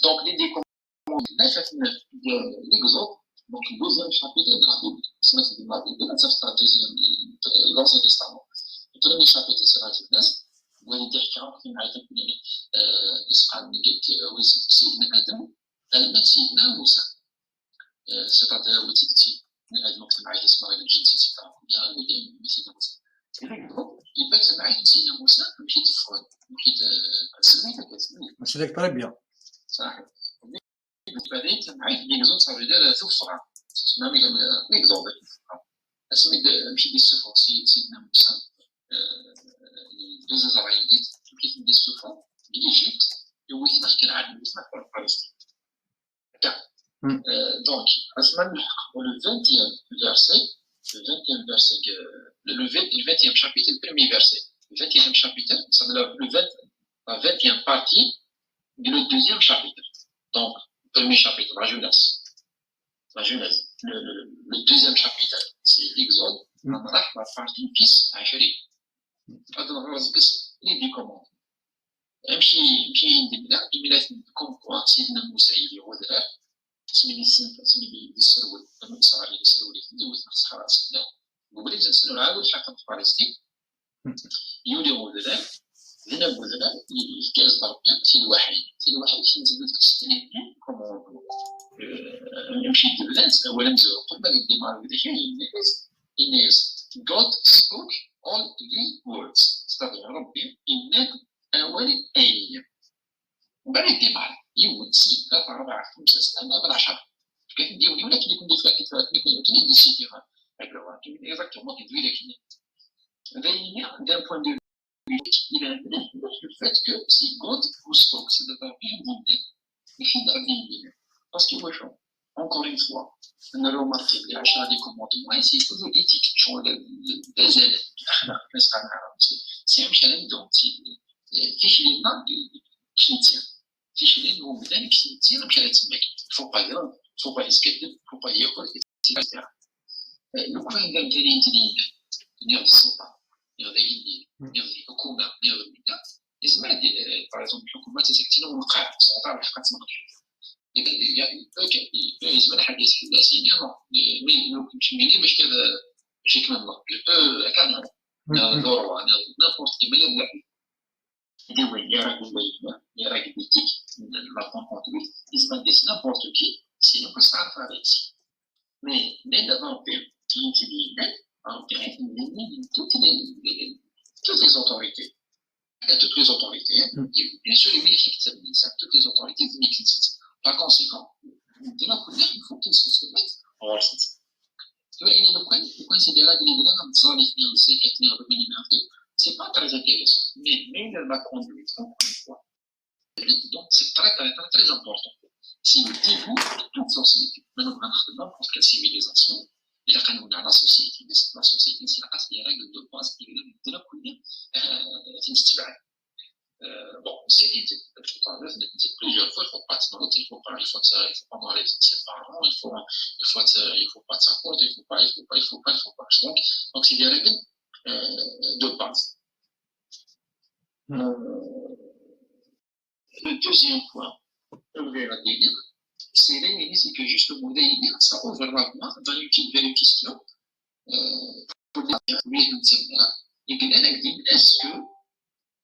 donc les commandements de l'Exode donc le deuxième chapitre de la Bible c'est la Bible c'est l'Ancien Testament le premier chapitre c'est la Genèse واللي يحكي عن كيف نعرف إسحاق نجد سيدنا آدم المات سيدنا موسى c'est-à-dire وتيتي من هذا المجتمع اسمه الجنسي تاعهم يعني سيدنا موسى يبات معايا سيدنا موسى مشيت تفرج مشيت سميتك ماشي داك طري بيان صحيح بديت معايا ليكزود صافي دار سفرة تسمى ليكزود اسمي مشيت السفر سيدنا موسى deux Israélites qui sont des souffrants d'Égypte et où ils marquent la Palestine. Donc, le 20e verset, le 20e chapitre, le premier verset, le 20e chapitre, c'est la 20e partie du deuxième chapitre. Donc, le premier chapitre, la Genèse. Le deuxième chapitre, c'est l'Exode, la partie 10 à Chéri. هذا الغرض بس les 10 commandements. نمشي ندبنا إيميلات كوم كوا سيدنا موسى يلي هو دراب سميني السرول لما إسرائيل السرول يوث في الصحراء سيدنا وبريد السنة العاود حكم في فلسطين يولي هو دراب ذنب وذنب يكاز ضربنا سيد واحد كي نزيدو ديك السنين كومون نمشي ندبنا أولا نزور قبل ما نديمار بدا شي إناس God spoke all the words c'est-à-dire ربي إنك أول آية وبعد الدمار يود سي 3 4 5 6 7 10 كيف ندير ولكن يكون دي فاتي يكون دي سيتيغا هكا كاين اكزاكتومون كيدوي لكن هذا d'un point de vue il a le fait que si God vous spoke c'est-à-dire bien بودي ماشي غادي parce que واش encore une fois انا لو ماركي لي 10 دي كوموندمون سي توجور ايتيك شغل الازل الاخلاق الناس كنعرف سي مش عندهم فيش لينا كنتير فيش لين هو مثلا كنتير مشى تماك فوق يرد فوق يسكتب فوق ياكل etc لو كان دار مثلا تدين نير السلطه نير دايين نير الحكومه نير المدينه يسمع باغ اكزومبل الحكومه تسكتنا ونقع سلطه الحق تمقش يسمع حاجه سياسيه نو مي يمكن ملي باش كذا باش يكمل الله كان دور نابورت كيما les règles d'éthique de la conduite, ils se mettent n'importe qui, sinon que ça va ici. Mais dès d'abord, toutes les autorités, bien sûr, les militaires, toutes les autorités militaires. Par conséquent, de la première, il faut qu'ils se mettent en ordre. Le considérer que les c'est pas très intéressant, mais la conduite, encore une fois. Donc, c'est très, très, très, très important. Si le début de toute société, maintenant, n'importe quelle civilisation, il y a la société, c'est la casse des règles de base, de la coulée, bon, c'est plusieurs fois, il faut pas se noter, il faut pas parler de ses parents, il faut pas de sa faute, il faut pas. Donc, c'est des règles de base. Le deuxième point, c'est que justement, ça ouvre la voie dans une question pour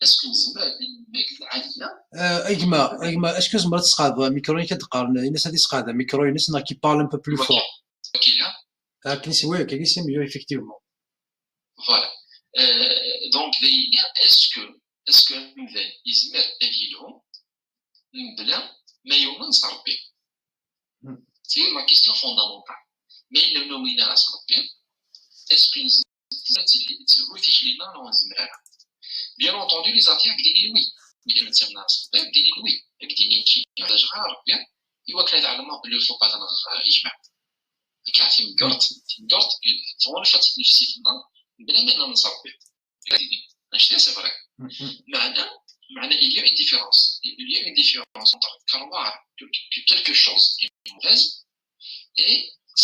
est-ce que اجمع اسكو زعما تسقاد ميكرو كتقارن الناس هادي تسقاد ميكرو الناس كي بارل ان بو بلو فور كنسي وي كيسي ميو ايفيكتيفمون فوالا دونك est-ce que مثلا يزمر دليلهم بلا ما يونس ربي سي لا كيستيون فوندامونتال مي لو نومينا راس ربي est-ce que تلوي فيش لينا لو نزمرها bien entendu les athées ديني وي ملي نسمع راس ربي ديني وي ديني شي حاجه غير ربي ايوا كان تعلموا بلي الفوق هذا يجمع كاعتي مقرط تون فات نفسي في النار بلا ما نصربي اش سي فري معنى il y a une différence entre croire que quelque chose est mauvaise et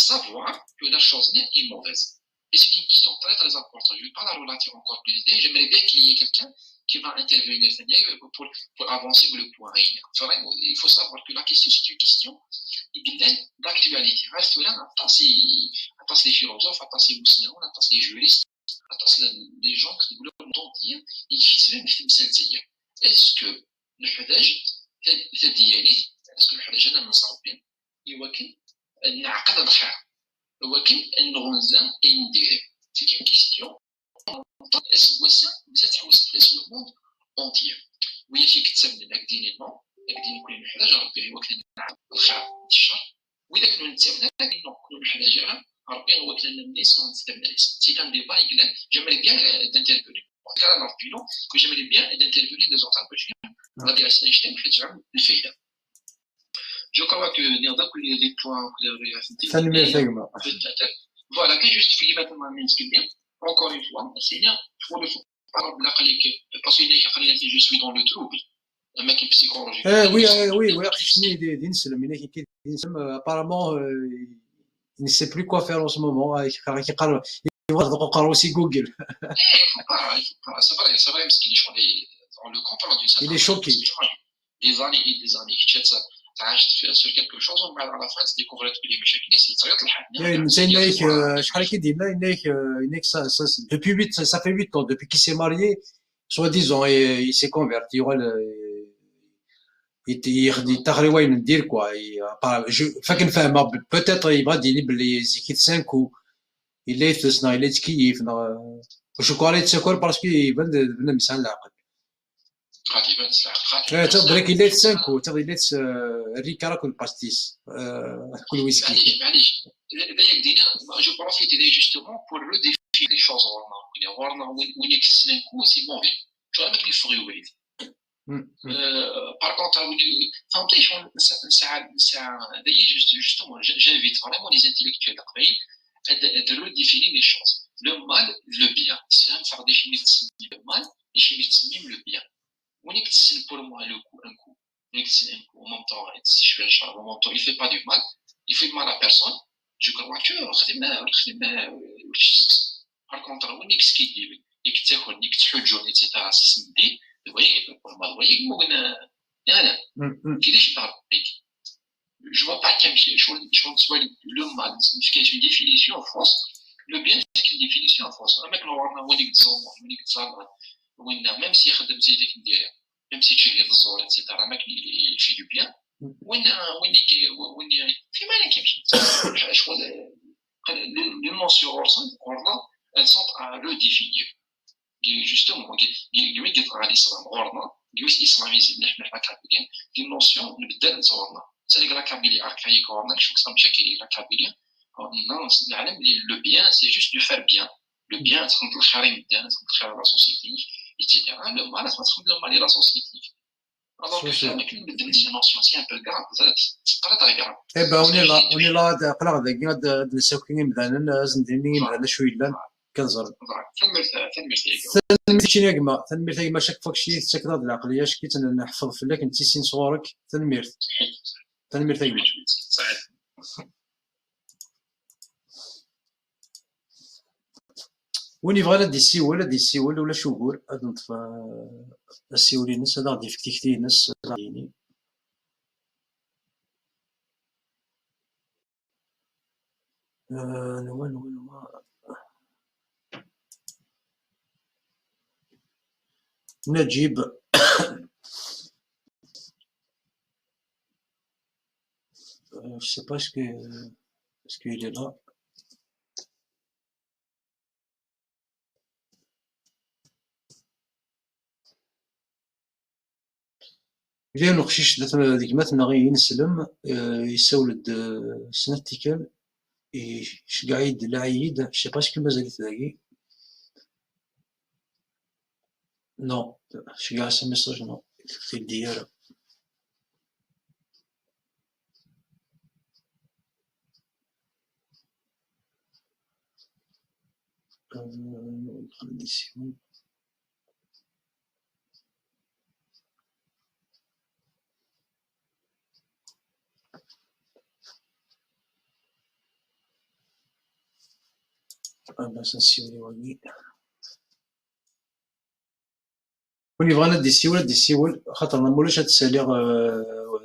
savoir que la chose est mauvaise. Et c'est une question très très importante. Je ne vais pas la relater encore plus vite. J'aimerais bien qu'il y ait quelqu'un qui va intervenir pour avancer le point. Il faut savoir que la question, c'est une question d'actualité. Reste là, attache les philosophes, attache les musulmans, attache les juristes, attache les gens qui veulent dire et qui se mettent est-ce que le hadaj est-ce que le hadaj أنا من صربين يمكن أن نعقد الخير يمكن أن نغنزا ندير c'est une question est-ce que ça بزاف حوايج في le monde entier وهي في كتاب لك دينيا دين كل الحداج ربي يمكن نعقد الخير الشر وإذا كنا نتسامنا كل الحداج ربي يمكن أن الناس ونستمنا c'est un débat que j'aimerais bien d'intervenir كان ربينو كو j'aimerais bien d'intervenir des autres باش غادي نشتم حيت عم الفايده جو كوا كو نيضا كل لي بوين كو ثاني ثيغما فوالا كان جوست في مثلا نسكت بيان encore une fois سينيا faut le بلا قالك باسكو نيك قالي جو سوي دون لو تروبل اما كي بسيكولوجي وي خصني دي نسلم انا كي نسلم apparemment il ne sait plus quoi faire en ce moment aussi Google. C'est vrai, parce qu'il on le comprend d'une certaine Il est choqué. Des années et des années. Sur quelque chose, on va à la fin de découvrir que les méchants, c'est très ça fait 8 ans, depuis qu'il s'est marié, soi-disant, et il s'est converti. يتغري ندير كوا فكن فاهمه peut-être يبغى ديني باللي زيكيت 5 الا يثسنا الا يتكيف واش كوا يتسكر باسكو يبان بنادم يسعى العقل تبريك الا 5 تبغي الا ريكا راك الباستيس كل ويسكي معليش دايك دينا جو بروفيتي داي جوستومون بور لو ديفي لي شوز ورنا وين يكسنكو سي موفي شو ما كاين فغي وليد par contre, justement, j'invite vraiment les intellectuels de redéfinir les choses. Le mal, le bien. C'est un faire des chimistes le mal, les chimistes même le bien. On est pour moi un coup. On est un coup. En même temps, si je fais un char, en même temps, il ne fait pas du mal. Il fait mal à personne. Je crois que par contre, on est ce qu'il dit. Et que tu as etc. Si c'est dit, vous voyez, je vois pas le mal, c'est une définition en France. Le bien, c'est une définition en France. Même si même si tu es etc., il fait du bien. Les mentions, elles sont à le définir. Justement, l'islam, l'islamisme, une notion c'est le bien, c'est juste de faire bien. Le bien, c'est de la société, etc. Le mal, c'est de mal à la société. Alors que ça, avec une notion, c'est un peu grave. C'est très grave. Eh ben, on est là, de كنزر تنميرت يا تنميرت شاك فاك شي تكراد العقليه شكي تنحفظ فيك انت سين صورك تنميرت يا وين يبغى دي السيول ولا شوكور هاد نطفى السيولي ناس هذا غادي فكتي ناس يعني وين نجيب je sais pas ce qu'il est là. إلا نقشيش ديك ما تنغي ينسلم يسولد سنة تيكال يشقعيد العيد je sais pas ce que مازالت داكي نو شقع سا ميساج نو في الديارة باش نسيولي واني وين يبغى دي السيول خاطر مولاش هاد الساليغ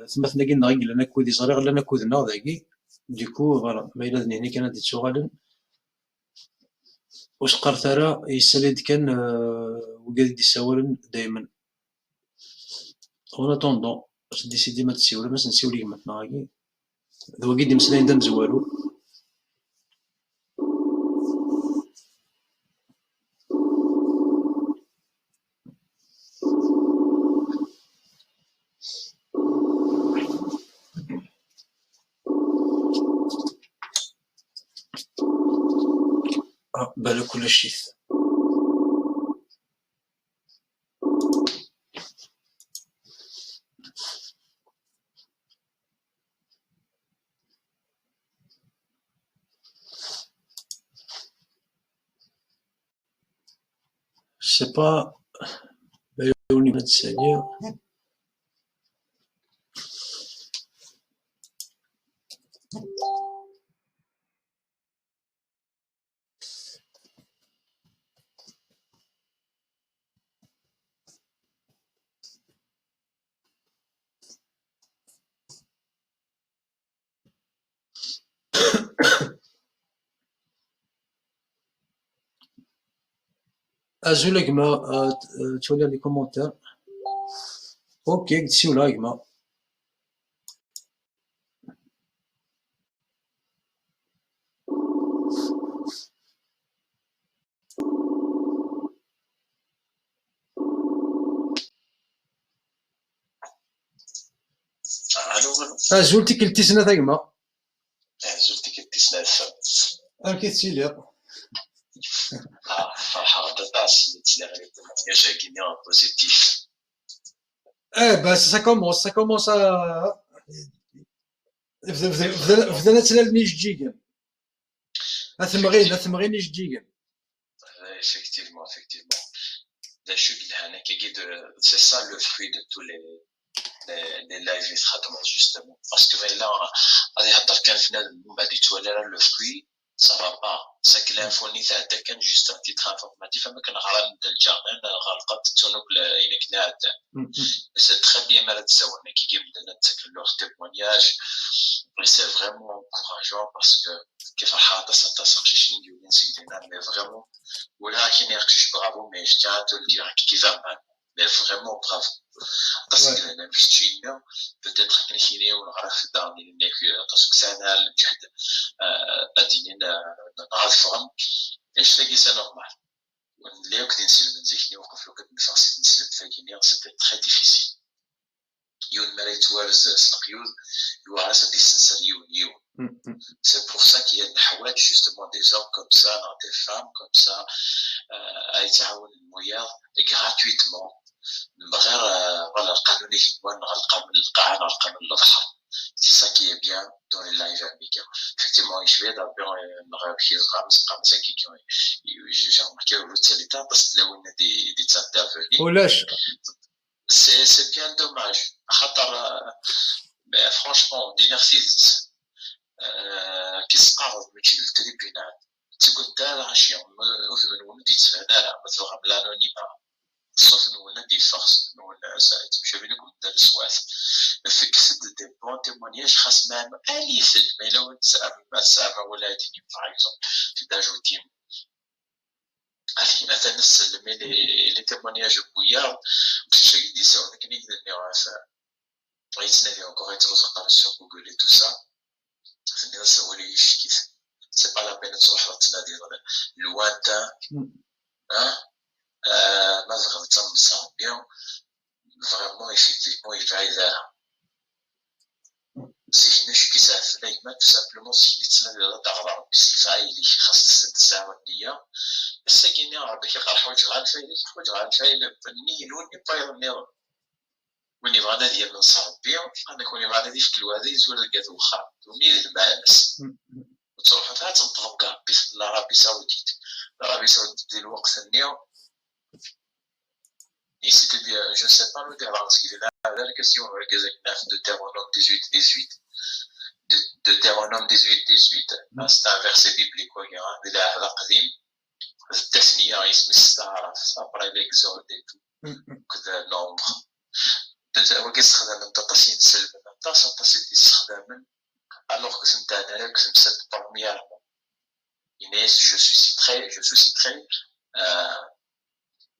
ثما تناكي نغي لنا كودي صغير لنا كودنا داكي ديكو فوالا ما إلا هني كان هادي تسوغالن واش قرت راه يساليد كان وقال دي سوالن دايما اون اتوندون باش ديسيدي ما تسيول باش نسيولي مثلا هاكي ذو قيدي مسلاين دا مزوالو بالك كل شيء je sais pas بالوني ما تسالي ازول اجما تولي لي كومونتير. اوكي قلتي ولا اجما ازول تيكلتي سنة اجما زلت كنت سنة اركي تسيلي فرحة تاس نتسلع على التمنياج كينيا بوزيتيف. بس ça commence à بدنا تسلالني جيجن اثمغين جيجن. Effectivement. Je suis c'est ça le fruit de tous les lives justement. Parce que là, le fruit, ça va pas. C'est que l'infonie, c'est juste un titre informatif. C'est très bien, leur témoignage. Et c'est vraiment encourageant parce que mais vraiment, voilà, bravo, mais je tiens à te le dire, qui va mal. Mais vraiment bravo. Parce que peut-être que les on aura fait dans parce que c'est un الجهد أدينين نعرفهم إيش تلاقي c'est normal. اللي يقدر نسلم نزيكني وقف لو كنت مشخص نسلم فاكيني c'était très difficile. يون مريت وارز سلقيود يوارس دي سنسريون يون. C'est pour ça qu'il y a des حوايج justement des hommes comme ça, des femmes comme ça, يتعاون المويا gratuitement. بغير ولا القانوني ولا القانون الأضحى. C'est ça qui est bien dans les lives américains. Effectivement, je vais d'abord j'ai remarqué au bout de cet état parce que là où il y a des intervenus. C'est bien dommage. Mais franchement, des narcisses qui se parlent de التريبيونال تقول دار عشية من ولدي تفعنا مثلا l'anonymat. صوت نونا دي شخص نونا ساعات مش بينكم دار السواس في كسد دي بون تيمونياج خاص ما أليفت ما لو سامع ولادي باغ اكزومبل في داجو تيم هذه مثلا نسلم لي تيمونياج بويا مش شي يدي ساو كني ندير غيتسنادي encore يترزق sur Google et tout ça الناس هو اللي يشكي سي با لا بين تروح تنادي لوانتان ما زغلت تنصح بيان vraiment effectivement il va y زين شي كيساعد دايما tout simplement زين تسنادي على دعوة بس اللي خاص تساعد النية بس كاين ربي كيقرا حوايج غالفايل النية لوني بايرني وني بغانا ديال نصاب بيان انا كوني بغانا دي في الواديز ولا كاد وخا وني المانس وتروح فيها تنطلب كاع بسم الله ربي سعوديت ديال الوقت النية et c'était bien je sais pas le terrain c'est la question de Deutéronome 18 de Deutéronome 18 c'est un verset biblique quoi il y a de la qadim التثنية اسم الستعرف après l'exode et tout كذا nombre وكيستخدم انت طاسين سلب طاسة تستخدم alors que c'est un élève que c'est premièrement Inès je susciterai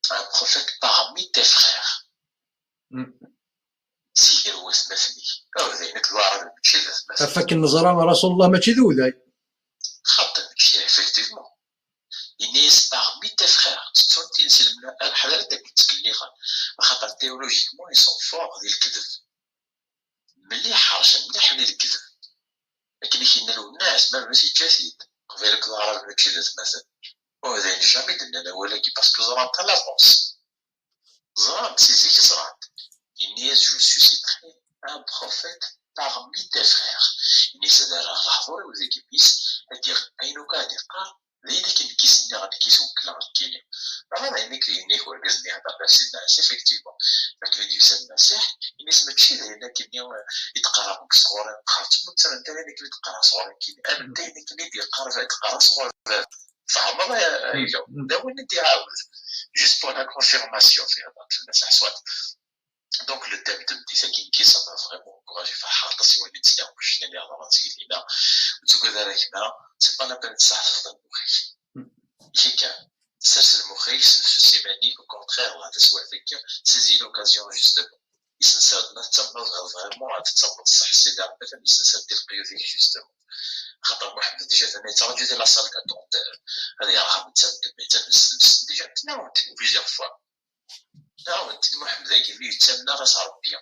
un prophète parmi tes frères سير هو اسمثني أو ذينك الوعد ماشي اسمثني فك النظرة رسول الله ماشي ذوذاي خاطر ماشي effectivement Inès parmi tes frères تصنتي نسلم الحلال داك تكليخا خاطر تhéologiquement ils sont forts ديال الكذب مليح حرشا مليح من الكذب لكن كاين الناس ما ماشي جسد قبيلك ظهر الكذب مثلا وهذا جامي درنا ولكن باسكو زرانت لافونس زرانت سيزيك زرانت Inès je susciterai un prophète parmi tes frères Inès دار الحضور وذيكيبيس هدير عينو قاعد قال ليدك كيسني غادي كيسوكل كيني راه ينيك وركزني هذا سيدنا عيسى effectivement لكن يدير سيدنا المسيح الناس ماشي هنا كيبنيو يتقرا صغار قرات مثلا انت اللي كتقرا صغار كيني انا انت اللي يتقرا صغار فما يجاو دا وين ندي عاود جوست بور لا كونفيرماسيون في هذا المسيح صوت دونك لو تيم de Mdisaki qui ça m'a vraiment encouragé فحاط سوى نتسلم شنو اللي هضرات سيدنا وكذلك c'est pas la peine de s'affronter المخيخ هيك سلسل المخيخ سنسوسي سيزي لوكازيون جوستومون يسنسادنا تما فريمون غادي تصاوب الصح سيدي ربي فهم يسنساد ديال القيوديك جوستومون خاطر محمد ديجا ثاني تراجع ديال لا سال دونتير هذه راه متسد ديجا تناولت بليزيور فوا تناولت محمد كيفاش يتسنى راس ربي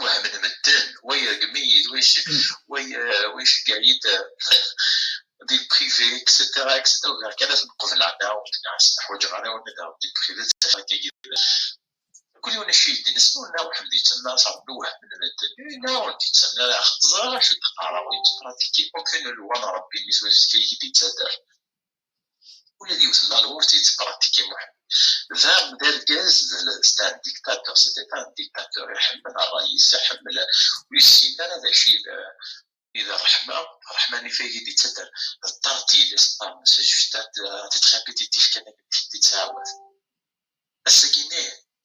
وهم المدن ويا قميد ويش قاعد دي بريفي اكسترا اكسترا كانت نقفل عنا ونعس حوايج غانا ونداو دي بريفي تاعي كل يوم نشيد نسمعنا وحمد يتسنى صار نوح من المدن لا ولد يتسنى لا خطزا شو تقرا ويتبراتيكي اوكين لو انا ربي نسوي سكي يتسدر والذي وصل للورت يتبراتيكي محمد فهم دار كاز ستان ديكتاتور سيتي ان ديكتاتور يحمل الرئيس يحمل ويسينا هذا الشيء إذا رحماني فيه يدي تدر الترتيب يسطر سي جوست تتريبيتيتيف كان تتعاود السكينة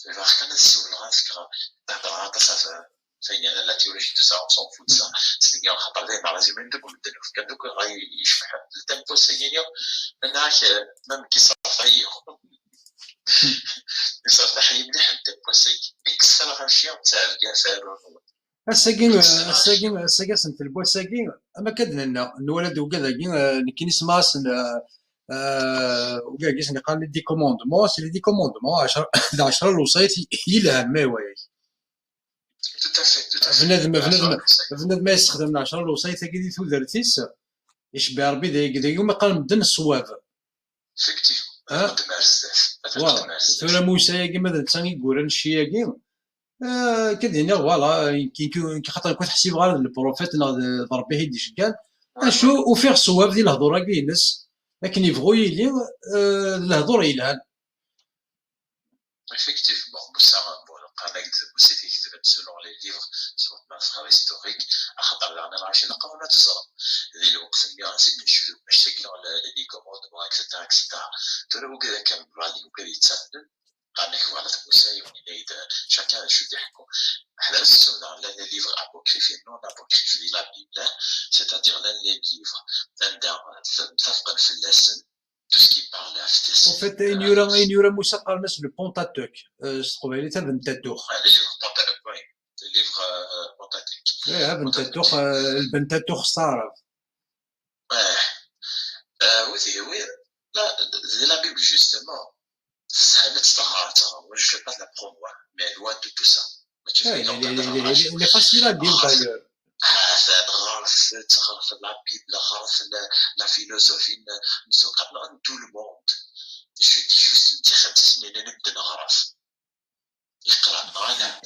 إذا كانت السؤال غافكرة تهدر غاطسة فين أنا لا تيولوجي تسعة وصون فوتسا سيجيان خطر دايما لازم ندوك ومدنوف كان دوك غاي يشبح التمبو سيجيان أناك مام كيصرف عيو يصرف حي مليح التمبو سيجي إكسر غاشيان تاع الكافر الساكين سنت البوا ساكين اما كدنا الولد وكذا كي نسمع وكاكيس قال لي دي كوموندمون سي دي كوموندمون 10 الوصيت يلهم ما وايك بنادم ما يستخدم 10 الوصيت كي ثودرتيس يشبع ربي دايك ما قال مدن الصواب فيكتيف فوالا ثورة موسى كيما تاني يقولن شي كدينا فوالا كي خاطر كنت حسيب غير البروفيت ربي هيدي شكال شو وفيه الصواب ديال الهضره كاينس لكن يبغوا يلي الهضره يلهان effectivement بصح قال سيتي كتبت سولون لي ليفر سواء ما صار هيستوريك خاطر انا العاشي لقاونا تزرب ذي الوقت اللي نسيت نشوف مشاكل على دي كوموند اكسترا اكسترا ترى وكذا كان رادي وكذا يتساعد قال لك على موسى ونيد شكان شو يحكوا حنا السنه لا لي ليفر ابوكريفي نون ابوكريفي دي لا بيبل سيتادير لا لي ليفر عندها متفقا في اللسن tout ce qui parle à Ftes. En fait, il y aura Moussa Palmes le Pentateuch. Je trouvais il était un Pentateuch. Les livres Pentateuch, oui. Les livres Pentateuch. Oui, un Pentateuch, le Pentateuch Sarah. Oui. Là, c'est la Bible justement. Ça met ça. Moi, je fais pas de la promo, mais loin de tout ça. Il est facile à dire d'ailleurs. تغرف لا بيبل غرف لا فيلوزوفي نسوق عن تو لو موند جو دي جوست انت 5 سنين نبدا نغرف يقرا معنا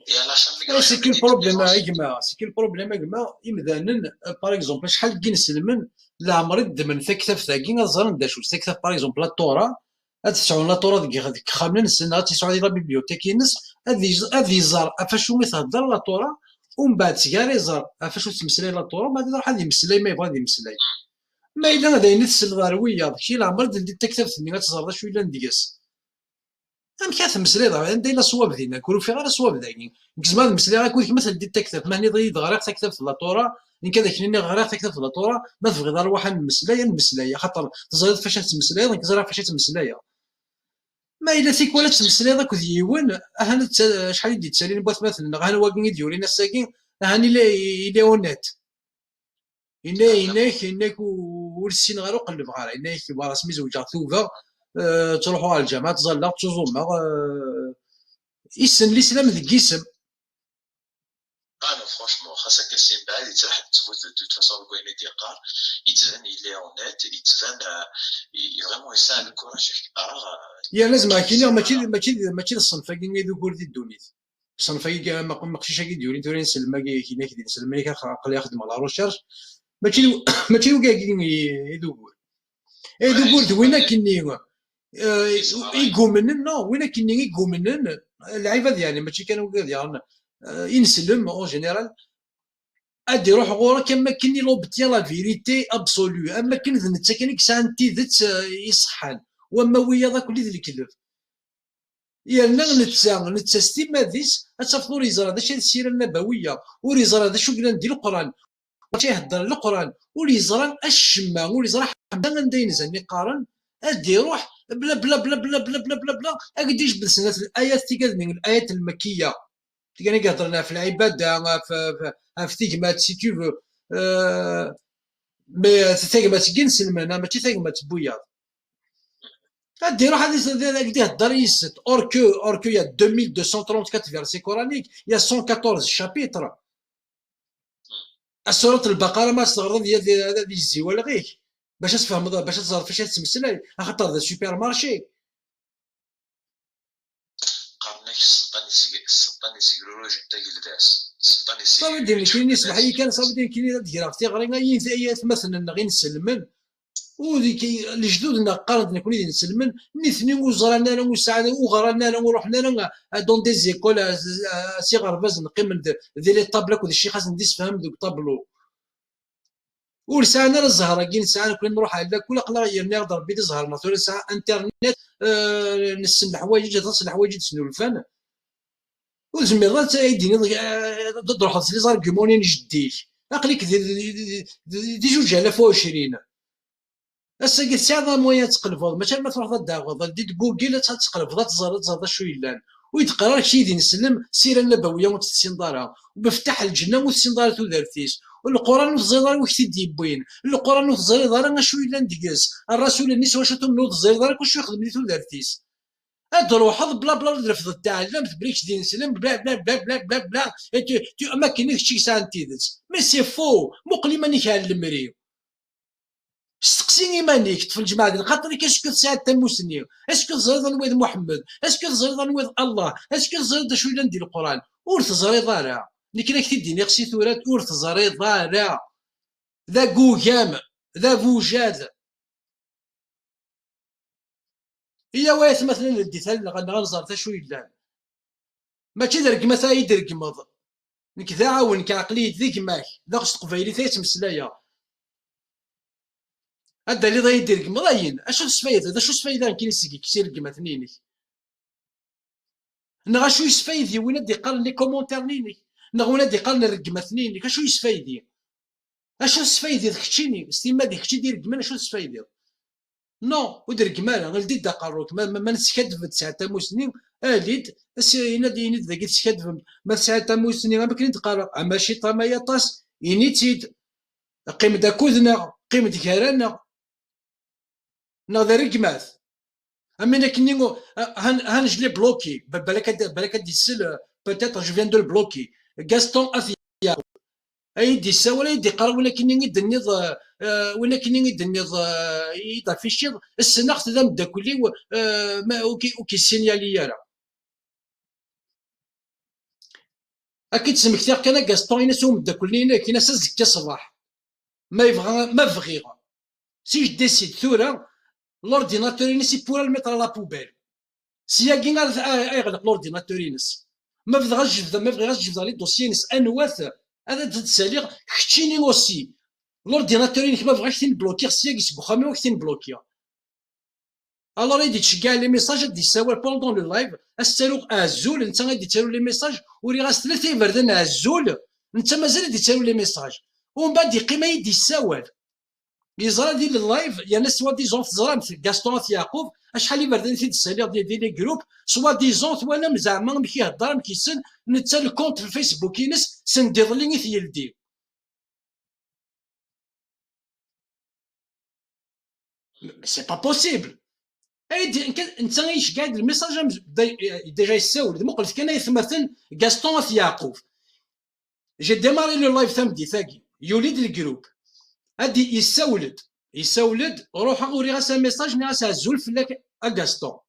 يا لا شامي سي كي البروبليم يا جماعه سي كي البروبليم يا جماعه يمدانن باغ اكزومبل شحال كي نسلمن لا عمري دمن ثكتف ثاكي نظرن داشو ثكتف باغ اكزومبل لا طورا هاد تسعون لا طورا ديك خاملين السنه تسعود لا بيبليوتيك ينس هادي يزار فاش هو يتهضر لا طورا ومن بعد سياري زار فاش تمسلاي لا طورا بعد يروح هادي يمسلاي ما يبغى يمسلاي ما الا غادي ينسل غارويه داكشي لا عمر دي تكتبتني غتزرد شويه الا نديس ام كتمسلاي دابا دايره صواب ديالنا كلو في غير صواب داكين كزمان المسلاي راه كون كيما دي تكتب مهني ضيد غير تكتبت لا طورا ان كذاك اللي غير تكتبت لا طورا ما تبغي دار واحد المسلايه خاطر تزرد فاش تمسلاي دونك تزرد فاش تمسلاي ما الا فيك ولا تمسلاي داك ديوان هانت شحال يدي تسالين بغات مثلا غا هو كين ديورينا الساكين هاني لا اونيت إنك ورسين غير وقلب غير إنك بارا سميتو جا ثوبا تروحوا على الجامعة تزلق تزوما يسن الإسلام ذيك يسم. أنا فرانشمون خاصك السين بعد يتراح تفوت دو فاسون كوين يديقار يتبان إلي اونيت يتبان فريمون يساعد الكوراج يا لازم كاين ماشي الصنف كاين يدور دي الدونيت الصنف كاين ما ماكشيش كي ديوري تورين سلمى كاين كي سلمى قال يخدم على روشيرش ماشي وكاين يدور دوينا كيني يقومنن وين كيني يقومنن العباد يعني ماشي كانوا ديالنا ينسلم اون جينيرال ادي روح غورا كما كيني لوبتيان لا فيريتي ابسولو اما كاين نتا كاين كسانتي ذات يصحان وما ويا ذاك اللي الكذب يالنا نتا ستيما ديس اتفضلوا ريزرا هذا شي السيره النبويه وريزرا هذا شو قلنا ندير القران تيهضر القران وليزرا الشما وليزرا حمدا ندين زاني قارن ادي يروح بلا بلا بلا بلا بلا بلا بلا بلا اكدي يجبد سنه الايات تيكادني الايات المكيه تيكاني كيهضرنا في العباده في تيكمات سي تو فو مي تيكمات كي نسلمنا ماشي تيكمات بويا ادي يروح هذه يهضر يست اور كو يا 2234 فيرسي كورانيك يا 114 شابيتر سورة البقرة ما استغرب ديال هذا الزيوال غيك باش تفهم باش تزرب فاش تمسلاي خاطر هذا سوبر مارشي قارناك السلطاني سيكولوجي نتا جلداس السلطاني صافي دير كاين يسمح لي كان صافي دير كاين ديال تيغري ايات مثلا غير نسلمن وديك الجدودنا قارنتنا كون نسلمن نثني وزرانا لهم وسعنا وغرانا لهم ورحنا لهم دون دي زيكول سي غرباز نقيم ديال لي طابلك ودي الشي خاص نديس فهم دوك طابلو ولسانا الزهره كاين ساعه كنا نروح على كل قلا غيرنا نقدر بيدي زهرنا ثلاث ساعه انترنت نسن الحوايج تصل الحوايج تسنو الفن وزميرات يديني تروح لي زارغيومون جديك عقلك دي 2020 هسا قلت ساعه مويا تقلبض ماشي ما تروح تداغض دي جوجل تقلبض تزرد شو يلان ويتقرا شي دي نسلم سيره النبويه وتستنضارها وبفتح الجنه وتستنضار تودرتيس والقران الزيدار واش تيدي بوين القران الزيدار شو يلان ديكاس الرسول الناس واش تنوض الزيدار واش يخدم لي تودرتيس تروح بلا بلا رفض التعلم تبريكش دي نسلم بلا بلا بلا بلا بلا بلا ما كاينش شي ساعه تيدز مي سي فو مقلي مانيش على المريو استقسي ايمانيك في الجماعه ديال خاطرك اسكو ساعه تموسني اسكو تزرد نويض محمد اسكو تزرد نويض الله اسكو تزرد شو اللي ندير القران ور تزريض راه نيك راك تديني خصي ثورات ور تزريض راه ذا كوكام ذا فوجاد هي وايت مثلا الديتال غنزر تا شو يلان ماشي درك مثلا يدرك مض نك ذا عاون كعقلي ذيك ماك ذا خص قبيلي تيتمسلايا هذا اللي ضايع يدير مضاين اشو السفايد هذا شو السفايد كاين يسقي كثير كما ثنيني نغا شو يسفايدي وين دي قال لي كومونتير نيني نغا وين دي قال لي رقمه ثنيني كشو يسفايدي اشو السفايدي ذكشيني استيما ديك شي دير كمان اشو السفايدي نو ودير كمال غلدي دا قروك ما نسكدف ساعه موسنين اليد ينادي ينادي ذاك تسكدف ما ساعه موسنين ما كاين تقرا ماشي طما طاس ينيتيد قيم دا كودنا قيم ديكارانا ناظر رقمات امينا كنيغو هنجلي بلوكي بالك دي سل بوتيتر جو فيان دو بلوكي غاستون اثيا اي دي سا ولا يدي قرا ولا كنيغي دنيض ولا كنيغي دنيض يضع في الشيض السناخت ذا مداكلي اوكي سينيالي يارا اكيد سمكتير كان غاستون ينسو مداكلين كاين زكا صباح ما يبغى ما بغي سي جو ديسيد ثورة l'ordinateur ينس يبورا الميتر لا بوبيل سياكين يغلق l'ordinateur ينس ما بغاش جبد ما بغاش جبد لي دوسيي نس انواث هذا تتسالي كتشيني اوسي l'ordinateur ينك ما بغاش تنبلوكي سياك يسبخامي واش تنبلوكي الوغ يدي تشكال لي ميساج دي ساوال بوندون لو لايف استالو ازول انت غادي تسالو لي ميساج وري غاس ثلاثه يبردن ازول انت مازال غادي تسالو لي ميساج ومن بعد يقيم يدي ساوال يزرا ديال اللايف يعني سوا ديزون تزرا مثل غاستون يعقوب شحال يبردن في السالير ديال لي جروب سوا ديزون وانا زعما ما كيهضر ما كيسن نتا الكونت في الفيسبوك ينس سندير لي في يلدي سي با بوسيبل انت غيش قاعد الميساج ديجا يساول ما قلت كان يتمثل غاستون يعقوب جي ديماري لو لايف ثمدي ثاقي يولد الجروب هادي يساولد روح اوري غاسا ميساج ني غاسا زول فلاك اغاستون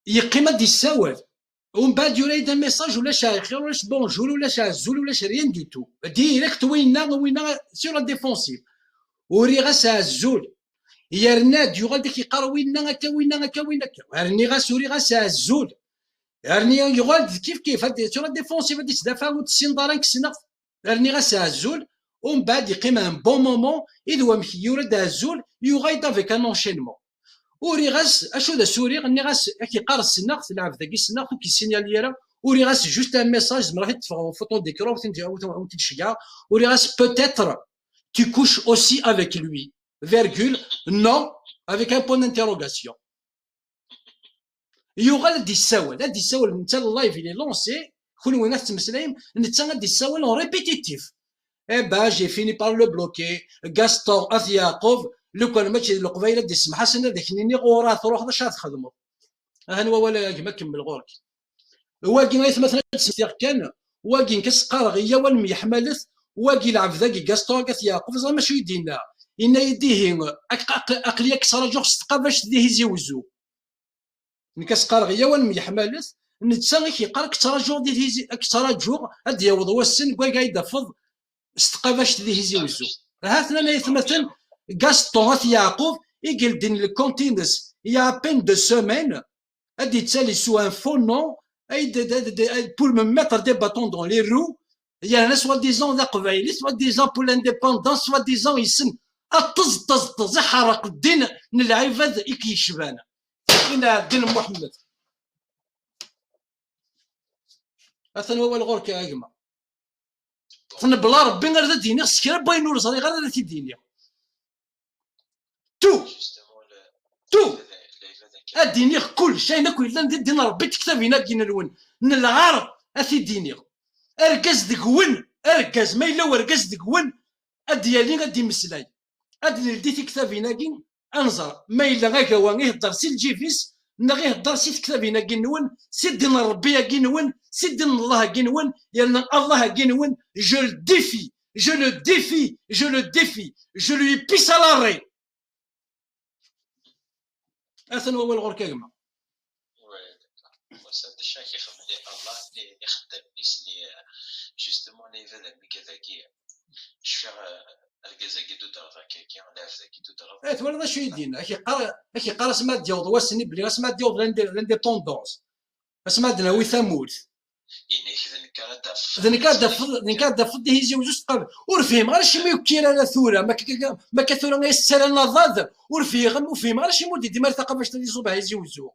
يقيم هادي يساول ومن بعد يريد ميساج ولا خير ولا بونجور ولا زول ولا ريان دي تو ديريكت وينا سير لا ديفونسيف وري غاسا زول يرناد يغال داك يقرا وينا هكا وينا هكا وينا هكا رني غاس وري غاسا زول رني يغال كيف هادي سير لا ديفونسيف هادي تدافع وتسين دارك سنه رني غاسا زول ومن بعد يقيم ان بون مومون اذ هو يورد الزول يغايد افيك ان انشينمون وري غاس اشو ذا سوري غني غاس كيقرا السناغ تلعب ذاك السناغ وكيسينيالي راه وري غاس جوست ان ميساج زعما تفغ فوتو ديكرو وتنشجع وري غاس بوتيتر tu couches aussi avec lui virgule, non, avec un point d'interrogation. يغال دي السوال هادي السوال نتا اللايف اللي لونسي كون وين تمسلايم نتا غادي السوال اون ريبيتيتيف اي با جي فيني بار لو بلوكي غاستون اث يعقوب لو كان ماشي القبيله دي السمحه سنه ديك نيني غورا تروح واش تخدموا ها هو ولا كما كمل غورك واكي غير مثلا تسير كان واكي كسقار غيا والميح مالث واكي العب ذاك غاستون اث يعقوب زعما ماشي يدينا ان يديه اقليه كسر جوغ ستقافاش ديه زيوزو نكسقار غيا والميح مالث نتسا غير كيقرا كتراجو دي هيزي كتراجو هاد يوض واسن كوا قايد فض استقافاش دي هيزي وزو هاتنا مثلا غاستون يعقوب يقول دين الكونتينس يا بين دو سومين هادي تسالي سو ان فو نون اي بور me mettre des bâtons dans les roues il y a un soi-disant ذا قبايلي soi-disant pour l'indépendance soi-disant يسن طز يحرق الدين من العباد يكيشبان فين الدين محمد اثن هو الغور كاغما بلا ربي غير ذا ديني خصك غير باين نور صغير غير ذا تيديني تو اديني كل شيء ناكل الا دين ربي تكتبينا كاين الون من العرب اثي ديني اركز دكون اركز ما الا وركز دكون اديالي غادي مسلاي ادي لدي كتابينا كين انظر ما الا غاكا وان يهضر سي الجيفيس نا غيهضر سي كتابينا كينون سي دين ربي كينون سي دين الله كينون لان الله كينون جو لو ديفي جو لو ديفي جو لو ديفي جو لوي بيس على ري اثن هو الغور كاكما هذا الشيء كيخدم لي الله اللي يخدم نيس اللي جوستومون لي فهاد الميكافاكي شفيغ الكازاكي دو درافا كي على فاكي دو درافا تولى شو يدينا كي قرا سما ديوض واسني بلي اسما ديوض لانديبوندونس اسما دنا وي ثموت ذنكا دافض هيزي وجوج قبل ورفيهم غير شي ما يكير على ثوره ما كثوره غير السلام نضاد ورفيهم غير شي مود ديما ثقافه تدي صبح هيزي وزو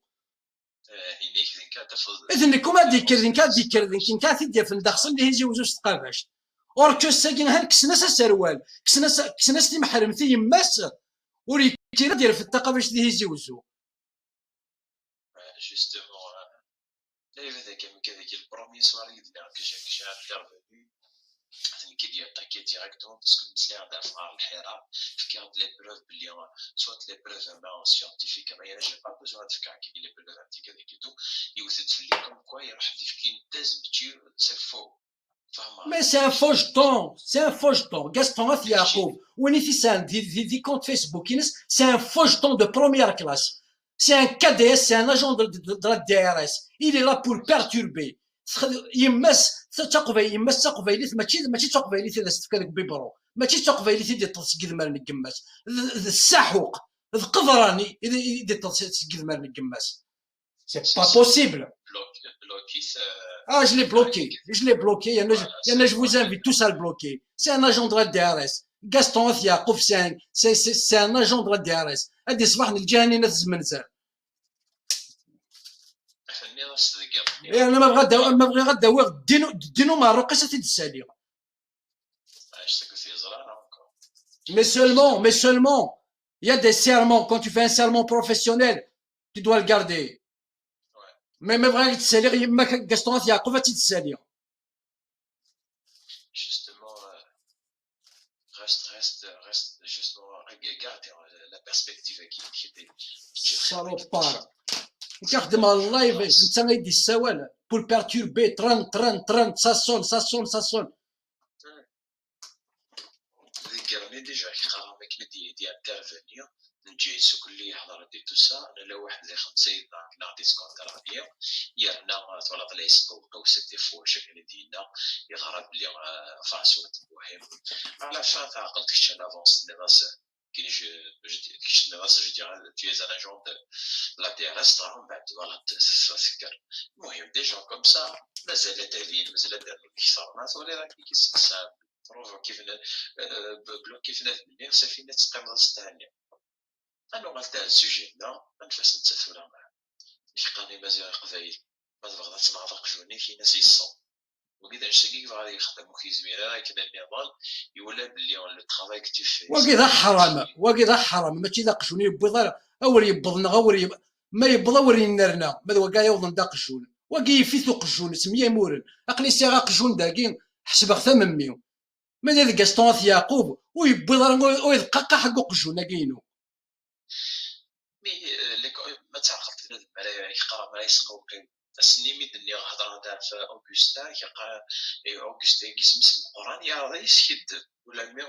اذن كوما ديكر ذنكا تدي في داخل اللي هيزي وجوج ثقافاش اوركو ساكن هان كسنا سروال كسنا سي محرمتي يماس وريكير دير في الثقافه تدي هيزي وزو جوستومون هذاك البروميي سوار يدنا كجا انترفوني كي ديال طاكي ديريكتومون باسكو نسلي غادا في نهار الحراب فكي غاد لي بروف بلي سوات لي بروف ما سيانتيفيك ما يانا جي با بوزوان تفكر كي لي بروف انتي كذاك تو يوثد في اللي كوم كوا يروح في كاين تاز متيو سي فو Mais c'est un faucheton, c'est un faucheton. Gaston Yacoub, ou des comptes Facebook, c'est un faucheton de première classe. C'est un KDS, c'est un agent de la DRS. Il est là pour perturber. يمس تقبيليت ماشي تقبيليت اذا استفكرك ببرو ماشي تقبيليت اللي تسقي ذمر القماس السحوق القذراني اللي تسقي ذمر القماس سي با بوسيبل je l'ai bloqué, je vous invite tous à le bloquer. C'est un agent de la DRS. Gaston Yacoub, c'est un agent de la DRS. هادي صباح الجهني نفس المنزل. انا ما بغي غداوي دينو ماروكي ساتي تسالي. Mais seulement, il y a des serments. Quand tu fais un serment professionnel, tu dois le garder. Mais بغا تسالي يما غاستون يعقوب تتسالي. Justement, reste justement regarde la perspective qui était. Salopard. كيخدم على اللايف انت غيدي السوال بور بيرتوربي تران ساسون ذكرني ديجا خرا ماك دي انترفينير نجي سوق اللي يحضر دي توسا انا لا واحد اللي خد سيدنا كنا ديسكونتر عليا يرنا تولط لي قوس دي فو شكل دينا يغرب لي فاسوت مهم على فان عقلت كش لافونس لي راس كي je dirais tu es un agent de la DRS من بعد فوالا تفكر المهم دي جون كوم سا مازال تالين مازال داروا كيصار ناس ولا راك كيسقسا بروفو كيف بلوكي في ناس منير سفينه تقام غتستهني انا غلت هذا السوجي لا نفاس نتثورا معاه مش قاني مازال قبايل ما تبغى تنعطق جوني في ناس يصون وكذا نشتكي غادي يخدم وكيزمير راه كذا النضال يولى باللي لو ترافاي كو تو في وكذا حرام وكذا حرام ماشي ذا قشون يبض اول يبضنا اول ما يبض اول ينرنا ما هو كاع يوضن دا قشون وكي يفيثو قشون سميه مورن اقلي سيغا قشون داكين حسبغ ثمميو ما ذا كاستونات يعقوب ويبض ويدقق حق قشون كاينو مي ما تعقلت هذا الملايين يقرا ما يسقو السني ميد اللي هضر هذا في اوغستا كيقرا اوغستا كيسمس القران يا رئيس يد ولا مي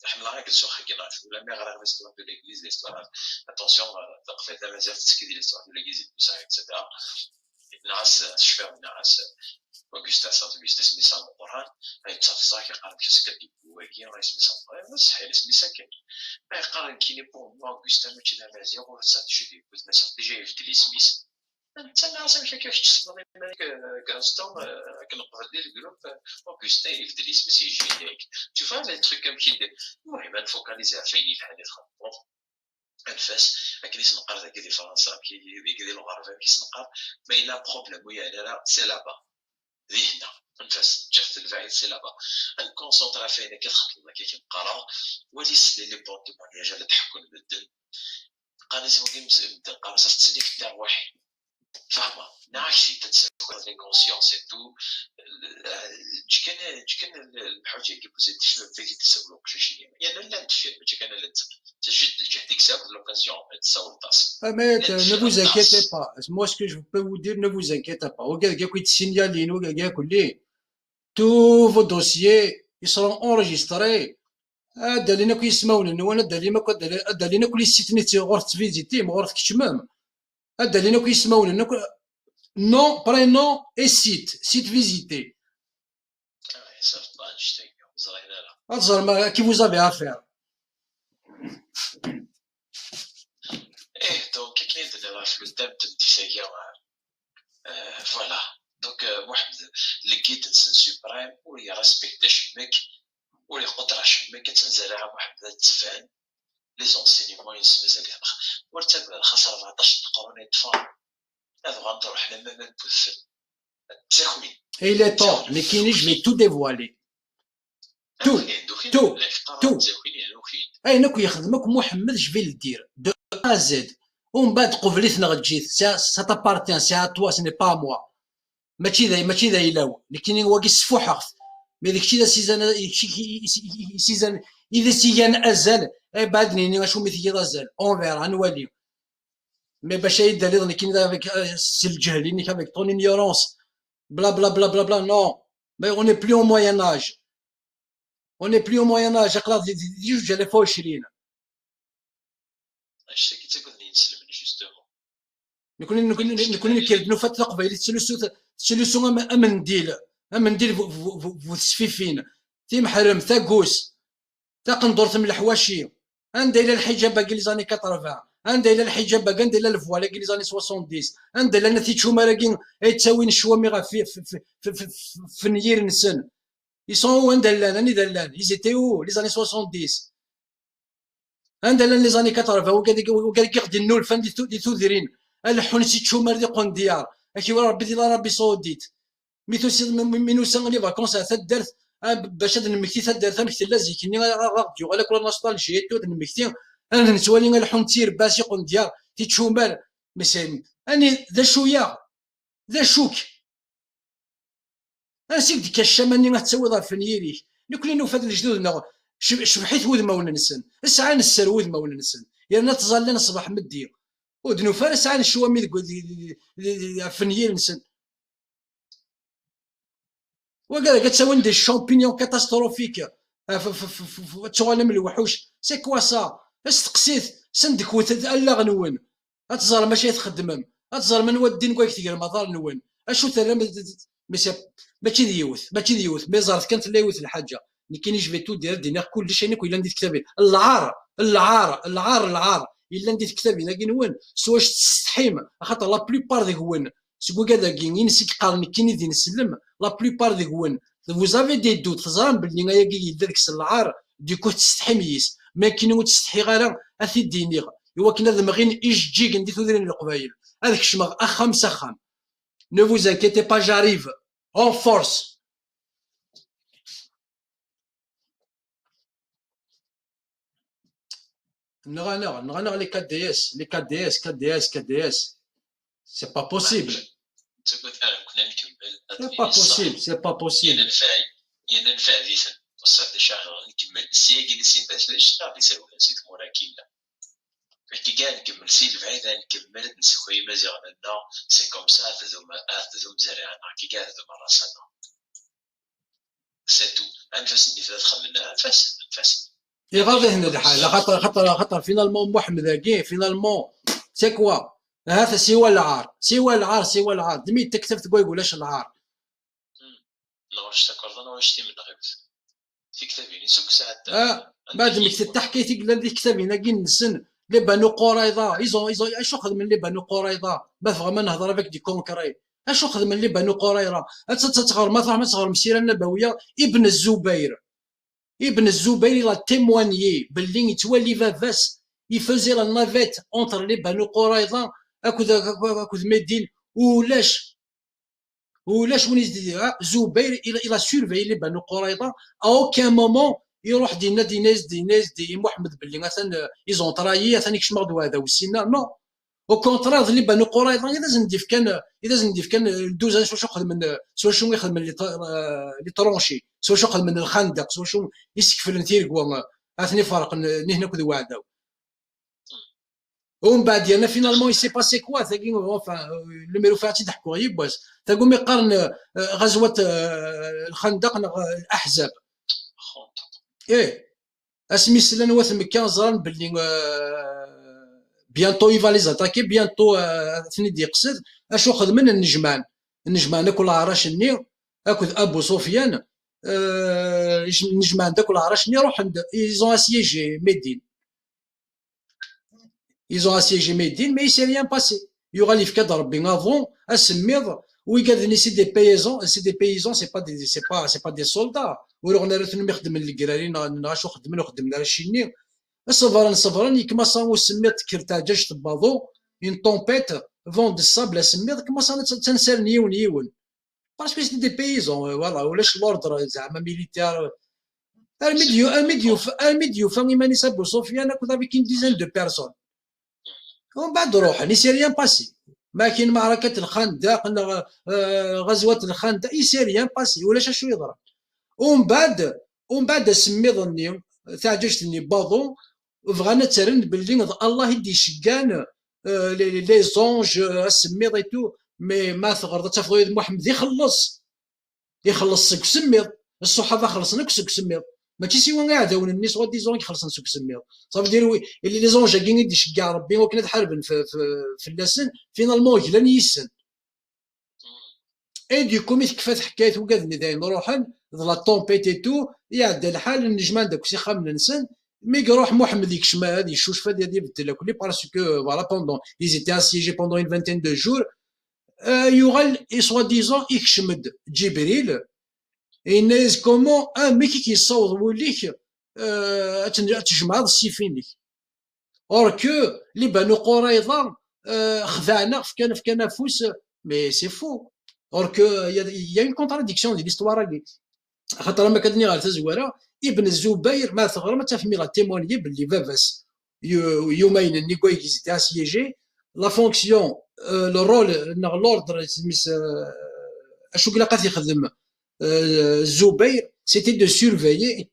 حمل غير كتسوخ كيناش ولا مي غير ليستوار دو ليغليز ليستوار اتونسيون تقف هذا مازال تسكي ليستوار دو ليغليز بصح اكسترا الناس شفاو الناس اوغستا صات اوغستا سميسا القران هاي تصفصا كيقرا كيسكت بواكي راه سميسا القران بصح سميسا كاين ما يقرا كيني بو اوغستا ماشي لا مازيغ ولا صات شي دي ما صات ديجا يفدلي سميس انت الناس ماشي كيفاش تصدر كاستون كنقبل ديال الجروب اوغستا يفدلي سميس يجي ليك تشوف هذا التريك كم كيدير المهم نفوكاليزي على فين الحديث خطوط انفاس كيس نقرا ذاك ديال فرنسا ديال الغرب كيس نقرا ما الا بروبليم ويا لا سي لابا ذهنا نفس جهت الفاعل سي لابا نكونسونطرا فينا كتخط لنا كنقرا وليس لي بون تيمونياج على تحكم بالدم قال سي ممكن نبدا نقرا تسليك تاع واحد فاهمه نعكسي تتسكر لي كونسيونس اي تو كان الحاجه اللي بوزيتيف فيك تسولو كشي يعني لا تفير كان لا تجد الجهد كساب لوكازيون تسول طاس mais ne vous inquiétez pas moi ce que je peux vous dire ne vous inquiétez pas وكاع كنت سينيالينو كاع كلي tous vos dossiers ils seront enregistrés هذا اللي ناكو يسمعون وانا هذا اللي ناكو سيتني غورت فيزيتي غورت كتمام هذا اللي ناكو يسمعون ناكو nom prénom et site visité qui vous avez affaire دونك كاين دابا في التام تنتسايا فوالا دونك واحد الكيدنس سوبريم وهي ريسبكت شمك وهي قدره شمك كتنزرع واحد التفان لي زونسينيمون يسمى زاك ورتب خاص 14 قرون يطفى هذا غنروح حنا ما نبوث تسخوي il est temps mais كاين je vais tout dévoiler tout اي ناكو يخدمك محمد جبيل دير دو ا زد ومن بعد قبلتنا غتجي سا تابارتيان سي ا توا سي ني با موا ماشي ذا يلاو لكن هو كيسفوح مي داكشي سيزان اذا سيان ازال بعد نيني غاشو مثي ازال اون فيرا نوليو مي باش يدير لي كاين دافيك سي الجهل ني افيك طون ignorance بلا بلا بلا بلا بلا نو مي اون بلي او موين اج on n'est plus au Moyen-Âge اقلاط جوج على 20 اش كي تقول لي نسلم جوستومون نكون كيردنو فات قبيله تسلسو امنديل فوسفيفين تي محرم تا كوس تا قندور تم الحواشي عندها الى الحجاب باقي لي زاني 80 عندها الى الحجاب باقي عندها الى الفوا باقي لي زاني 70 عندها الى نتيجه مراكين تساوي الشوامي غا في نيير نسن ils sont où عندها دلان ils étaient où les années 70 عندها les années 80 وكذا كيخدي النول فان دي ثوذرين الحون سي تشومر دي قنديار اكي ربي دي ربي صوديت ميتو سي منو سان لي فاكونس تدرت باش هاد نمكتي تدرت مكتي لازيك ني راديو على كل نوستالجي تو نمكتي انا نتوالي الحون تير باسي قنديار تي تشومر مسام اني ذا شويه ذا شوك انسيك ديك الشماني غتسوي ضعف نيريك نكون نوفد الجدود شبحيت وذماون نسن اسعى نسر وذماون نسن يا تظل نصبح مدي ودنو فارس عن الشوامي فنيير نسن وكذا كتساوي دي الشامبينيون كاتاستروفيك تعلم الوحوش سي كوا سا استقسيت سندك وتتألا غنون اتزار ماشي تخدمم اتزار من ودين كواك تيقر مطار نون اشو ترى ماشي ديوث مي زارت كانت لا يوث الحاجه اللي كاين جو في تو دير كل شيء الا ندير كتابي العار الا ندير كتابي لكن وين سواش تستحيم خاطر لا بلوبار ديك وين سكو كذا كاين ينسيك قارن كاين دي نسلم لا بلوبار ديك وين فوزافي دي دوت تزران بلي غايا كي داك العار ديكو تستحميس ما كاين تستحي غير اثي دينيغ ايوا كنا دمغين ايجيك ندي تودرين القبايل هذاك الشماغ اخام سخام. Ne vous inquiétez pas, j'arrive. اون فورس. نغنغ لي كا دي اس، لي كا دي اس، كا دي اس، كا دي اس، سي با بوسيبل. تقول انا كنا نكمل، سي با بوسيبل، سي با بوسيبل. يانا نفع ديثن وصلت شهر نكمل سياقي نسين باش لاش نعرف يساوي نسيت موراكينا كي كاع نكمل سي البعيد نكمل نسخوي مازال عندنا سي كوم سا تزوم زرعنا كي كاع تزوم راسنا سي تو انفاس اللي تخممنا انفاس غادي هنا الحال. خاطر فينالمون محمد كي فينالمون سي كوا هذا سوى العار، سوى العار، سوى العار. دمي تكتب تقول يقولاش العار. واش تكرر واش تي من غير في كتابين سوق ساعات بعد ما كتبت حكايتي قال لي كتابين كي نسن لي بانو قريضه ايزون اشو خدم لي بانو قريضه ما فغما نهضر افيك دي كونكري اشو خدم لي بانو قريضه تتغر ما تغر مسيره النبويه. ابن الزبير لا تيموانيي باللي يتولي فافاس يفوزي لا نافيت اونتر لي بانو قريضه اكو مدين ولاش وين زبير الى سيرفي لي بانو قريضه اوكان مومون يروح دي محمد باللي مثلا ايزون ترايي ثاني كشمغ هذا وسينا نو او كونترا لي بانو قريضه اذا زنديف كان دوزان شو خدم من شو يخدم لي ترونشي شو خدم من الخندق شو يسكفل نتير كوا اثني فرق هنا كذا وعداو. ومن بعد انا فينالمون سي باسي كوا ثاني لو ميرو فاتي ضحكوا يبواس تقوم يقارن غزوه الخندق الاحزاب اسمي سلان واث مكان زران باللي بيانتو يفا لي زاتاكي بيانتو ثني يقصد اشو خدمن النجمان داك العراش ني اكد ابو سفيان النجمان داك العراش ني روح عند ايزون اسيجي ميدين مي سي ريان باسي يغالي في كاد ربي افون اسميض ويقادني سي دي بيزون سي با دي سولدا ورغنا رثن يخدم الكراري نغاشو خدمنا الشيني صبران كما صاو سميت كرتاجاج تباضو اون طومبيت فون دي صابل سميت كما صا تنسال نيون باسكو سي دي بيزون فوالا ولاش لوردر زعما ميليتير الميديو فاني ماني سابو سفيان كنت افيك اون ديزان دو بيرسون ومن بعد روح ني سي ريان باسي ما كاين معركه الخندق غزوه الخندق سي ريان باسي ولاش شو يضرب. ومن بعد سميضني تعججتني باضو بغانا ترن باللي الله يدي شكان لي زونج سميض ايتو مي ما ثغر تفضل محمد يخلص سك سميض الصحابه خلصنا سك سميض ماشي سوا عداون الناس ودي زونج خلصنا سك سميض صافي ديروا اللي لي زونج كاين يدي شكا ربي وكنا تحاربن في اللسن فينالمون كلان يسن اي ديكو مي كفات حكايه وكادني داين نروحن لا طومبيتي تو يعدى الحال النجمان داك سي خام ننسن مي يروح محمد يكشما هذه الشوشفه ديال يبدل كلي باسكو فوالا بوندون ايزيتي اسيجي بوندون اون فانتين دو جور يغال سوا ديزون يكشمد جبريل الناس كومون مي كي كيصوض وليك تجمع السيفينيك اوركو لي بانو قريضه خدعنا في كنافوس مي سي فو اوركو يا اون كونتراديكسيون ديال ليستوار هادي خاطر ما كدني غير تزواره ابن الزبير ما ثغر ما تفهمي لا تيموني باللي فافاس يومين نيكوي كيزيتي اسيجي لا فونكسيون لو رول لوردر سميس اشو قلقات يخدم الزبير سيتي دو سورفيي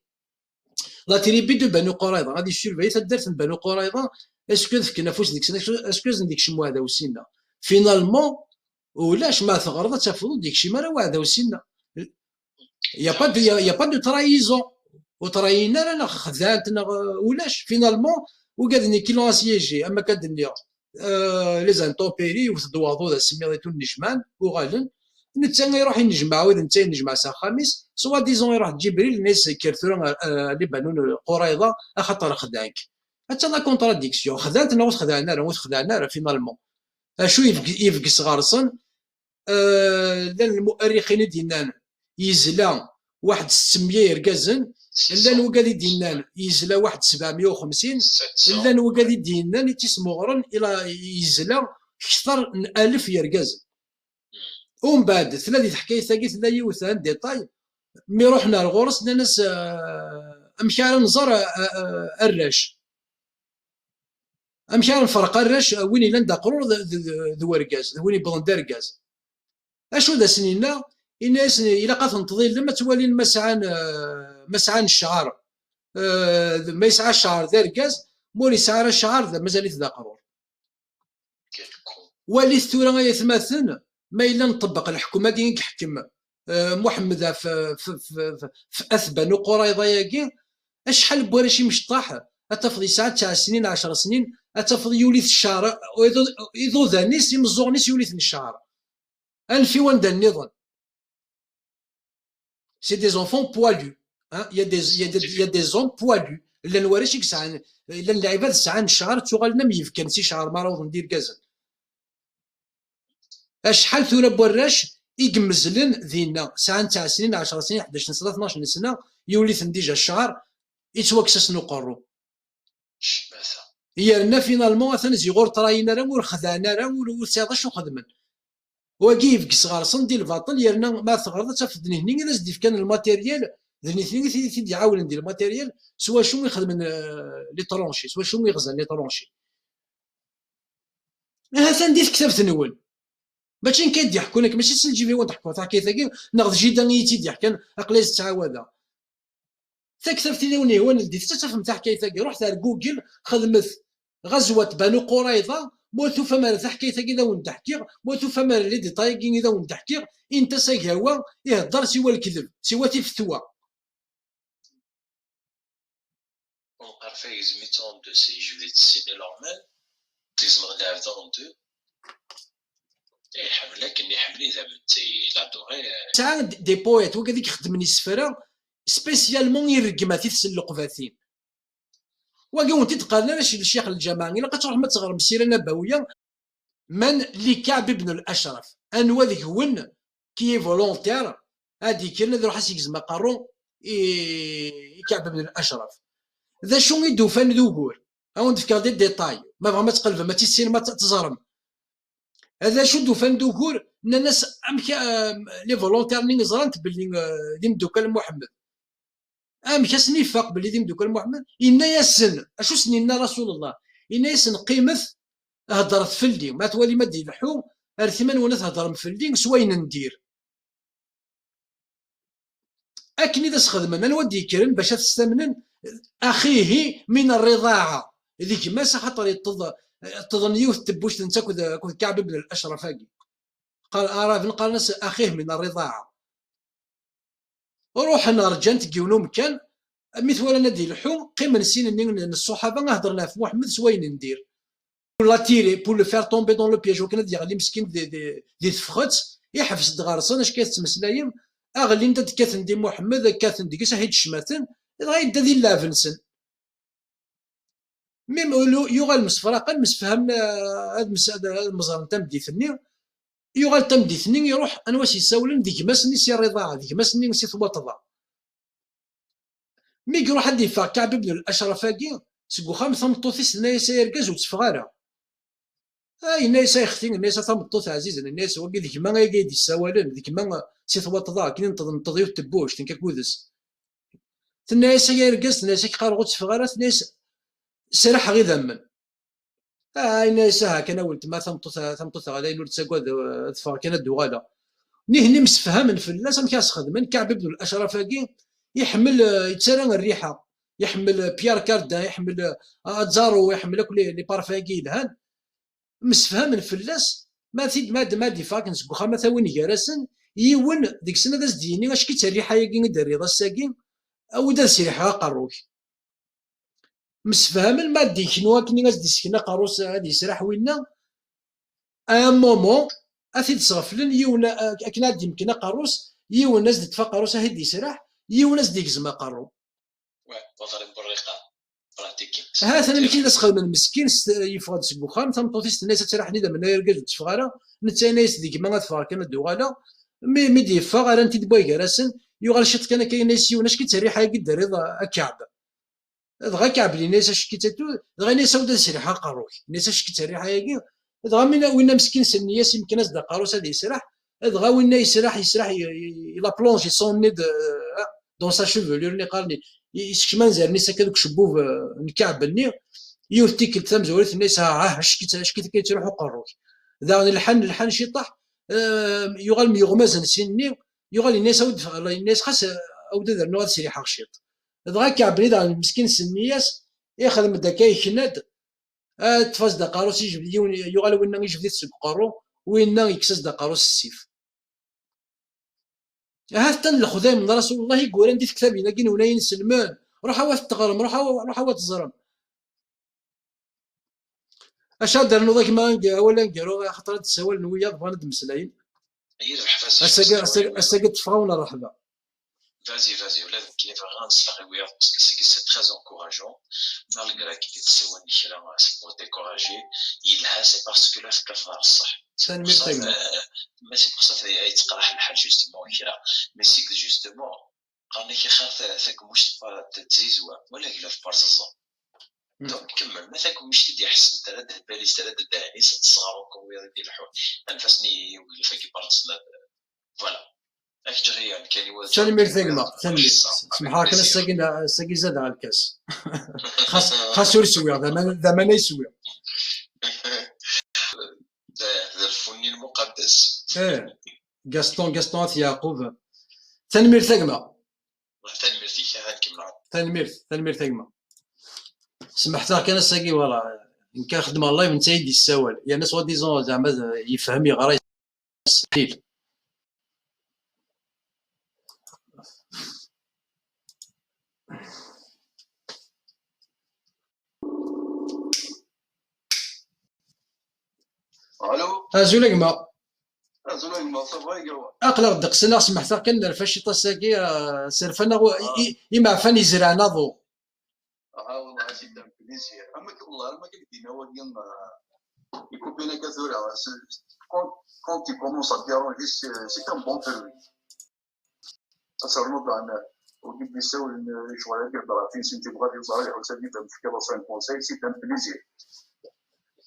لا تريبي دو بنو قريظه غادي سورفيي تدرت بنو قريظه اسكو ذاك نفوس ديك اسكو ديك شمو هذا وسينا فينالمون ولاش ما ثغرض تفضل ديك شي مره وهذا وسينا يا با دو ترايزون وتراينا انا خذاتنا ولاش فينالمون وقادني كيلو اسيجي اما كدني لي زانتوبيري وتدواضو ذا سميتو النجمان وغالن نتا يروح ينجمع عاود نتا ينجمع سا خامس سوا ديزون يروح جبريل الناس كيرثرون لي بانون قريضه خاطر خدعك حتى لا كونتراديكسيون خدعتنا وتخدعنا فينالمون اشو يفقس غارسن المؤرخين ديالنا يزلا واحد 600 ركازن لا نوكادي ديالنا يزلا واحد 750 لا نوكادي ديالنا اللي تيسمغرن الى يزلا اكثر من 1000 يركاز ومن بعد ثلاثه حكايه ثاقي ثلاثه يوثان ديتاي مي رحنا لغورس ناس امشي نزار الراش امشي نفرق الراش وين الا ندقرور ذو ركاز وين يبغون دار ركاز اشو ذا سنينا الناس الا قا تنتظر لما توالي مسعان الشعر ما يسعى الشعر ذا ركاز مولي سعر الشعر ذا مازال ذا قرور ولي ثورة يتمثل ما إلا نطبق الحكومة دي يحكم محمد في أثبان وقريضة ياكي أشحال بوالاشي مشطاح أتفضي ساعة 9 سنين 10 سنين أتفضي يوليث الشعر إذو ذا نيس يمزوغ نيس يوليث الشعر أنفي واندا النظام سي دي زونفون بوالو يا دي زون بوالو إلا نواريش يسعان إلا العباد سعان الشعر تغالنا ميفكن سي شعر مروض ندير كازن اشحال ثورة بوراش يقمزلن ذينا ساعة 9 سنين 10 سنين 11 سنة 12 سنة يولي ثنديجا الشعر يتوكسس نقرو يرنا فينالمون اثن زيغور تراينا راه ور خدعنا راه ور سيادش وخدمن وكيف كصغار صندي الباطل يرنا ما ثغرض تفدني هني الا زدي كان الماتيريال ذني ثني يعاون ندير الماتيريال سوا شو يخدم لي طرونشي سوا شو يغزل لي طرونشي هذا ندير كتاب تنول ماشي كيضحكوا لك ماشي تسلجي فيه وضحكوا تاع كيثاكي ناخذ جيدا يتيضحك كان اقليز تعاودا تكثر تيوني هو ندي تفهم تاع كيثاكي رحت على جوجل خدمت غزوه بنو قريظه موتو فما تاع كيثاكي ذا ونضحكي موتو فما لي ديتاي ذا ونضحكي انت ساكاوا يهضر سوى الكذب سوى تفتوى On parfait mettons de ces je vais dessiner normal تزمر دافون دو يحملك اني حملي اذا متي لادوغي ساعه دي بويت وكذيك خدمني السفره سبيسيالمون يرقما تيتسلق فاثين وكون تتقال لاش الشيخ الجماعي الا كتروح ما تغرب السيره النبويه من لكعب بن الاشرف انوا ذيك هون كي فولونتير هاديك اللي يروح يزما قارو كعب بن الاشرف ذا شو يدوفان ذوبور هاو نفكر دي ديتاي ما بغا ما تقلب ما تيسينما تزرم هذا شو دوفان دوكور الناس لي فولونتير اللي زرانت باللي دي مدوكال محمد سني فاق باللي دي مدوكال محمد إنا ياسن اشو سنينا رسول الله إنا ياسن قيمث هضرت فلدي ما توالي ما دي لحوم ارثمان ولا تهضر مفلدي سوين ندير اكني ذا سخدم انا ودي كرن باش تستمنن اخيه من الرضاعه ذيك ما خاطر تظن يوث تبوش تنسى كعب بن الاشرف هاكي قال اراد قال ناس اخيه من الرضاعه روح نرجع تجيونو مكان مثل نادي الحوم قيم نسين الصحابه هضرنا في محمد سوين ندير لا تيري بور لو فير تومبي دون لو بياج وكان ديال مسكين دي تفخت يحفز دغارصن اش كيتمسلايم اغلي انت كاثن دي محمد كاثن ديك ساهيد الشماتن غايدا دي لافنسن ميم يغال مسفراقا مسفهمنا هاد المزرن تم ديثني يغال تم ديثني يروح انواش يساولن ديك ماسني سي الرضاعه ديك ماسني سي ثبوطضا مي يروح هاد يفاق كعب بن الاشرف هاكي سكو خام ثمطوثيس الناس يركز وتفغارا الناس يختي الناس ثمطوث عزيز الناس وكي ديك ما قايد يساولن ديك ما سي ثبوطضا كي نتضيو تبوش تنكا كودس الناس يركز الناس كيقارغو تفغارا الناس سرح غير ذمن الناس هاكا ولت ما ثمطوث غادا ينور تساكواد ثفار كان الدوغالا نهني مسفهمن في الناس ما كيخدمن كعب بن الاشرف هاكي يحمل يتسرى الريحه يحمل بيار كاردا يحمل اتزارو يحمل كل لي بارفاكي الهان مسفهمن في الناس ما ديفاك نسكو خا مثلا وين يراسن يون ديك السنه داز ديني اش كيتريحه ياكي داري الساكين او دار سريحه قروك مسفهمن ما دي شنو كني غاز ديسكنا قاروس غادي يسرح وينا ان مومون اثيد صافلن يونا اكنا دي يمكن قاروس يونا ناس دفا قاروس هادي يسرح يونا ناس ديك زما قارو وضرب بالرقه براتيكي ها ثاني ماشي ناس خدم المسكين يفقد سبوخان تمطوتيس الناس تسرح نيدا من يرقز تفغالا نتا ناس ديك ما غتفار كان دوغالا مي دي فغالا انت دبوي كراسن يغال شط كان كاين ناس يونا اش كيتريح هاكي داري كعب دغا كعب لي ناس اش كيتاتو دغا ناس ودا سريحه قاروك ناس اش كيتريح هاكي دغا من وين مسكين سنياس يمكن ناس دا قاروس هذا يسرح دغا وين يسرح الى بلونجي سون ني دون سا شوفولور ني قالني يسكشمان زارني ساكا دوك شبوب نكعب ني يوتيك تمزوريت الناس ها شكي كيتروحوا قروك ذا الحن شي طاح يغال يغمز نسيني يغال الناس خاص او دار نوع سريحه غشيط دغا كعبني ذا المسكين سنياس يخدم داكا يكناد تفاز دا قاروس يجبد يغال وين يجبد يتسق قارو وين يكسس دا قاروس السيف هاتا الخدام من رسول الله يقول عندي في كتابنا كاين وناين سلمان روح هوا تغرم روح هوا تزرم اش هادر نوض كيما ولا نقالو خاطر تساوال نويا بغانا نتمسلاين هي الحفاظ اسا تفغاونا مرحبا vas-y ولازم كاين فغان نسلاقي وياه باسكو سي تري انكوراجون مالغرا كي تسوى نشرا بور ديكوراجي يلها سي باسكو لا في الفار الصح ماشي بصح يتقرح الحال جوستومون كرا مي سي كو جوستومون قالنا كي خاف ثاك مش تزيزوا ولا إلا في بارزازون دونك كمل ما ثاك مش تدي حسن ترد بالي ترد داني تصغروا كوي ديال الحوت انفسني ولا فاكي بارزلا فوالا اك جريان كاين هو ثاني مير ثقمه ثاني سمحوا كنا الساقي زاد على الكاس خاصو يسوي ذا ما يسوي هذا الفني المقدس غاستون يعقوب ثاني مير ثقمه ثاني مير ثقمه سمحتها كان الساقي والله ان كان خدم الله من تايدي السوال يعني سوا ديزون زعما يفهم يغرا يستيل الو ازولك ما صافا يقوا اقلق دقسنا سمحتها كان فاش تساقي سرفنا يما فاني زرعنا ضو والله سيدي بليزير اما والله ما كدينا هو ديال يكون بينا كثورة quand tu commences à déranger c'est un bon permis أصرنا عن ودي بيسوي شغل كده في سنتي بغادي يوصل وسدي في كذا صين كونساي سي تام بليزير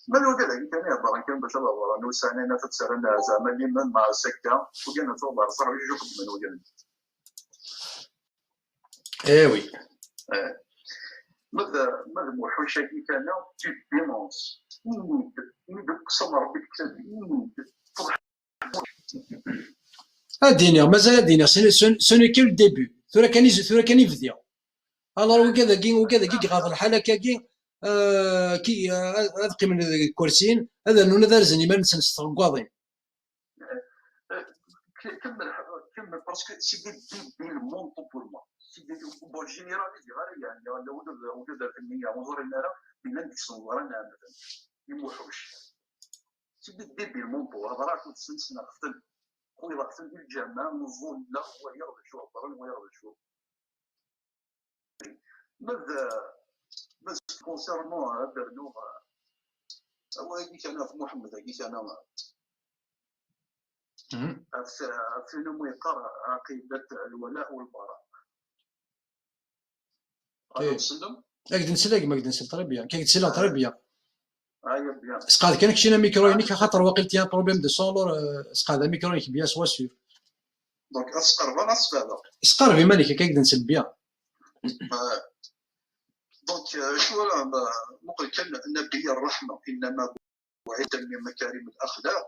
ما لو كذا كان يهضر كان باش الله نوسعنا نفس سرنا زعما من مع السكه وجينا نصور صار يجوك من وجهنا ايوي ماذا وحوشة كي كان tu dénonces قسم ربي كتاب الدنيا مازال الدنيا سوني كي الديبي ثورا كان يبدا الوغ وكذا كي غاض الحاله كي هذا من الكرسيين هذا نون دارزني ما نستغواضين كمل باسكو سي دي المونطو بور موا سي دي بون جينيراليزي يعني لو وجد في النيه منظور النار بين نتصور انا مثلا يموحوش سي دي المونطو هذا راه كنت سنسنا خفتن خويا راه خفتن في الجامعه نظن لا هو يرضى شو هو يرضى شو ماذا بس كونسيرنون هذا النوع هو هيك انا في محمد هيك انا في نمو يقرا عقيده الولاء والبراء هذا نسلم اقدر نسلق ما اقدر نسل تربيه كي تسلق تربيه ايوا بيان اسقاد كان كشينا ميكروينيك خاطر واقيل تيان بروبليم دو سونور اسقاد ميكروينيك بيان سوا سير دونك اسقر ولا اسفاده اسقر في مالك كي اقدر نسل بيان دونك شو ممكن كان نبي الرحمه انما وعد من مكارم الاخلاق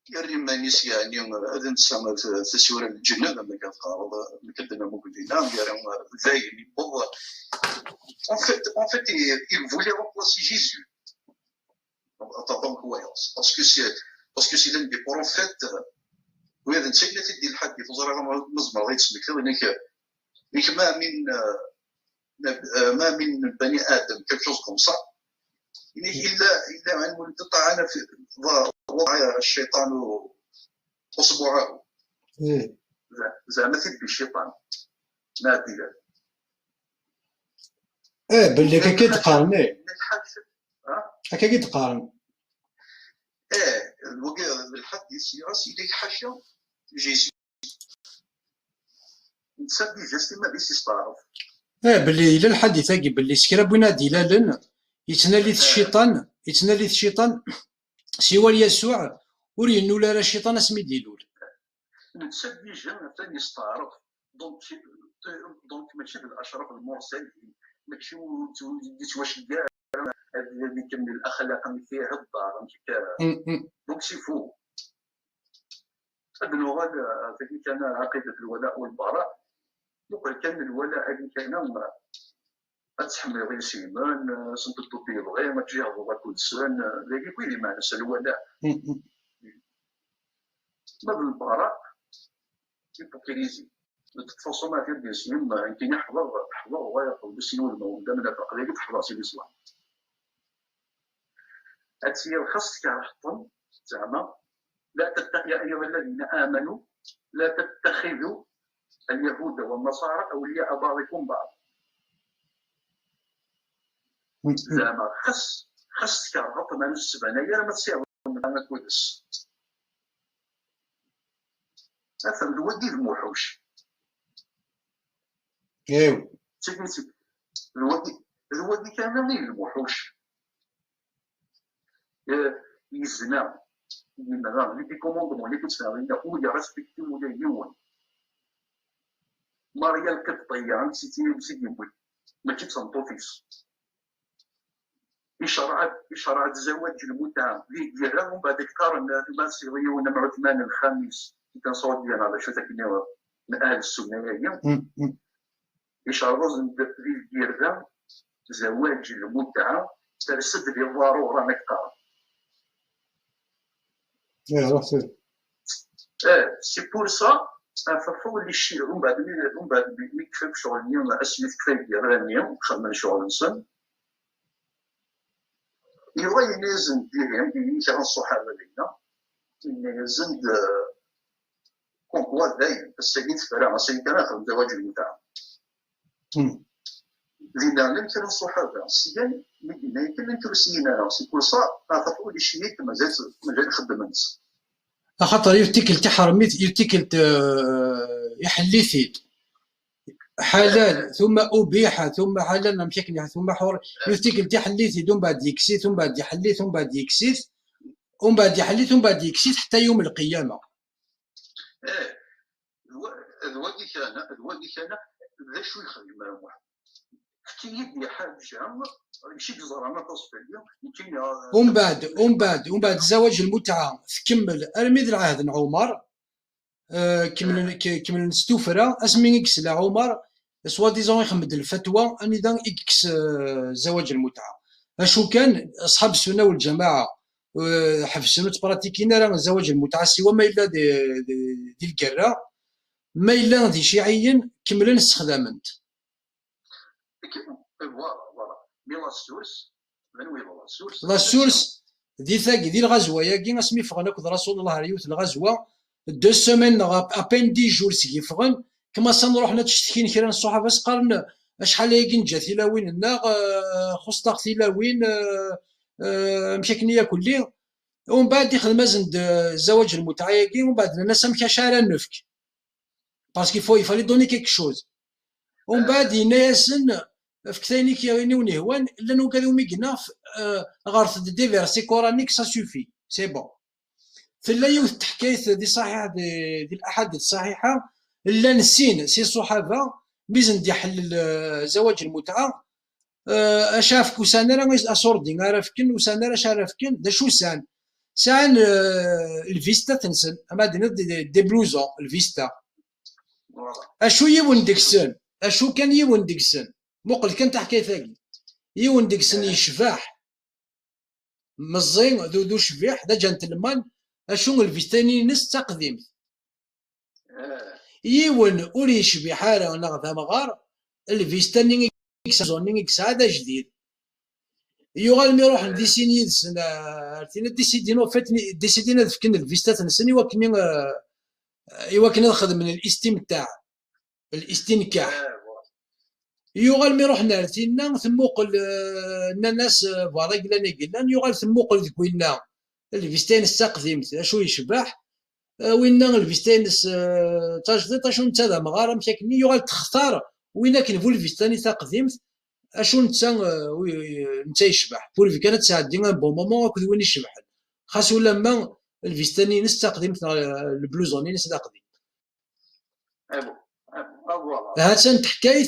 يرمانيس يعني هذا نسمى في سوره الجنه لما كنقراو كدنا مقولينا يعني زايد بوغ en fait il voulait remplacer Jésus en tant que croyance parce que c'est l'un des prophètes وهذا نسينا تدي الحديث وزرا مزمر غير تسمك لك ما من بني ادم quelque chose comme ça الا علم طعن في وضع الشيطان اصبعه زعما تدي الشيطان ناديا باللي كي تقارن هكا كي تقارن الحديث يديك حاشا جيسي نسبي جاستي ما بيسي ستعرف باللي الى الحديث هاكي باللي سكرا بونا دلالا يتنالي الشيطان سوى يسوع ور ينول راه الشيطان اسمي ديلول. نتسد ديجا ثاني يستعرف دونك ماشي بالاشراف المرسلين، ماشي واش كاع هذيك من الاخلاق اللي فيها الدار دونك سي فو. اللغه هذيك كان عقيده الولاء والبراء، وقال كان الولاء هذيك كان تحمل غير سيمان سنتو بيبغي ما تجي هضره كل سن ذاك كل معنى الولاء. ما بالبراء هيبوكريزي تتفاصل مع في الجسم يمكن يحضر وياخذ بسنو المولد من التقليد تحضر سي الاسلام. هادشي الخاص كنحطم زعما لا يا ايها الذين امنوا لا تتخذوا اليهود والنصارى اولياء بعضكم بعض. زعما خاص كنحط ما نسب انايا ما تصير ما كويس. هذا الودي الموحوش. ايوا تكنيتي الودي كان غير الموحوش يزنا ينغا لي كوموندمون اللي كتفاهمين ويا ريسبكتي ولا يون ماريا القبطيه عند سيدي بوي ما تيتصنطوفيش إشراع زواج المتعه اللي ديالها ومن بعد قارن الماسيريه ونعم عثمان الخامس اللي كان صوت ديالنا على شو تاكني من اهل السنه هي إشراع ديالها زواج المتعه ترسد لي الضروره نقطع. سي بور سا ففو اللي الشيء ومن بعد ملي كفاك شغل اليوم اسمي كفاك ديال اليوم خدمنا شغل نسن يوا ينزل ديالهم كان الصحابه لينا ينزل كونكوا دايم السيد فرع السيد كان يخدم زواج المتعه لينا لم كان الصحابه السيان ما يمكن ان ترسينا سي بور سا ففو اللي الشيء مازال يخدم الناس خاطر يرتكل تحرميت يرتكل يحليثيد حلال ثم أبيح ثم حلال مشاكل ثم حر يرتكل تحليثيد ومن بعد يكسي ثم بعد يحلي ثم بعد يكسي ومن بعد يحلي ثم بعد يكسي حتى يوم القيامة. الوالد كان ذا شو يخدم واحد كي حاجه شي زرعنا تصفي اليوم يمكن ومن بعد زواج المتعة تكمل ارميد العهد عمر كمل نستوفرا اسمي اكس عمر سوا ديزون يخمد الفتوى اني دان اكس زواج المتعة. اشو كان اصحاب السنة والجماعة حفصنا تبراتيكينا راه زواج المتعة سوا ما الا دي الكرا ما الا دي شيعيين كملن استخدامنت. لا سورس دي ثاقي دي الغزوه ياكي اسمي فغن اكد رسول الله ريوت الغزوه 2 سيمين ابين 10 جور سي فغن كما سنروح نتشتكي كيران الصحابه قالن شحال ياكي نجا تلاوين لنا خصطاق تلاوين مشاكنيه كلي ومن بعد يخدم ازند زواج المتعه ياكي ومن بعد الناس مكاشاره نفك باسكو يفالي دوني كيك شوز ومن بعد يناسن فكتاني كيغيني ونهوان لانه قالوا ميقنا غارت دي فيرسي كورانيك سا سوفي سي بون. فلا يوث حكايه دي صحيحه دي الاحاديث الصحيحه لا نسين سي الصحابه بيزن دي حل زواج المتعه اشاف كوسانا راه اسوردين عرفكن وسانا راه شارفكن دا شو سان الفيستا تنسن اما دي بلوزون الفيستا اشو يون ديكسن اشو كان يون ديكسن مقل كان تحكي ثاقي يون ديكسن يشفاح مزين ذو شفيح دا جنتلمان اشو الفيستاني نس تقديم يون اولي شبيح هذا نغذا مغار الفيستاني اكسازوني هذا جديد يغال مي روح ديسيني عرفتينا ديسيدينو فاتني ديسيدينا فكن الفيستا تنسني يوكن ناخذ من الاستمتاع الاستنكاح يغال مي روحنا عرفتينا ثموقل الناس فوالا قلنا يغال ثموقل ذكوينا الفيستان السقديمت اشو يشبح وين الفيستانس تاجدت اشو نتا ذا مغاره مشاكني يغال تختار وين كاين فول الفيستاني تقديمت اشو نتا يشبح بور في كانت تعدي ان بون مومون كل وين يشبح خاصو لما الفيستاني نس تقديم البلوزوني نس تقديم هاتن حكاية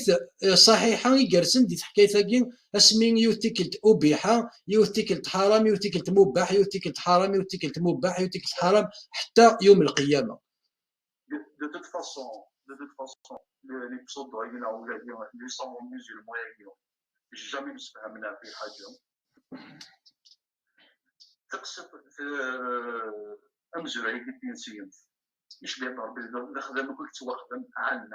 صحيحة يقرسن دي حكاية ثاقين اسمين يوتيكلت أبيحة يوتيكلت حرام يوتيكلت مباح يوتيكلت حرام يوتيكلت مباح يوتيكلت حرام حتى يوم القيامة. De toute façon, les pseudo-raïna ou les savants musulmans, jamais nous فهمنا في حاجة. تقصد أمزر هيك التنسيين. إيش بيطلع بالخدمة كل توخدم عن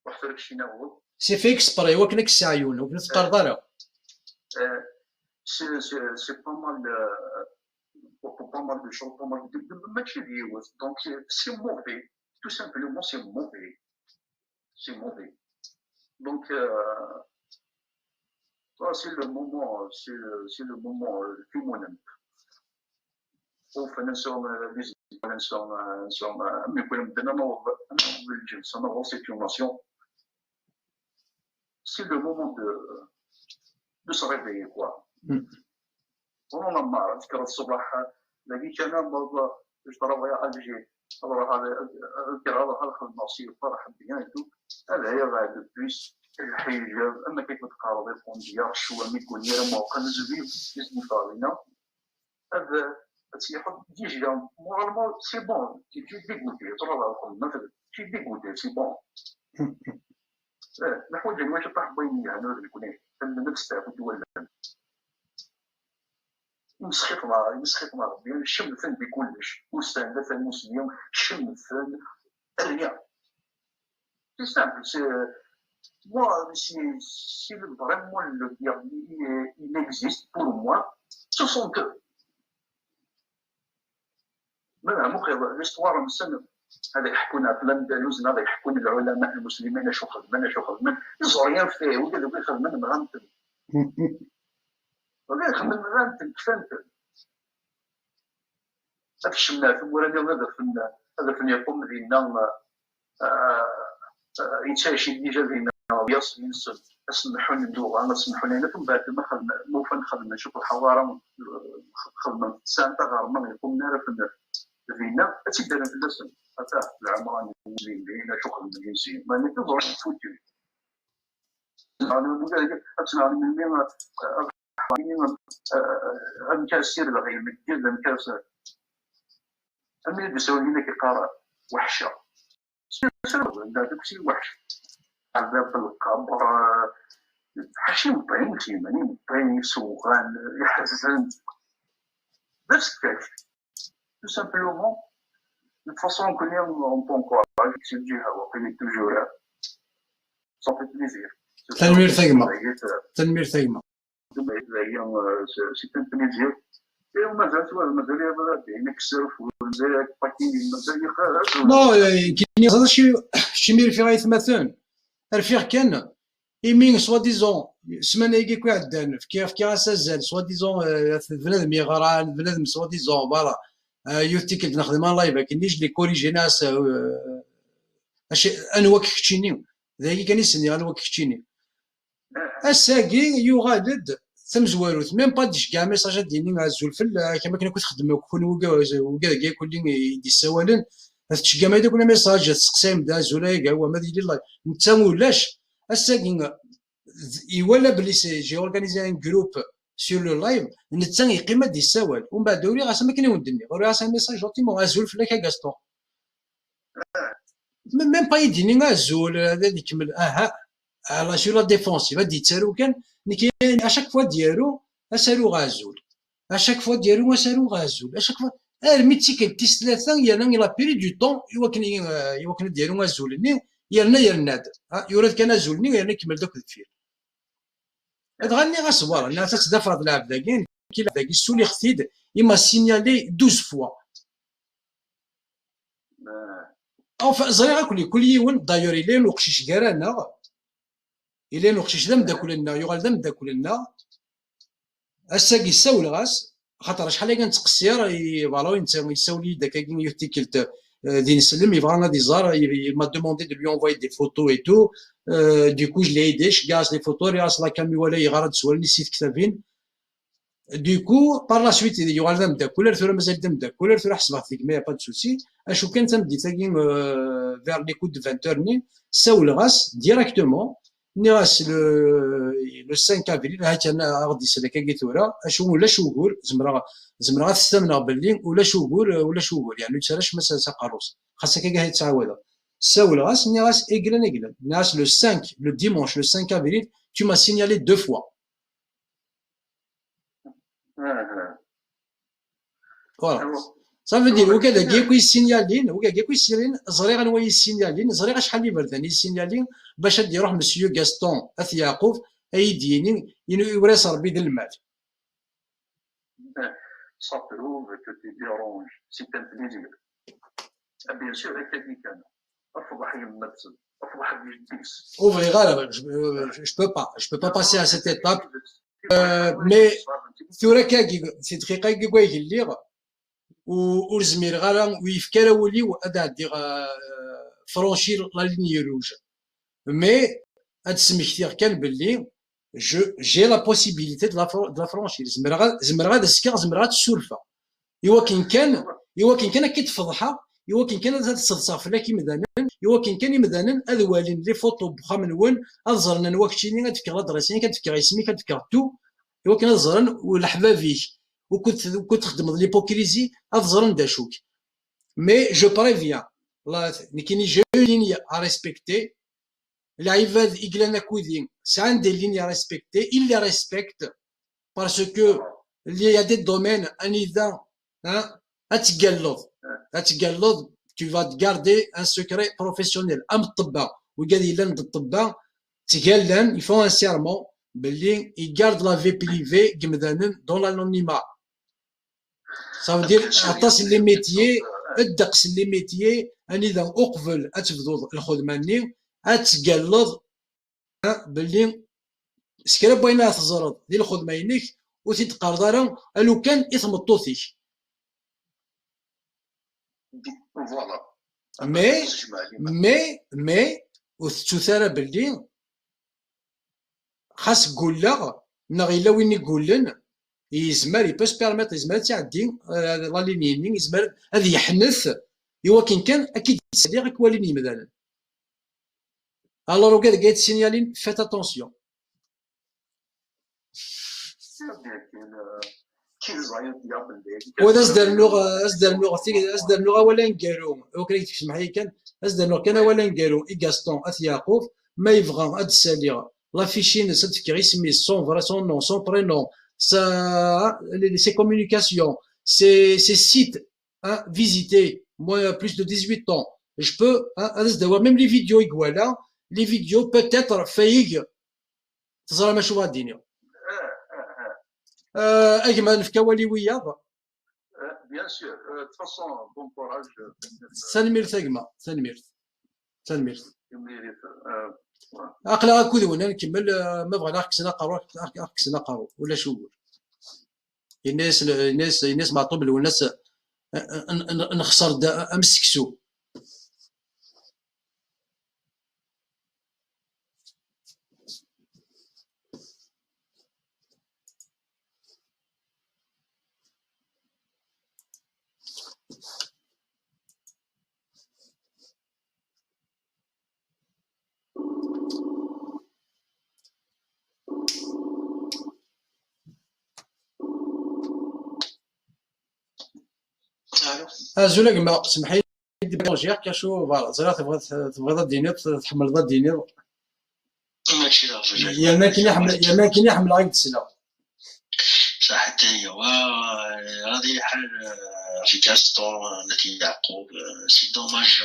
واحترك شي ناول. سي فيكس بري وكنك السعيون وكنك تقرضرة. C'est pas mal de choses, pas mal de matériaux. Donc c'est mauvais, tout simplement c'est mauvais. C'est mauvais. Donc c'est le moment, c'est le moment féminin. وفي نسوم نسوم مي يكون بدنا نوض الجلسة نوض سيتيوناسيون. C'est le moment de se réveiller quoi. والله ما أذكر الصباح لقيت أنا بابا اشترى يا الجي أروح هذا أذكر هذا الخدمة نصير فرح بيانتو هذا هي بعد بيس الحجاب أما كيف تقارب يكون ديار شو ميكون يا موقع نزبيب اسمي فارينا هذا تيحط ديجا مورالمون سي بون تي ديغوتي تروح الخدمة مثلا تي ديغوتي سي بون الحوايج اللي واش طاح بيني هنا يكون نفس تاع الدول يمسخطنا ربي الشم الفن بكلش مستهدف المسلم الشم الفن الرياء سي سامبل سي moi si vraiment le dernier il existe pour moi ce sont eux ما مخير الاسطوار مسن هذا يحكون افلام دالوزنا هذا يحكون العلماء المسلمين شو خدمنا يزوريان فيه وقال لك خدمنا مغامتن ولا يخدم مغامتن كفانتن هذا الشمنا في وراني هذا فن يقوم بينا يتشاشي ديجا بينا يصل اسمحوا ندوغ انا سمحوا لنا ثم بعد ما خدمنا موفا خدمنا نشوف الحضاره خدمنا سانتا غارما يقوم نعرف فينا تيدير في اللسن حتى العمران المسلمين شو خدمنا الجنسيين ما نتظر فوتو انا نقول لك اسمع من مين كاسير الغير جدا كاسر أمين بيسوي لنا كقارة وحشة سير داك شي وحش عذاب القبر حشي مطعين تيماني مطعين سوغان يحزن بس كيف tout simplement de toute façon on connaît on peut encore c'est du hawa on est toujours là ça fait plaisir تنمير ثيمة c'est un plaisir ومازال يبغى يكسر ومازال باكين مازال يخرج نو كاين هذا شي مير في غاية مثلا الفيغ كان يمين سوا ديزون سمانه يجي كوي عدان في كيف اسازال سوا ديزون بنادم يغران بنادم سوا ديزون فوالا يوتيكلت نخدم لايف كاينيش لي كوريجي ناس انا واك كتشيني ذاك كان يسني انا واك كتشيني الساقي يغادد ثم زواروت ميم با ديش كاع ميساج ديالي مع الزلفل كما كنا كنخدمو كون وكا كل يدي السوالن تشكا ما يدير ميساج تسقسيم دا زولا كاع هو ما دير لايف نتا ولاش الساقي يولى بلي سي جي اورغانيزي ان جروب سور لو لايف نتا يقيم دي السوال ومن بعد دوري غاسا ما كاين ودني غير غاسا ميساج اوتيمون الزلفل كا كاستو ميم با يديني الزول هذا يكمل على سور لا ديفونسيف غادي تسالو كان كاين اشاك فوا ديالو اسالو غازول اشاك فوا ديالو اسالو غازول اشاك فوا الميتيكل تيس ثلاثه يلا لا بيري دو طون يوكن ديالو غازولني يرناد يورد كان زولني يرنا كمل داك الفيل هاد غني غصبر انا تتدفر هاد العبد كاين كي داك السولي ختيد يما سينيالي 12 فوا او زريغه كل يوم دايور لين وقشيش كارانا إلا نقشيش دم داكلنا يغال دم داكلنا الساق يساول غاس خاطر شحال كان تقصير فالو يساول داك كاين يوتيكلت دين سلم يبغى غادي يزار ما دوموندي دو لي انفوي دي فوتو اي تو دو كو جو لي ايديش كاع لي فوتو رياس لا كامي ولا يغرد سوالني سيت كتابين دوكو بار لا سويت يوغال ذا مداكل ثورا مازال ذا مداكل ثورا حسبها فيك ما با دو سوسي اشو كان تمدي تاكي فير لي كود 20 ني ساول غاس ديريكتومون ني غاس لو 5 افريل هاك انا غادي سلاك كي ثورا اشو ولا شوغور زمرا تستمنا باللي ولا شوغور يعني تسالاش مسا قاروس خاصك كي هي تعاود ساول غاس ني غاس ايغلان ني غاس لو 5 لو ديمونش لو 5 افريل tu m'as signalé 2 fois. Voilà. Ça veut dire وكذا كيكو يسينيالين كيكو يسينيالين زري غنوا يسينيالين زري غا شحال اللي بردان يسينيالين باش غادي يروح مسيو غاستون اث يعقوب ايديني يوريس ربي ذا المال. Ça prouve que tu déranges, c'est un plaisir. Bien sûr, هكا كان أفضح يمثل أفضح يجلس. Ouvrir, je peux pas passer à cette étape. Mais ثورا كاكي في دقيقة كيكو يقول وزمير غالا ويفكر ولي وأدا عندي فرونشير لا ليني روج مي هاد سميتير كان باللي جي لا بوسيبيليتي دو لا فرونشير زمر غادا سكر زمر غادا السلفة إوا كين كان أكيد فضحة إوا كين كان هاد الصدصاف لا كيمدانا إوا كين يمدانا هاد والين لي فوطو بخا منون هاد زرنا نواكشيني غادفكر لادريسيني كتفكر اسمي كتفكر تو إوا كان هاد زرن والحبابيك وكنت تخدم ليبوكريزي افزرن داشوك مي جو بريفيان كاين جاي ليني ا ريسبكتي العباد ايكلانا كويدين ساعه دير ليني ا ريسبكتي الا ريسبكت باسكو اللي يا دي دومين انيدا اتقلد tu vas garder un secret professionnel ام الطبا وقال الا الطبا تقالن يفون ان سيرمون باللي يغارد لا في بريفي كمدانن دون لانونيما Ça veut dire عطاس لي ميتيي الدقس لي ميتيي اني اذا اقبل اتبدو الخدمه ني اتقلد باللي سكرا بغينا تزرد ديال الخدمه ينيك وتتقرض لو كان يثمطوثيك مي وتثارى باللي خاص تقول لا نغيلا وين يقولن يزمر يباس بيرميت يزمر تعدي لا لينيين يزمر هذا يحنث ايوا كان اكيد يسالي غير كواليني مثلا الوغ كاع سينيالين فات اتونسيون وهذا ازدر اللغه ولا نقالو وكان يكتب معايا كان ازدر اللغه كان ولا نقالو غاستون اث يعقوب ما يبغى هاد السالي لافيشين تفكر اسمي سون فرا سون نون سون برينون ses communications, ses sites visités, moi plus de 18 ans, je peux même les vidéos iguala, les vidéos peut-être failliques, تظهر ما شوفها الدنيا. أجمل في كوالي وياه. Bien sûr, de toute façon, bon courage. سنمير ثقمة سنمير. عقلا غاكود ونا نكمل ما بغينا خصنا قارو ولا شو الناس معطوب والناس نخسر امسكسو زولا كما سمحي لي بونجير كاشو فوالا زرا تبغي دينير تحمل ضد دينير ماشي يا ما كاين يحمل غير تسلا صح حتى هي غادي يحل في كاستون التي يعقوب سي دوماج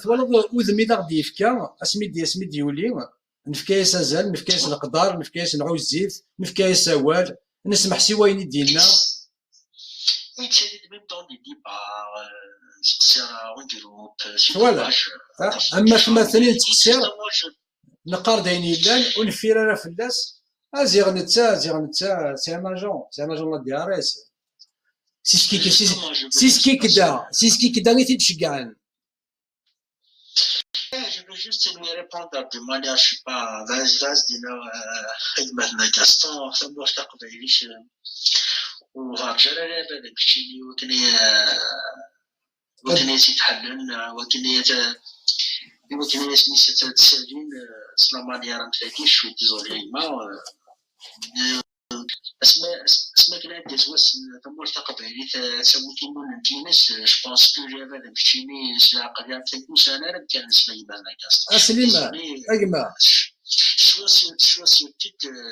ثوالد وذمي دا غادي يفكا اسمي ديولي نفكايس ازال نفكايس القدار نفكايس نعوز زيت نفكايس سوال نسمح سي وين يدينا ميم طون دي ديبار تقصير ونديرو فوالا اما كما ثاني تقصير نقار دايني لان ونفير راه فلاس زيغ نتا سي ان اجون لا دي ار اس سيسكي كدا غير تيتشكعن juste lui répondre de manière, je sais pas, vas-y, dis-nous, خدمة Gaston, ça doit se قبيليش وهاجر هذا داكشي وكان يتحلل وكان سميتها تسالين سلامانيا راه متلاقيش شويه ديزولي ما اسماء كان عندي زواس ثم التقى بعيني تسويتي من التينس جو بونس كو جافا داكشيني سلاقه ديال 30 سنه راه كان نسمع يبان لك اسليمان اجمع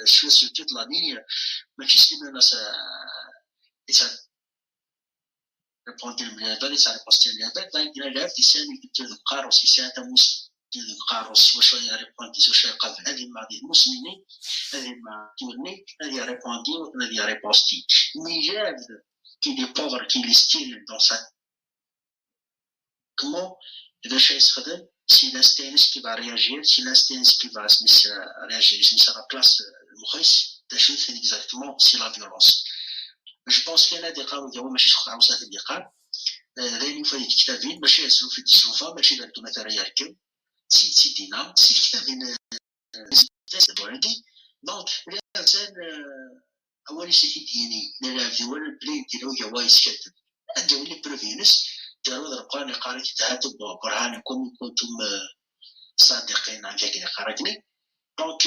شو سوتيت لاني ماشي سليمان إذا répondre المليابات إذا ريبوستي المليابات دايما لعب لساني كنت القاروس لسان تموس القاروس وشوية ريبوندي وشوية قبل هذه مع دي المسلمين هذه مع تورني هذه ريبوندي وهذه ريبوستي ميجاد كي دي بوغر كي لي ستيل دون سا كمون إذا شي يستخدم سي لاستينس كي با رياجير سي لاستينس كي با سميس رياجير سميس لا بلاس المخيس تشوف اكزاكتومون سي لا فيولونس جو بونس كاين هادي قالوا ديالو ماشي شخص عاوز اللي قال غير في كتابين ماشي يسلو في الديسوفا ماشي دارتو مثلا يركب سي دينا سي كتابين هادي دونك الانسان اول شيء ديني لا في ولا البلين ديالو هي وايس كاتب داو لي بروفينس داروا القران قاري كتاب برهانكم كنتم صادقين عن جاكي قراتني دونك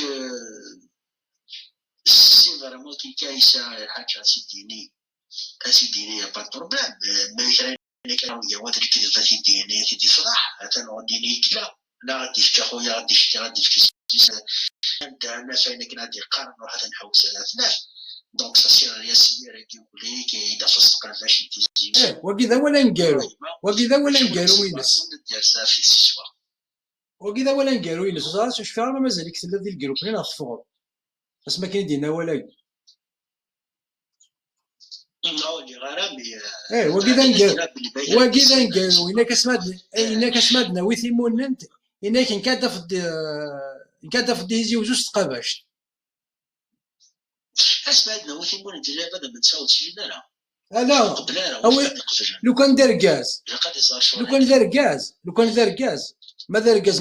سي فريمون كي كايسه حاجه سي ديني با بروبليم ما كاين يا واد اللي كيدير في ديني كيدي صلاح حتى نوع ديني كلا لا غادي شتي خويا غادي شتي انت انا فين غادي قارن واحد نحوس على فناف دونك سا سي ريا سير كيقول لك اذا صدق فاش تيجي وكذا ولا نقالو وكذا ولا نقالو وينس ديال صافي السوا وكذا ولا نقالو وينس صراحه واش فيها ما مازال يكتب هذه الجروب لين غتفور بس ما كاين دينا ولا وكذا نقالو وإنا كسمادنا ويثيمون انت إنا كان كادا في ديزي وزوج تقاباش اسمادنا ويثيمون انت جاي بدا من تساوي سجلنا لا لو كان دار غاز لو كان دار غاز ما دار غاز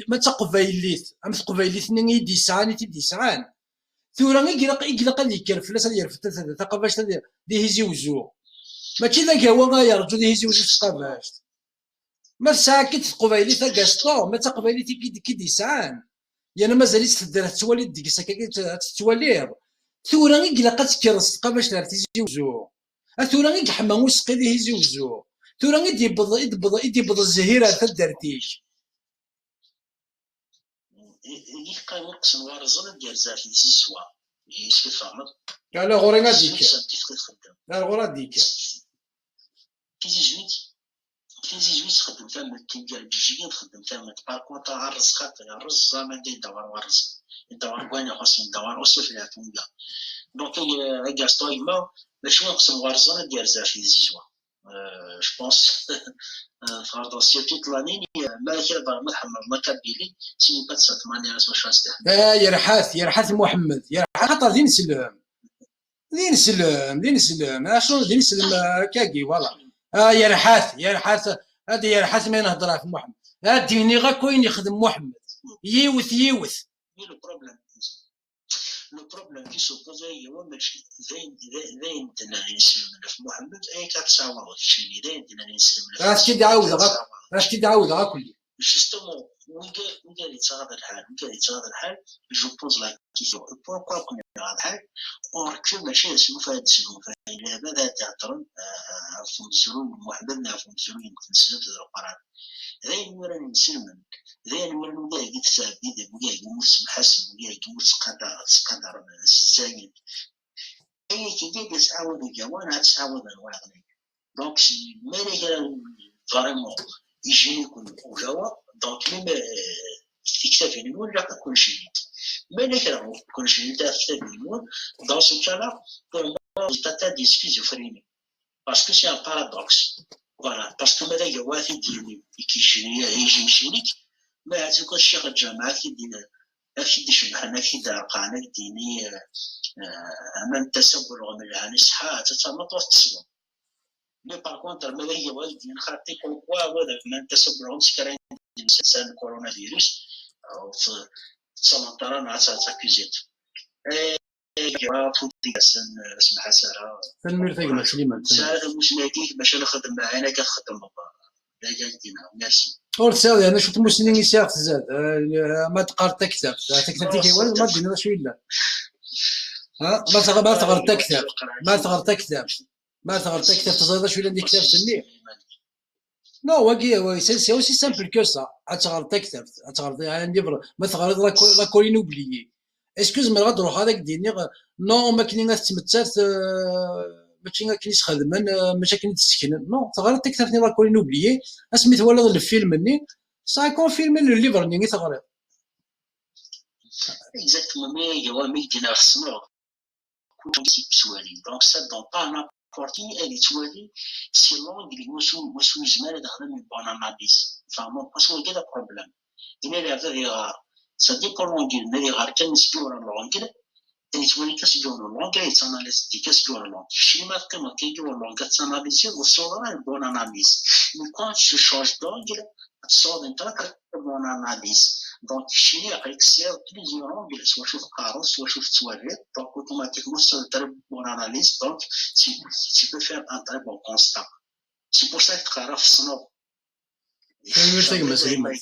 ما تقبايليت ام تقبايليت ني ديسعان ثورا يقلق اللي كان فلاس اللي يرفد تقاباش دي هيزي وزو ماشي ذاك هو يرجو دي هيزي وزو تقاباش ما ساكت قبايلي غاستو ما تقبايلي كي ديسعان يعني مازال تدير توالي ديك ساكا تتواليض ثورا يقلق تكرس تقاباش دار تيزي وزو ثورا يحمى وسقي دي هيزي وزو ثورا يدبض الزهيره تدرتيش اللي كان يرقص نوار الزرق ديال زافي زيسوا يسكت فهمت لا غورينا ديك لا غورا ديك في زيزويت خدم فهم التيم ديال البلجيكيين خدم فهم باكو تاع عرس خاطر عرس زعما يدور ورس يدور كوين خاص يدور وصل في العتمه دونك غاستو يما باش يرقص نوار الزرق ديال زافي زيسوا جو بونس فرض سيرتي طلانين ما كيهضر محمد كابيلي سي با تسات ماني راه واش غاستحمل يرحث محمد يرحث خاطر دين سلم اشنو دين سلم كاكي فوالا يرحث هذا يرحث ما نهضر في محمد ديني غا كوين يخدم محمد يوث لو بروبليم كي سوبوزي هو ماشي زين دنا نسلم في محمد اي كتصاور شي زين دنا نسلم اش كيدعاود غا كلي جوستومون وين قال يتغاضى الحال جو بوز لا كيسيون بوركوا كنا هذا الحال اوركو ماشي اسمو فهاد السلوك الا بدا تعترض عفوا الزرون محمد عفوا الزرون يمكن نسلم تدرو قرار زين وراني نسلم زين وراني ولا قلت سابي ذا ولا يمس محسن ولا يمس قدر الزايد اي كي جالس عاود الجوان تعاود الواغني دونك مالي فريمون يجيني كل جوا دونك ميم يكتفي نقول لك كل شيء مالي كلام كل شيء تاع كتابي نقول دون سو كالا بور موا تاتا دي سكيزوفريني باسكو سي ان بارادوكس فوالا باسكو ماذا يوافي ديالي كيجيني يجي يمشيلك ما تكون الشيخ الجامعة كي شبحنا كي دارقانا ديني أمام التسول ومن الهاني صحة تتمط وتصور مي باغ كونتر ماذا هي والدين خاطي كل كوا وذاك من التسول سكرين مسلسل كورونا فيروس في سمنطرة مع تاكوزيت فوتي اسمها سارة تنمير تيقما سليمان سارة مسناكيك باش نخدم معانا كنخدم لا قالتينا ميرسي اور تساوي انا شفت مسلمين يساق تزاد ما تقرا تكتب تكتب كيوالد ما دينا شويه لا ها ما تقرا تكتب ما تقرا تكتب ما تقرا تكتب تزاد شويه اللي كتاب تني نو واقي سي اوسي سامبل كو سا تقرا تكتب تقرا عندي ما تقرا لا كولين اوبليي اسكوز من غادروح هذاك ديني نو ما كاين تمثلت ماشي كاين يخدمن ماشي كاين تسكن نو تغير تكتبني لا كولين اوبليي اسميت ولا الفيلم ني سا كونفيرمي لو ليفر ني تغري اكزاكتومون مي جوامي دينا خصنا كل شيء بسوالي دونك سا دون با نابورتي اللي توالي سي لونغ اللي وسو جمال هذا من بون اناليز فاهمون باسكو كذا بروبليم دينا لا فيغا سا ديبون لونغ اللي غير كان نسبيو لونغ تولي كاسجون لونغ يتاناليز دي كاسجون لونغ شيما كما كيجيو لونغ تاناليز وصورا بون اناليز مي كون tu changes d'angle تصور انت بون اناليز دونك شيني يعطيك سير بليزيور انجل سوا شوف كارو سوا شوف تواليت دونك اوتوماتيكمون سو تري بون اناليز دونك tu peux faire un très bon constat c'est pour ça que تقرا في الصنوب تنمير سليمان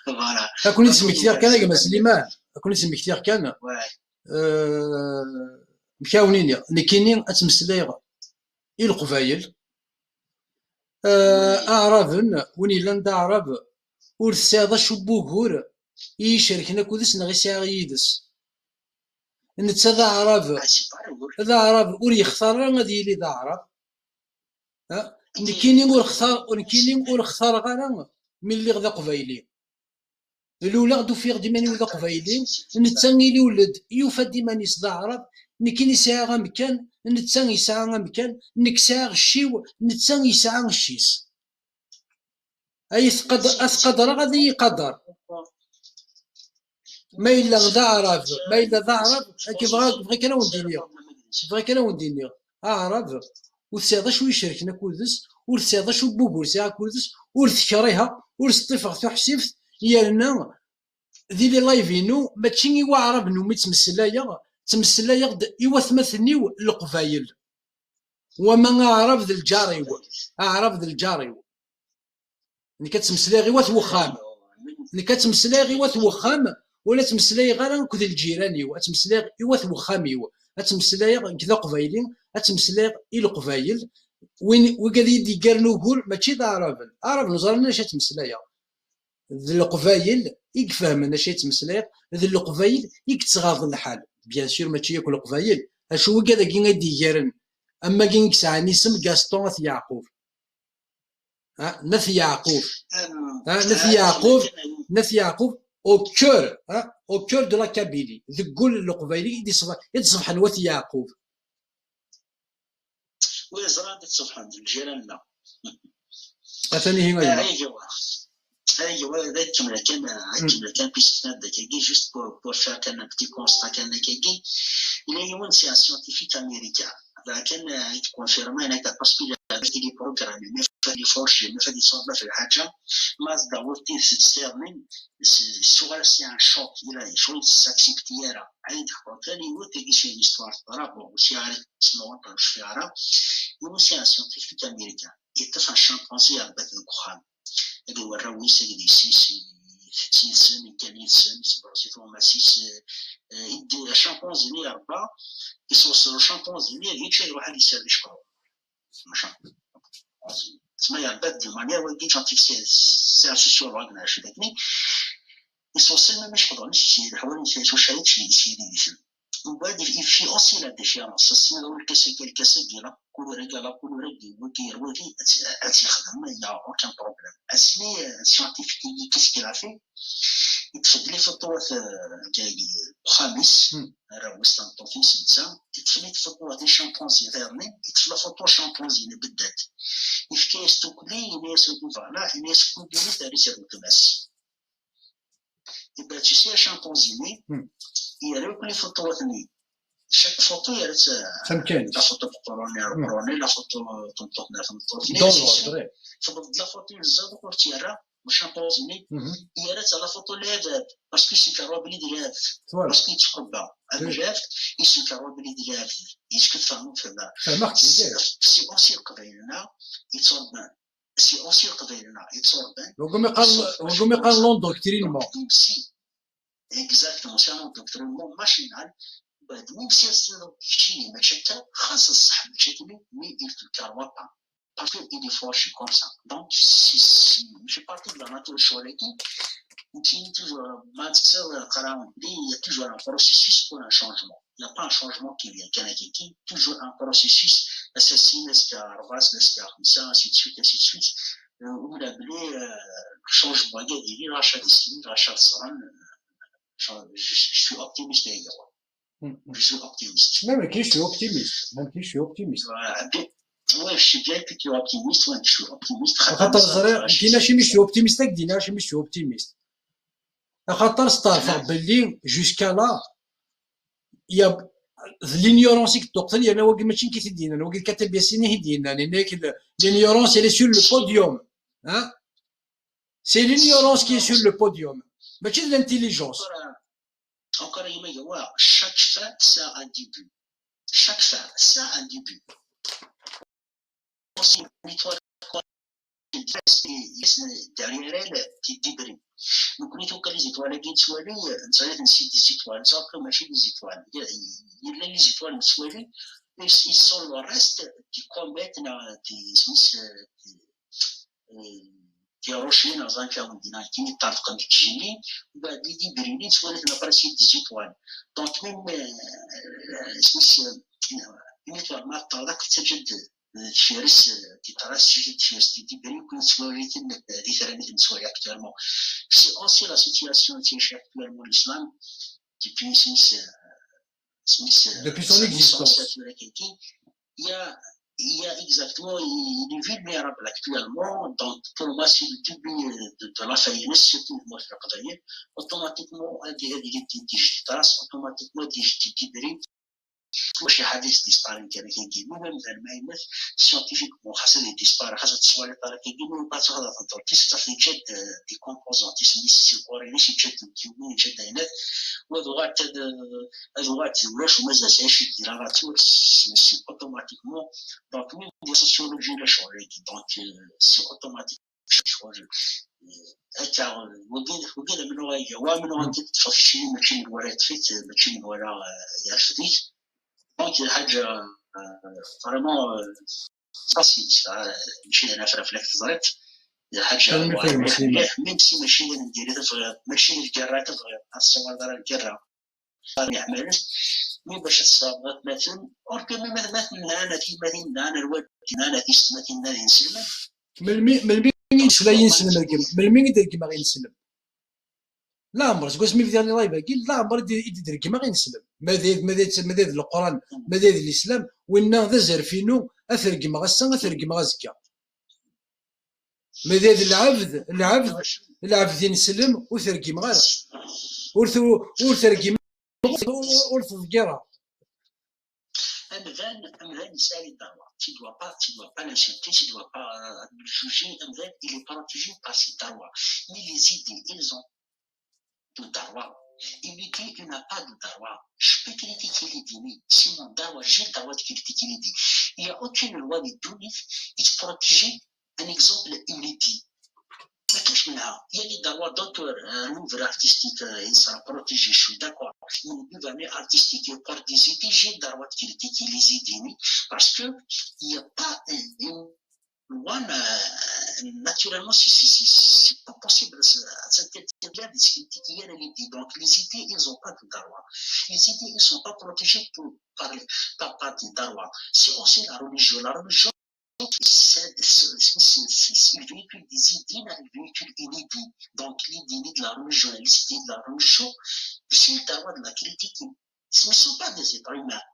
فوالا كون اسمك كثير كان يا سليمان كون اسمك كثير كان مكاونين نكينين اتمسلاي القبايل اعرابن وني لان عرب ور ساده شبوغور يشاركنا كودس نغي ساعه يدس نتا ذا عرب ذا عرب ور يختار غادي يلي ذا عرب نكينين ور اختار ونكينين ور اختار غير من اللي غدا قبايلي الاولى غدو فيغ ديماني ولا قبايلين نتساني لي ولد يوفى ديماني صدا عرب نكين يسعى مكان نتسان يسعى مكان نكسا الشيو نتسان يسعى الشيس اي اسقدر غادي يقدر ما الا غدا عرب ما الا ذا عرب كيف بغي كان وندينيا بغي كان وندينيا عرب وتسادا شو يشاركنا كودس ورتسادا شو بوبور ساعه كودس ورتكريها ورتطيفغ تحسيفت يالنا ذي لي لايفينو ماشي هو عرب نومي تمسلايا ايوا ثمثنيو القبايل وما عرب ذا الجاري عرب ذا الجاري اللي كتمسلاي غير وخام اللي كتمسلاي غير وخام ولا تمسلاي غير كذا الجيراني وتمسلاي ايوا وخامي تمسلاي كذا قبايلين تمسلاي القبايل وين وقادي يقارنو يقول ماشي ذا عرب نزرنا اش تمسلايا ذي القبايل يفهمنا شي تمسلايق ذي القبايل يكتغاض الحال بيان سور ماشي ياكل القبايل اشو كذا كي غادي يجارن اما كي يسعني اسم غاستون ث يعقوب نث يعقوب نث يعقوب او كور او كور دو لا كابيلي ذكول القبايلي يتصبح نوث يعقوب ويزرع تصبح الجيران لا ثاني هي ايوا هذا الجمله كان بيستناد كي جوست بور فير كان بتي كونستا كان كي الى يوم سي ان سيانتيفيك امريكان هذا كان يكونفيرما هناك باسكو لي بروغرامي ما فادي فورجي ما فادي صوب في الحاجه ما داورتي تستعمل سوغال سي ان شوك الى شويه ساكسيبتيرا عند حقاني وتجي شي هيستوار طرابو وسي عارف شنو طرش فيها يوم سي ان سيانتيفيك امريكان يتصل شامبانزي على بات الكخان هذا هو الرويس اللي يسيس 30 سنه كان سنه سبرسيتو ماسيس يدي شامبانزي 4 يسوس شامبانزي يجي واحد يسال شكون ماشي تسمى يا باد دي مانيا وكي جانتيفيسيال سي سوسيولوج ناشي داكني يسوس ما مش قدر نسي الحوالي نسي شي شي ومن بعد في اوسي لا ديفيرونس سي نقول كاسكيلا كل رجال كل رجل وكي يخدم يا اوكان بروبليم اسمي سيانتيفيك كيسكي لا في يتفضل لي خطوات خامس راه وستان طوفين سنسا يتفضل خطوات شامبانزي غيرني يتفضل خطوه شامبانزي بدات يفكيس توكلي الناس فوالا الناس كلهم تاع ريسيرو تماس يبقى تشي شامبانزي يرى كل خطوات ني chaque photo il y a la photo colonel la photo tonton la photo la photo de la photo ils ont pour tirer مش امبوزيني هي راه على فوتو لافات باسكو سيكارو بلي ديال باسكو يتقبى الجاف يسيكارو بلي ديال يسكت فهموا فهمها سي اوسي قبيلنا يتصربان سي اوسي قبيلنا يتصربان وقوم يقال لون دوكترينمون اكزاكتومون سي لون دوكترينمون ماشينال بعد ميم سي شي ماشي حتى خاص الصح ماشي مي يتكاروا با parce qu'il est fort comme ça. Donc, si je fais partie de la nature choisie, il y a toujours un processus pour un changement. Il n'y a pas un changement qui vient. Il y a toujours un processus. L'assassine, ça, ainsi de suite, ainsi de suite. Où l'appelé changement, il y a des rachats ici, rachats ça. Je suis optimiste également. Je suis optimiste. Même qui je suis optimiste. Ouais, je suis bien que tu es optimiste, ouais, je suis optimiste. كاين شي ماشي اوبتيميست كدينا شي ماشي اوبتيميست خاطر ستافا باللي جوسكا لا يا l'ignorance qui تقتل انا واقف ماشي كي تدينا انا واقف كاتب ياسين هدينا لانك l'ignorance elle est sur le podium hein c'est l'ignorance qui est sur le podium ماشي l'intelligence encore يما يوا chaque fin ça a un début chaque fin ça a un début aussi l'histoire derrière elle تدبري ممكن يتوكل لي زيتوال كي تسوالي نصاير نسيت زيتوال صافي ماشي لي زيتوال الا لي زيتوال تسوالي يسون لو ريست دي كوميت دي سميس دي روشين زان كانوا دينا كي طارق ديك الجيني وبعد لي ديبريني تسوالي لا براسي دي زيتوال دونك ميم سميس نيتوال ما طارق تجد تشيرس تيتراس تشيرس تيبري كل سواليت دي ثرانيت نسوي اكتوالمون سي اوسي لا سيتياسيون تيشي اكتوالمون الاسلام depuis depuis son existence il y a exactement il est vulnérable actuellement donc pour moi c'est le début de la faillite surtout moi je l'ai automatiquement هذه تيتراس automatiquement تيبري ماشي حديث ديسباري كان كيجي مهم ما يمثل سيانتيفيكمون خاص ديسباري خاص تصوالي طارق كيجي من بعد تاخذ تنطر تستخدم جد دي كومبوزون تسمي سيكوري ماشي جد كيومين جد هناك وذوات ولاش ومازال شي ديراراتور سي اوتوماتيكمون دونك ميم دي سوسيولوجي لا شغل دونك سي اوتوماتيك شغل هكا وقيل من هو من هو تفشي ماشي من وراء تفيت ماشي من وراء يرفديت دونك حاجه فريمون فاسيل ماشي انا في فلاك تزريت حاجه ميم سي ماشي ندير ماشي الكرا تبغي الصور دار الكرا يعمل مي باش تصابط مثلا اوركو مثلا انا كيما انا الواد انا في السنه نادي نسلم من لا ينسلم من المين يدير كيما غينسلم لا عمر سمي في ديال لايف كي لا عمر يدير كيما غينسلم ماذا القران ماذا الاسلام وين ذا زرفينو اثر كيما غسا اثر كيما غزكا ماذا العبد ينسلم وثر كيما غير ورثر كيما ورث Amdan Saïd Darwa. Tu dois pas l'insulter, tu dois pas le juger. Amdan, il est protégé par ses Darwa. Mais les idées, ils ont de Darwa. Il lui dit, il n'a pas de Darwa. Je peux critiquer les dîners. Si mon Darwa, j'ai le droit de critiquer les dîners. Il n'y a aucune loi de Dounif qui te protège. Un exemple inédit. ما كاش منها هي اللي داروا دوتور نوفر ارتستيك انسان بروتيجي شو داكور نوفر ارتستيك بور دي زيدي جي داروا كريتيكي لي زيديني باسكو il y a pas une loi naturellement c'est pas possible cette là de critiquer les idées donc les idées ils ont pas de droit les idées ils sont pas protégées par des droits c'est aussi la religion il véhicule des idées, il véhicule une idée. Donc, l'idée de la religion, l'idée de la religion, c'est le droit de la critique. Ce ne sont pas des êtres humains.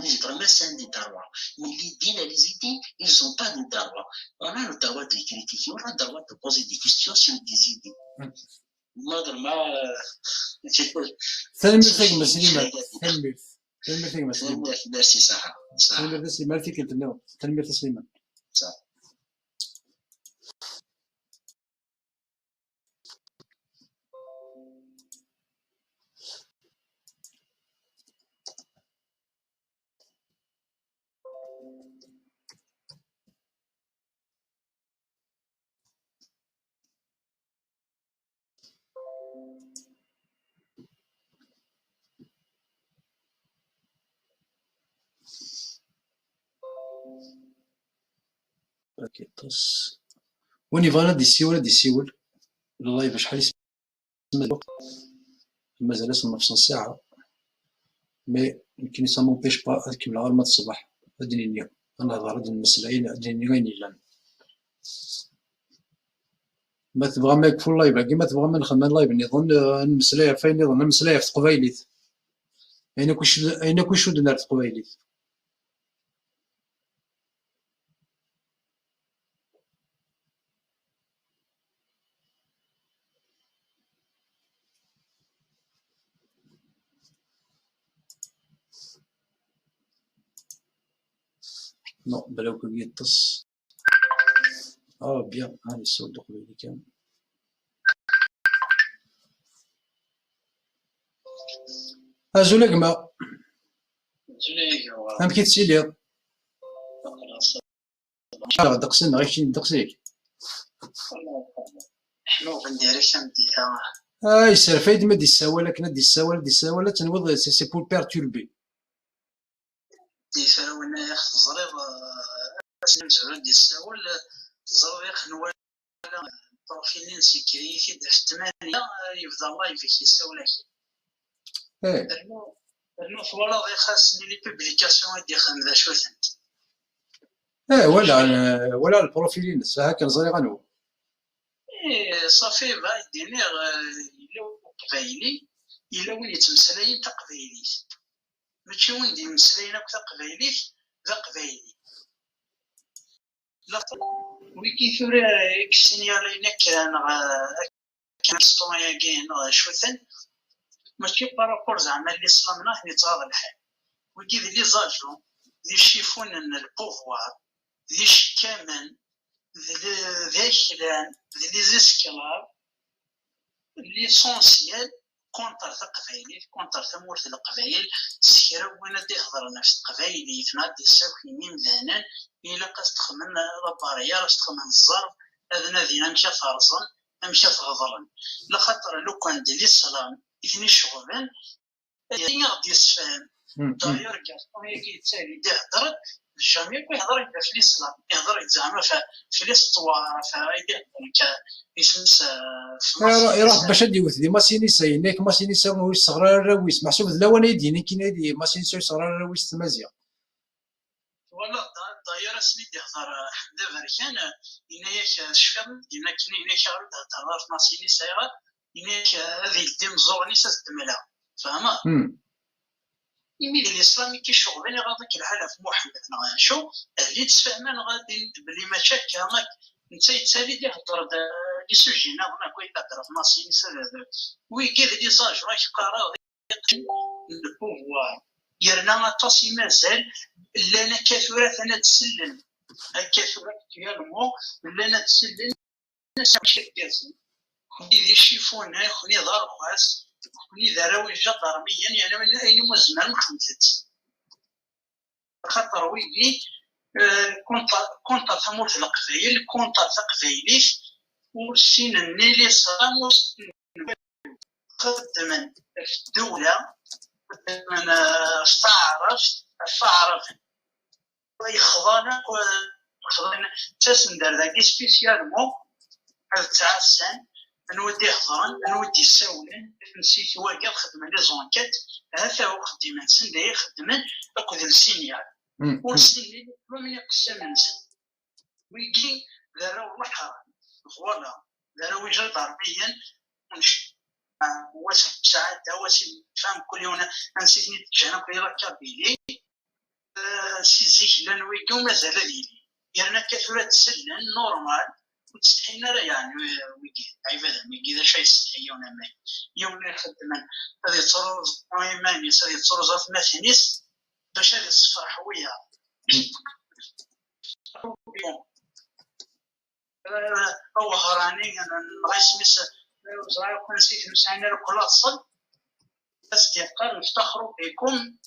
Les êtres humains, c'est des droits. Mais l'idée, les idées, ils n'ont pas de droit. On a le droit de les critiquer, on a le droit de poser des questions sur des idées. Merci, Sarah. تنمير تسليمان وين يبغى هاد يسيول اللايف شحال يسمى الوقت مازال نفس ساعة مي يمكن سا مونبيش با نكمل غير ما الصباح هادي نية نهضر هاد المسلاين هادي نية غير نيلان ما تبغى ما يكفو اللايف كيما تبغى ما نخدم اللايف نظن نمسلايا فين نظن نمسلايا في تقبايليت أين كل دنيا في تقبايليت نو بلاو كي يطس بيان هاني الصوت قبيلي كامل زولا كما هم كي تسيليض دقسنا غير شي دقسيك حلو ندير نديها يسير فايد ما دي السوالة كنا دي السوالة تنوض سي بور بيرتوربي يساوي ياخذ الزرير نمزعو دي الساول الزرير يخنوا بروفيلين سيكريتي در 8 يبدا لايف يساول درنا فوالا غير خاصني لي بوبليكاسيون هادي خدم ذا شوثنت ولا البروفيلين هاكا نزري غنو صافي دينيغ إلا قبايلي إلا وين يتمسلاين تقبايليت ماشي وين دي مسلاين أكثر تقبايليت ذا قبايلي لا ويكي ثورا كسينيالينا كان ستويا كاين شوثن ماشي بارابور زعما الإسلام ناه نتغاضى الحال ويكي ذي لي زاجون ذي شيفون البوفوار ذي الشكامان ذي الكلام ذي لي زيسكلاف ليسونسيال كونتر تقبايلي كونتر ثمورت القبايل سكرا وين دي هضر نفس القبايلي تنادي الساكن ميمذانا إلا قاس تخمن لاباريا راس تخمن الزرب هذا نادينا مشى فرصا مشى غضرا لخاطر لو كان دي الإسلام إثني شغلان يعني غادي يسفهم داير كاع هي كيتسالي دي هضر الجميع كيهضر في الإسلام يهضر زعما في الاستوار في يهضر يسمس يروح باش يوث دي ماسينيسا يناك ماسينيسا ويس صغار الراويس محسوب لا وانا يديني كي نادي ماسينيسا صغار الراويس تمازيغ ولا داير اسمي يهضر حدا بركان يناك شفام دينا كاين يناك تهضر في ماسينيسا يناك هذه الدم زورني سدملا فهمت يميل الاسلام كي شغلين غاديك الحاله في محمد نغاشو اللي تفهمان غادي بلي مشاكل هناك انت يتسالي دي هضر لي سوجينا هنا كوي تهضر في ماسينيسا ويكي لي زاج راك قرا البوفوار يرنا تصي مازال لنا كثرة أنا تسلم الكثرة ديالهم لنا تسلم ناس ماشي كازم خدي ذي الشيفون خدي دار خاص خدي ذراوي جدرميا يعني من أي مزمان خمسة خاطر ويجي كونت ثمورت القبايل كونت تقبايليش والسين النيلي صراموس خدما في الدولة من استعرف يخضانا تسندر ذاكي سبيسيالمون هذا تاع السن نودي هضران نودي ساولن نسيت واقع خدمة لي زونكات هذا هو خدمة سندي خدمة أكو ذا السينيال والسينيال من يقسم نسن ويجي ذراو الحرام فوالا ذراو يجي ضربيا واسم ساعات واسم فهم كل يوم نسيتني تجانا كل ركاب بيلي سيزيك لان ويكو مازال ليلي يعني كثرة تسلن نورمال وتستحينا يعني ويكي عبادة ويكي ذا شيء يستحيون أمي يوم يخدمن هذه تصرز مهماني هذه تصرزات مثنيس باش هذه الصفر حوية هو هراني أنا نغيس مس وزراء كل شيء مسعنا لكل أصل بس تيقال نفتخروا بكم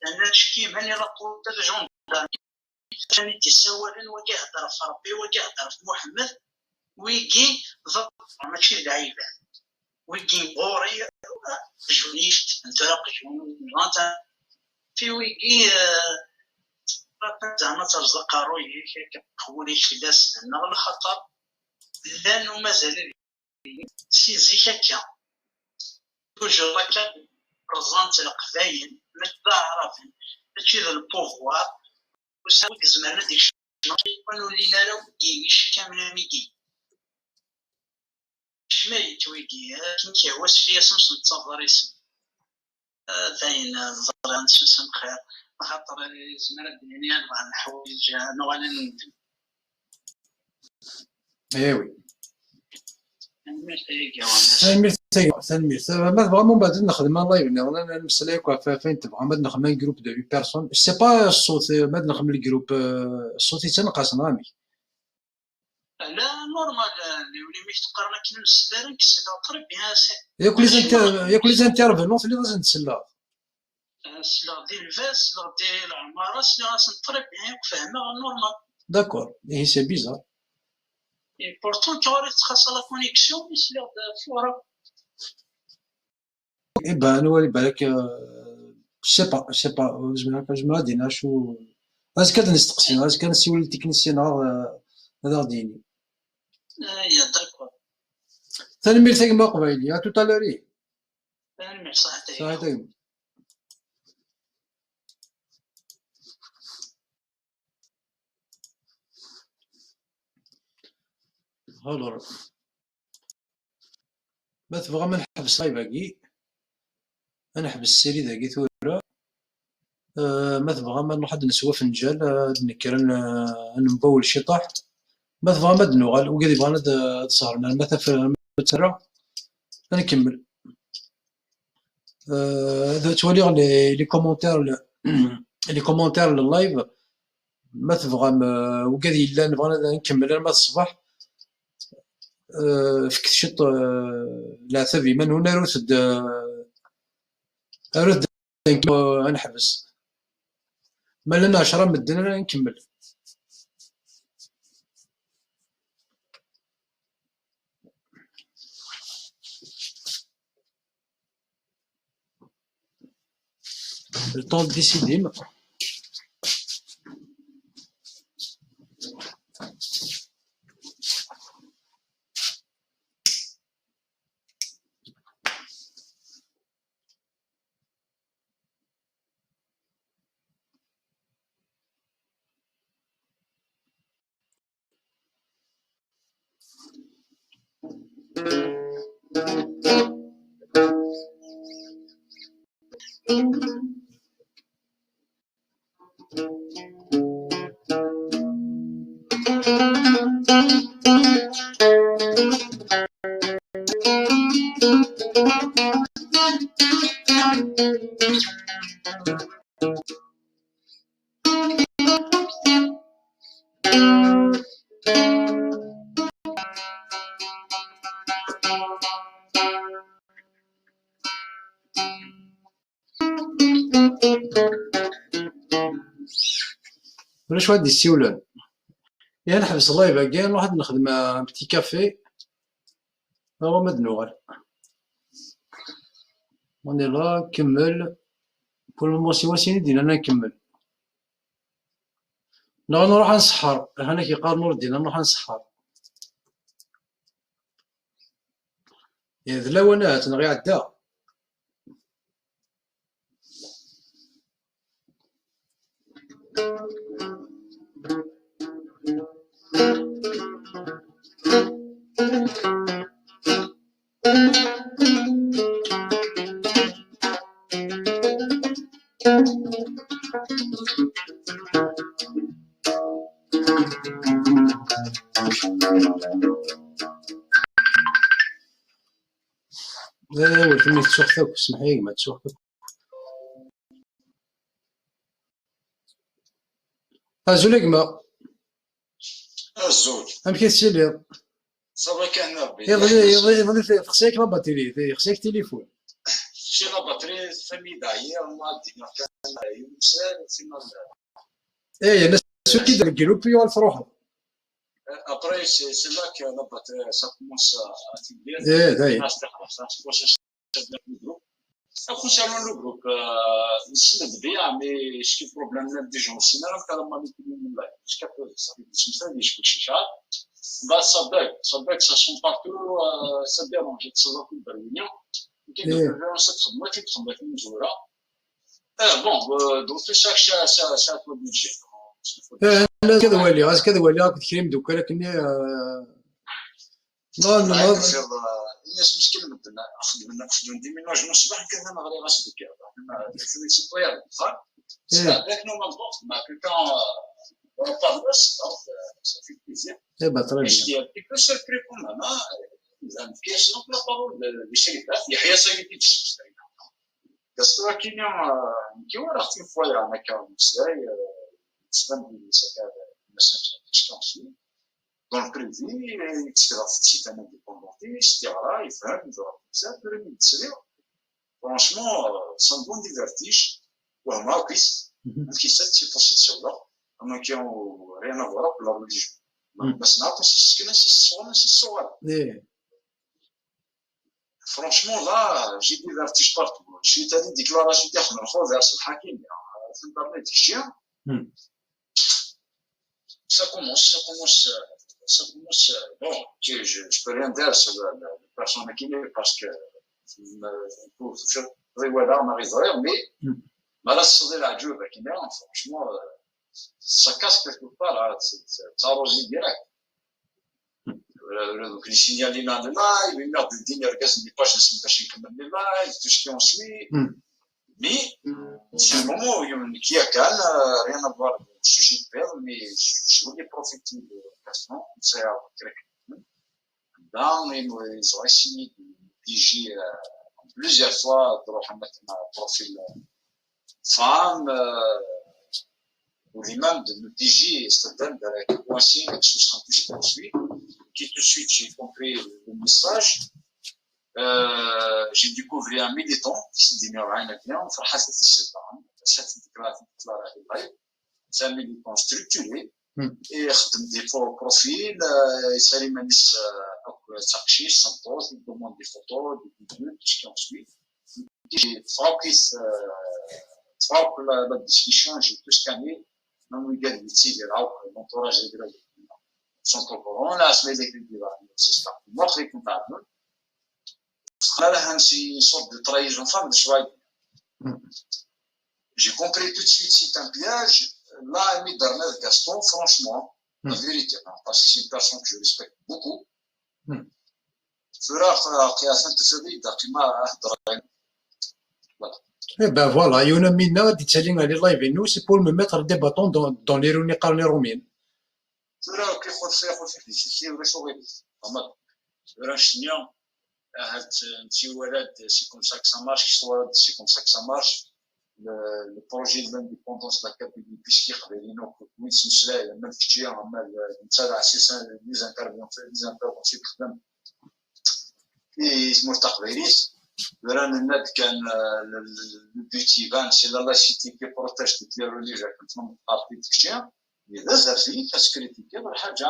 لأن نشكي من يرطوا تلجون كان يتساوى وجه هدر في ربي وجه هدر في محمد ويجي ضد ماشي لعيبة ويجي غوري جونيشت انطلاق جون في ويجي زعما ترزق رويك كتقولي فلاس لنا على خاطر لانه مازال شي زيك هكا توجور هكا برزانت القبايل متعرف ماشي ذا البوفوار وساوي زمان ديك يكونوا لينا راه كاينش كامل ميكي شمال تويكي كنتي عواس فيا سمس نتصافر اسم ذاين زران سوسن خير خاطر زمان الدنيا نبغى الحوايج نوغالا ندم ايوي ميرسي سلميت ما تبغى من بعد نخدم لايف انا نمسلاك فين تبغى ما نخدم جروب دو 8 بيرسون سي با الصوت ما نخدم الجروب الصوت يتنقص نامي لا نورمال اللي مش تقارن كي نسدارك سي طري بيان سي ياك لي انترفينونس اللي لازم نتسلا سلا ديال الفاس سلا ديال العماره سلا راس طري بيان فاهمه نورمال داكور اي سي بيزار اي بورتون كوري تخاص لا كونيكسيون مي سلا فورا يبان ولا بالك سي با زعما دينا شو اش كاد نستقسي اش كنسيو التكنيسيان هذا غاديني يا داكور ثاني ثاني ما قبايلي تو تالوري ثاني صحتي صحيح هالور ما تبغى ما نحبس لايف باقي نحبس السيري داكي ثورة ما تبغى ما نروح نسوا فنجان نكر نبول شي طاح ما تبغى ما دنوغال وكذا يبغى تسهرنا ما تسرع نكمل اذا تولي لي كومونتير لي كومونتير لللايف ما تبغى وكذا الا نبغى نكمل انا ما الصباح فكت شط العتاب من هنا رد نحبس ما لنا 10 مدنا نكمل الطون ديسيدي ولا شو هاد السيولان يا نحبس اللايف باقي نروح نخدم بتي كافي هو مدنوغل راني لا كمل بور الموسي واسيني دينا انا نكمل نروح نسحر هنا كيقار نور دينا نروح نسحر يا ذ لونات نغي عدا لا ولكن تسوختك اسمحي ما تسوختك زولك ما الزوج ام كيتسيلي صافا كان ربي يظل خصك لا باتري خصك تليفون شي لا باتري فمي داير ما دينا كان يمسال فينا ايه الناس كي دار الجروب يوال فروحه ابري سي لا كان لا باتري سا كومونس ا تيبير ايه داير الناس تخرج واش Concernant le groupe, c'est le bien, mais ce qui est problème des gens, c'est là que la manipulation de la jusqu'à présent, ça fait des choses, des choses, bah, ça bug, ça sont partout, ça dérange, ça va plus berliner. Ok, donc, ça te moitié de son bâtiment, voilà. Bon, donc, tout ça, c'est un peu budget. لا كذا ولي غاز كذا ولي راك تكريم دوكا لكني نو الناس مسكين بدنا اخذوا ديميناجمون الصباح كنا نغري راس بك في سيتويان صح avec normalement ma quelqu'un on parle de ça ça fait plaisir اي با طري je dis un petit peu surpris quand même ils ont pièce donc la parole de Chérifat يحيى سيدي السيستم قصوا كينيا كي ورا في فوايا انا كان مساي تستنى سكاد مسافه تشكي dans le privé, etc. C'est un indépendantiste, etc. Il fait un ça, franchement, c'est un bon divertige. Ouais, moi, qui c'est facile sur là. On qui ont rien à voir avec la religion. Mais c'est pas si c'est franchement, là, j'ai des vertiges partout. Je suis allé déclarer chez Terre, vers ce hacking. C'est pas mal de chien. Ça commence. Bon, je peux rien dire sur la personne qui est parce que pour faire voilà, on arrive, mais là, c'est la Dieu qui est franchement, ça casse quelque part, là, ça arrose direct. Donc, les signalés là de live, une heure de dîner, des pages de simulation comme des lives, tout ce qui en suit. Mais, c'est le moment où il y a une qui a calme, rien à voir avec le sujet de perdre, mais je voulais profiter de l'occasion, c'est avec ils ont essayé de piger plusieurs fois pour mettre un profil femme, ou même de me piger, c'est-à-dire de coincer, que ce sera plus poursuivi, qui tout de suite j'ai compris le message. J'ai découvert un militant qui s'est dit bien, c'est un militant structuré et des faux profils, il manisse تحقيش سنطوز يدومون دي فوتو دي فيديو تشكي ensuite j'ai فوق la discussion j'ai tout scanné même il y a des petits l'entourage des gars sont au courant là c'est les équipes c'est ça moi très content là c'est une sorte de trahison femme de choix j'ai compris tout de suite c'est un piège là mis Bernard Gaston franchement la vérité parce que c'est une personne que je respecte beaucoup Eh ben voilà, il y en a mina dit selling à live et nous c'est pour me mettre des bâtons dans les roues les romaines. C'est comme ça que ça marche, c'est comme ça que ça marche. Le projet de l'indépendance de la Kabylie, puisqu'il y a des noms pour nous, c'est même que tu as des interventions اسمه تقبيريس وران الناد كان البيوتي بان سي لا سيتي كي بروتاج ديال لي كنت من بارتي تكشيا اذا زافي كاسكريتيكي بالحاجه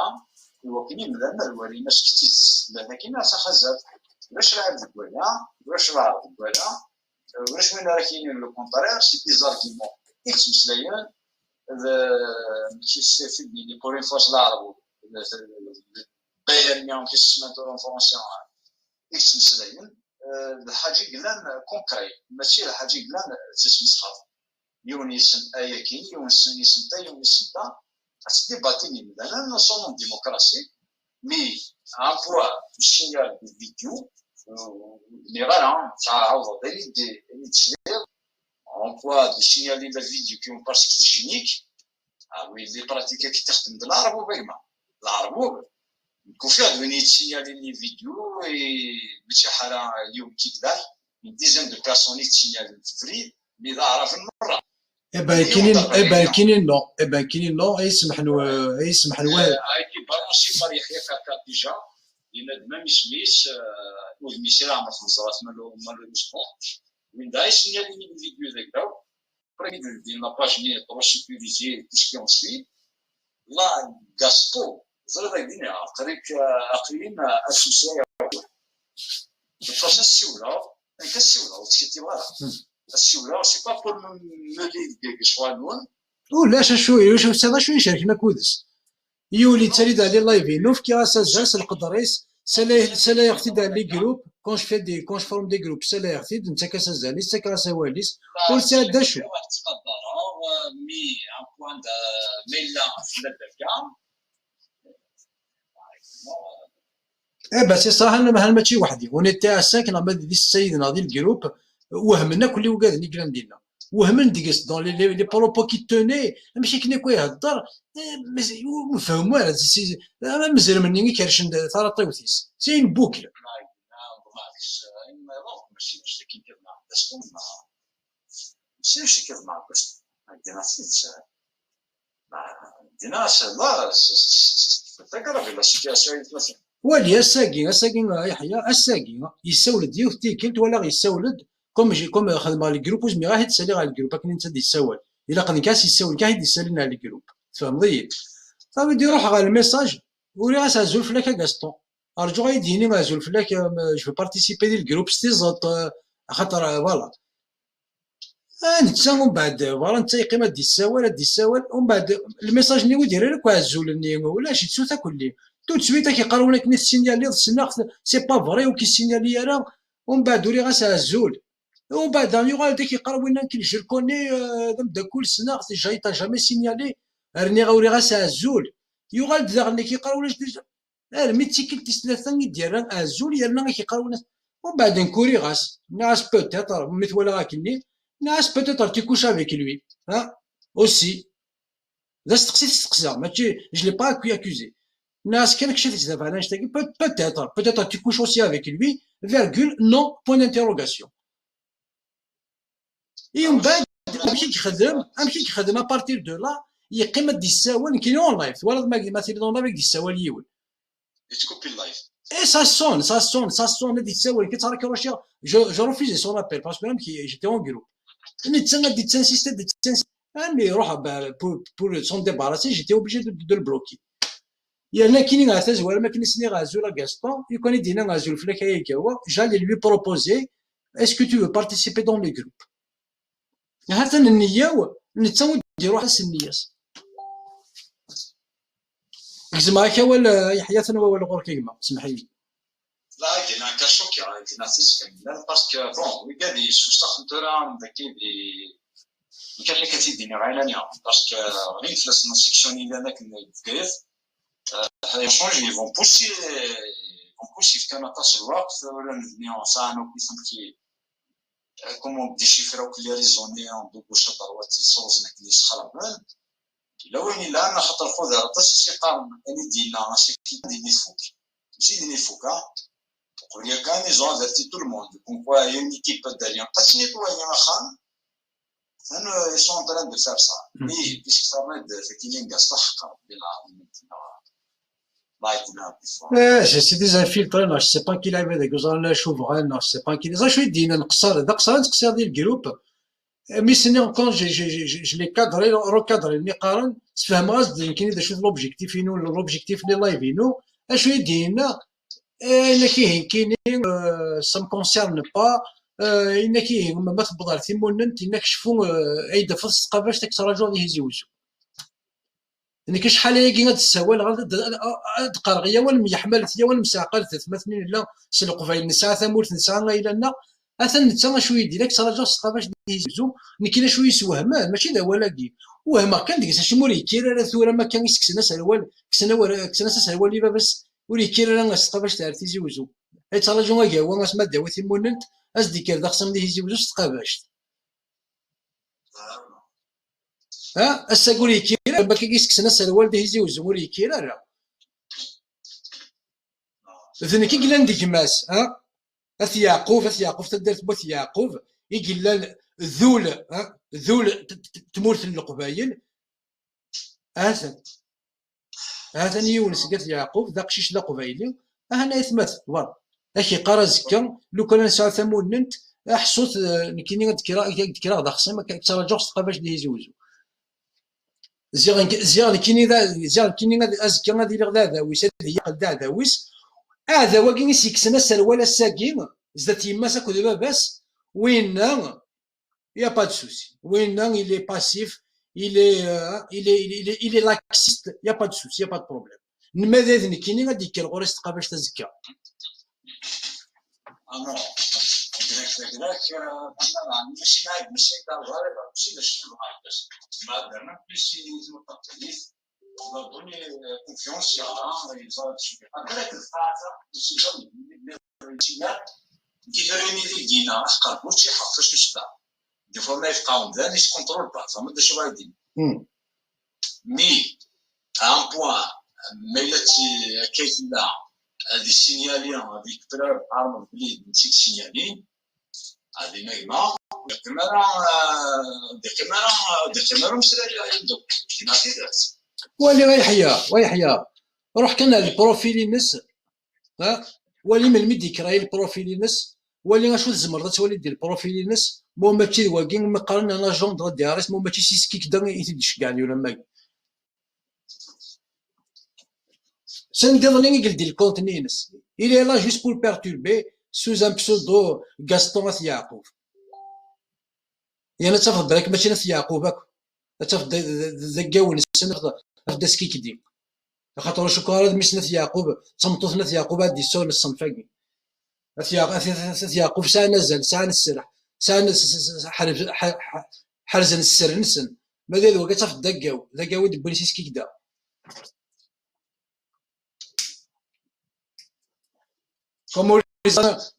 يوكني ملنا الوري ناس كتيس لان كاينه خزات واش راه عندك ولا واش راه عندك ولا واش وين راه كاين لو كونترير سي دي زارغيمون اكس مسلايان ماشي سي دي بور اون فاس العرب باين يوم كيسمعوا فرونسي اكس مسلاين الحاجه قلان كونكري ماشي الحاجه قلان تسمي صحاب يونيسن اياكين يونيسن تا يونيسن تا تدي باتيني مثلا نصون ديمقراطي مي ان فوا السينيال دي فيديو لي غالا تعاود دي تشلير ان فوا دي سينيالي لا فيديو كي اون باسك جينيك وي لي براتيكا كي تخدم بالعرب وبالما العرب كوفيا دويني تسينيالي لي فيديو بشي حاله اليوم كي كدا ديزان دو بيرسون تسينيالي في فري مي عرف المره كاينين نو يسمح له اي كي بالونسي بار يحيى كاكا ديجا ينادم يسميس وميسي راه ما خنزرات مالو سبور من دا يسينيالي لي فيديو داك داو بري دي لا باج ني ترو سيكوريزي تو سكي اون سوي لا غاستو زرد الدنيا قريب أقليم أسوسية الفرصة السيولة كسيوله وتكتي بغا السيوله سي با بور ملي شغل نون ولا شويه شوف هذا شويه شاركنا كودس يولي تسالي دالي لايفينو في كاسا جالس القدريس سلا يختي لي جروب كون جو في دي كون جو فورم دي جروب سلا يختي انت كاسا زاليس تا كاسا واليس ولسا داشو واحد تقدر مي ان بوان دا ميلا في الدكام بس صراحه انا ماشي وحدي ونيتي ساكن عباد دي السيد ناضي الجروب وهمنا كل وقاد نيكلان دينا وهمن ديكس دون لي بروبو كي توني ماشي كنا كو يهضر ما فهموا مازال مني كيرشن ثرى طيوتيس سي ان بوكل ماشي كي كيف مع بس ماشي كيف مع بس عندنا لا تقرب الى سيتياسيون ولي الساقي يحيى الساقي يسولد يوث كنت ولا يسولد كوم خدم على الجروب وزمي غاهي تسالي على الجروب لكن انت دي تسول الا قد كاس يسول كاع يسالنا على الجروب تفهمضي صافي دي روح على الميساج ولي غاس ازول فلاك غاستون ارجو غايديني غازول فلاك جو بارتيسيبي ديال الجروب ستيزوت خاطر فوالا نتا ومن بعد فوالا انت قيمه دي السوال ومن بعد الميساج نيو دير لك عزول ولا شي تسوتا كلي تو تسويتا كيقراو لك نيت سينيالي السناخ سي با فري وكي سينيالي انا ومن بعد ولي غاس عزول ومن بعد يغال ديك يقراو لنا كي جو كوني نبدا كل سنه جاي تا جامي سينيالي رني غاوري غاس عزول يغال داغني كيقراو لاش ديجا ميتيكل تسلاثا ديال عزول يالنا كيقراو لنا ومن بعد نكوري غاس ناس بوتيتر ميت ولا غاكني ناس بوتيتر تيكوش افيك لوي ها اوسي لا تستقسي ماشي جو لي با اكوزي ناس كان كشفت دابا انا نشتكي peut-être tu couches aussi avec lui virgule non point d'interrogation ومن بعد امشي يخدم ابارتير دو لا يقيم دي السوال كاين اون لايف ولا مثلا اون لايف دي السوال يول تكوبي اللايف اي سا سون دي السوال كتعرف كي جو ريفيزي سون ابل باسكو انا جيتي اون جروب نتسنى دي تنسيست اني روح بور سون ديباراسي جيتي اوبليجي دو البلوكي يالنا كاينين غاتا زوال ما كنسني غازول غاستون يكون يدينا غازول فلاك يكاوا جالي لوي بروبوزي اسكو تو بارتيسيبي دون لي جروب هاتا النية نتا نديرو حس النياس كزما هكا ولا يحيى ثنا ولا غور كيما سمح لي لا كاين كاشوكي كاين سيس كامل باسكو بون وي قال لي شو ساخنتورا داكي دي كاين كثير دينا غايلانيا باسكو غير فلاسنا سيكسيوني لنا كنا دكاير يشونجي يفون بوسي في كان تاع الوقت ولا نبنيو صانو كيفاش كي كومون ديشيفراو كلي ريزوني دوكو شطر واتي صوزنا كلي سخربان الا وين لا انا خاطر خذ راه سي قارن اني دينا سي ديني فوك ماشي ديني فوكا وقبل كان يزون ذاتي تو الموند كون كوا يون ايكيب داليان قاسني تو يا خان انا يسون طران دو فار سا مي بيسك صارنا فكينين صح بلا سي دي زانفيلتري جو سي با كي لعب هذاك وزال شوفغان جو سي با كي شويه دينا نقصر هذا قصر نقصر ديال الجروب مي سيني كون جي لي كادري روكادري ني قارن تفهم غاز كاين شويه لوبجيكتيف ينو لوبجيكتيف لي لايفينو شويه دينا انا كاينين سام كونسيرن با انا كاين ما تبضر ثيموننت انك شفو عيد في الثقافه تاك تراجع ليه يزوجو يعني شحال هي غاد السوال غاد قرغيه والميحمل ثيا والمساقل ثمثنين لا سلق فاين نساء ثمورت نساء غير لنا اثن نتا شويه ديالك تراجع الثقافه يزوجو كاين شويه سوهمان ماشي ذا ولاكي وهما كان ديك شي موري كيرا راه ثورا ما كان يسكسنا سروال كسنا سروال لي بس ولي كيرا راه الثقافه تاع تيزوجو اي تراجع غا هو اسما داوي ثموننت از ديكير داخسم ليه يزوجو الثقافه ها الساقولي كيرا باكي كيسكسنا سروال ديه يزوجو ولي كيرا راه ذني كي قلنا نديك ماس ها اث يعقوب تدرت بوث يعقوب يقول ذول ذول تمورث القبايل هذا يونس قالت يعقوب ذا قشيش ذا قبايلي هنا يثمث وار اكي قرا زكا لو كان نسعى ثموننت حصوت كيني دكرا ذا خصم تراجع ثقافاش اللي يزوجو زيان كيني ازكا غادي لي غدا ويس هذا ويس هذا واكين سيكسنا سروال الساقين زاد يما ساكو دابا باس وين y a pas de souci وين il est passif il est laxiste y a pas de souci y a pas de problème لماذا ذني كاينين غادي يكال غوريس تبقى باش تزكى انا ماشي معاك ماشي تاع الغريبه ماشي باش نلقى باش ما درنا باش يلزم التقليد دوني كونفيونس يا راه هذاك الفاعه ماشي كيفريني لي دينا اخر شي حافظ شي تاع دي فوا ما يبقاو مزيان يس كونترول با فما شي واحد مي ان بوان ما الا كايتلا هذه السينيالين هذيك الدراري عارفين بلي نسيت سينيالين هذه نايمه ديك مسرالي عندك كيما كيدات ولي ويحيى روح كان البروفيل الناس ولي من الميديك راهي البروفيل الناس ولي غاشو الزمر تولي دير البروفيل الناس مو ماشي واكين ما قارن انا جون دغ دياريس مو ماشي سيسكي كدا يتدش كاع ولا ما سنديرني قال دير الكونتني نس il est là juste pour perturber sous un pseudo Gaston يعقوب يعني تفضل بالك ماشي ناس يعقوبك تفضل ذكاون السنه تفضل سكيكدي خاطر شكرا مش يعقوب صمتوث ناس يعقوب هادي السول الصنفاقي ناس يعقوب ساعه نزل ساعه السرح ساعه حرزن السر نسن ماذا الوقت تفضل دقاو دبني سيسكي كدا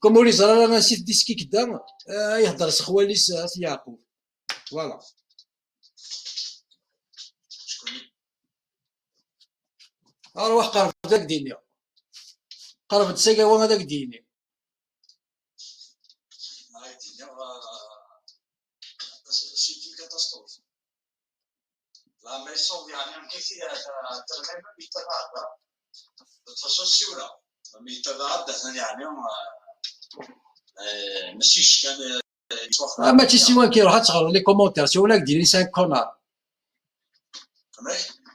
كوموري زرا انا نسيت ديسكي كدا يهضر سخوالي سي يعقوب فوالا اروح قرب داك ديني قرب تساقا وانا داك ديني سيتي كاتاستروف لا ميسون يعني كيفية ترميم بيتبعد تفصصي ولا بيتبعد يعني ماشيش كان ماشي سيوان كيروح تغير لي كومونتير سيوناك ديري سان كونار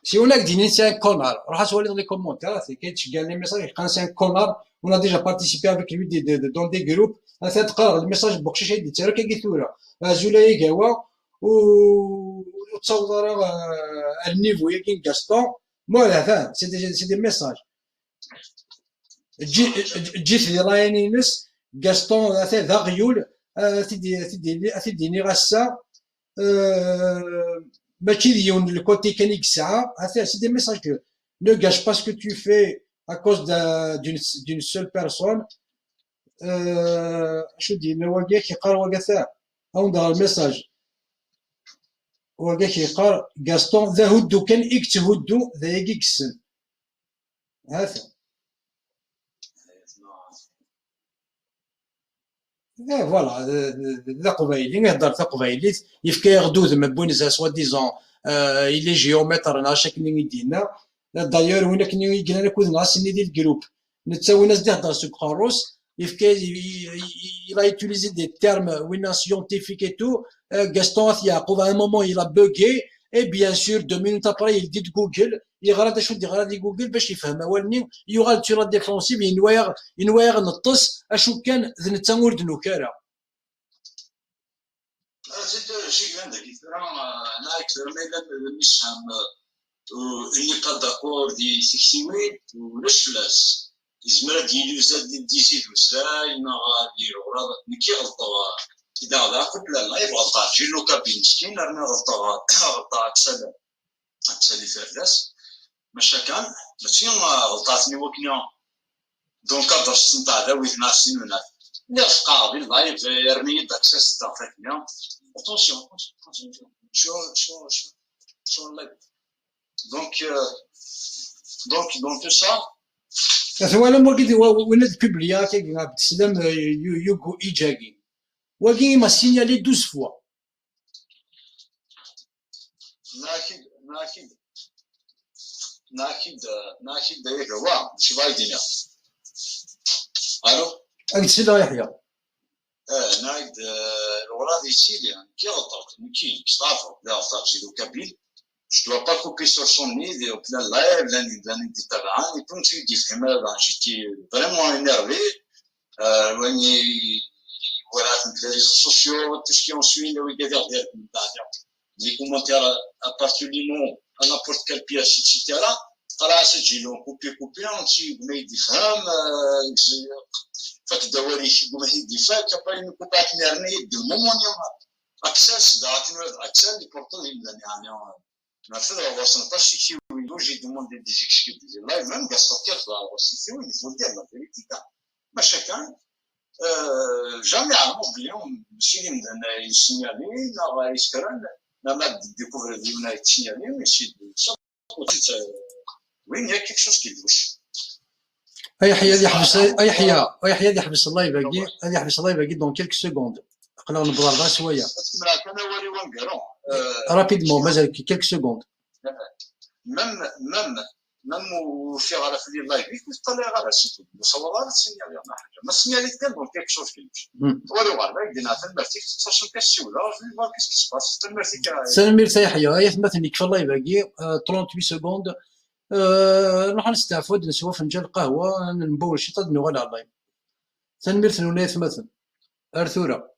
سيوناك ديري سان كونار روح تولي لي كومونتير كاين تشكال لي ميساج يلقى سان كونار on a déjà participé avec lui dans des groupes هذا تقرا الميساج بوكشيش يدي ترى كي ثوره زولاي كاوا وتصور النيفو ياكين غاستون مولا فاهم سي دي ميساج جيت لي رايني نس غاستون هذا غيول تديني غاسا ماشي ديون الكوتي كان ساعه هذا سي دي ميساج ne gâche pas ce que tu fais à cause d'une seule personne شو دي الواقع كيقرا واقع او ندير الميساج واقع كيقرا غاستون ذا هدو كان اكت هدو ذا يكسن هذا فوالا ذا قبايلي يهضر ذا قبايلي يفكا يغدود من بونيزا سوا ديزون إلي جيومتر ناشا كني يدينا دايور وين كني يقلنا كود ناسني ديال الجروب نتساوي ناس تهضر سوق خروس il a utilisé des termes scientifiques et tout. Gaston Yaqub, à un moment, il a bugué. Et bien sûr, 2 minutes après, il dit Google. Il regarde شو دي Google باش يفهم أولني يغال تيرا ديفونسيف ينواير نطس أشو كان ذن تامور دنو كارا. زيد شي عندك أنا أكثر ما نفهم اللي قد أقول دي سكسيويت ولاش فلاس. يزمر ديالو زاد ديزيد وساي ما غادي يغرض نكي غلطوا إذا غدا قبل لا يغلطا شي لو كابين مسكين راه غلطا تسالي فرداس ماشا كان ماشي غلطاتني وكنا دونك هضر السنطا داويت مع السنونات اللي تلقى باللايف يرمي داك ساس تاع فاتنا اتونسيون شو اللايف دونك تو سا ثوالا موكيدي وين بوبليا كي بتسلم يوغو ايجاكي وكي ما سينيالي 12 فوا ناكيد داير هو شي بايدينا الو قلت له يحيى نايد الولاد يسيل يعني كي غلطت كي صافو لا غلطت شي دو كابيل je dois pas couper sur son nid et au plein live l'année d'Italie et puis tu dis vraiment j'étais vraiment énervé voilà, les réseaux sociaux, tout ce qui en suit, les commentaires à partir du nom, à n'importe quelle pièce, etc. خلاص تجيلهم كوبي انتي ما يدفهم فتدوري شي ما يدفع كباين كوبات نرني دمومون يوم اكسس داتنو اكسس اللي بورتو يعني مثلا وصلنا شي ويجي دوموند دي زيكسكيوز دي لايف ميم غاستوكير لا وسيتي وين يفون دير لا فيريتيكا ماشي كان جامي عرفوا بليهم ماشي اللي مدنا يسينيالي لا يسكران لا ما ديكوفر ديالنا يتسينيالي ماشي وين هي كيك شوز كيدوش يحيى هذه يحبس الله يباقي هذه يحبس الله يباقي دون كيلك سكوند قلاو نبغى غير شويه انا وري وانقرون رابيدمون مازال كيلك سكوند مم وفي على في اللايف كنت طلع على سيتو مصورات سينيالي ما حاجه ما سينيالي كان دون كيك شوز كيدوش وري غير دينا تنبرتي تصاش كاسيولا جو فوا كيس كي سباس تنبرتي سلام ميرسا يحيى هي مثلا يكفي الله يباقي 38 سكوند نروح نستعفود نسوا فنجان قهوه نبول شي طاد نغال على اللايف تنمير ثنونيت مثلا ارثوره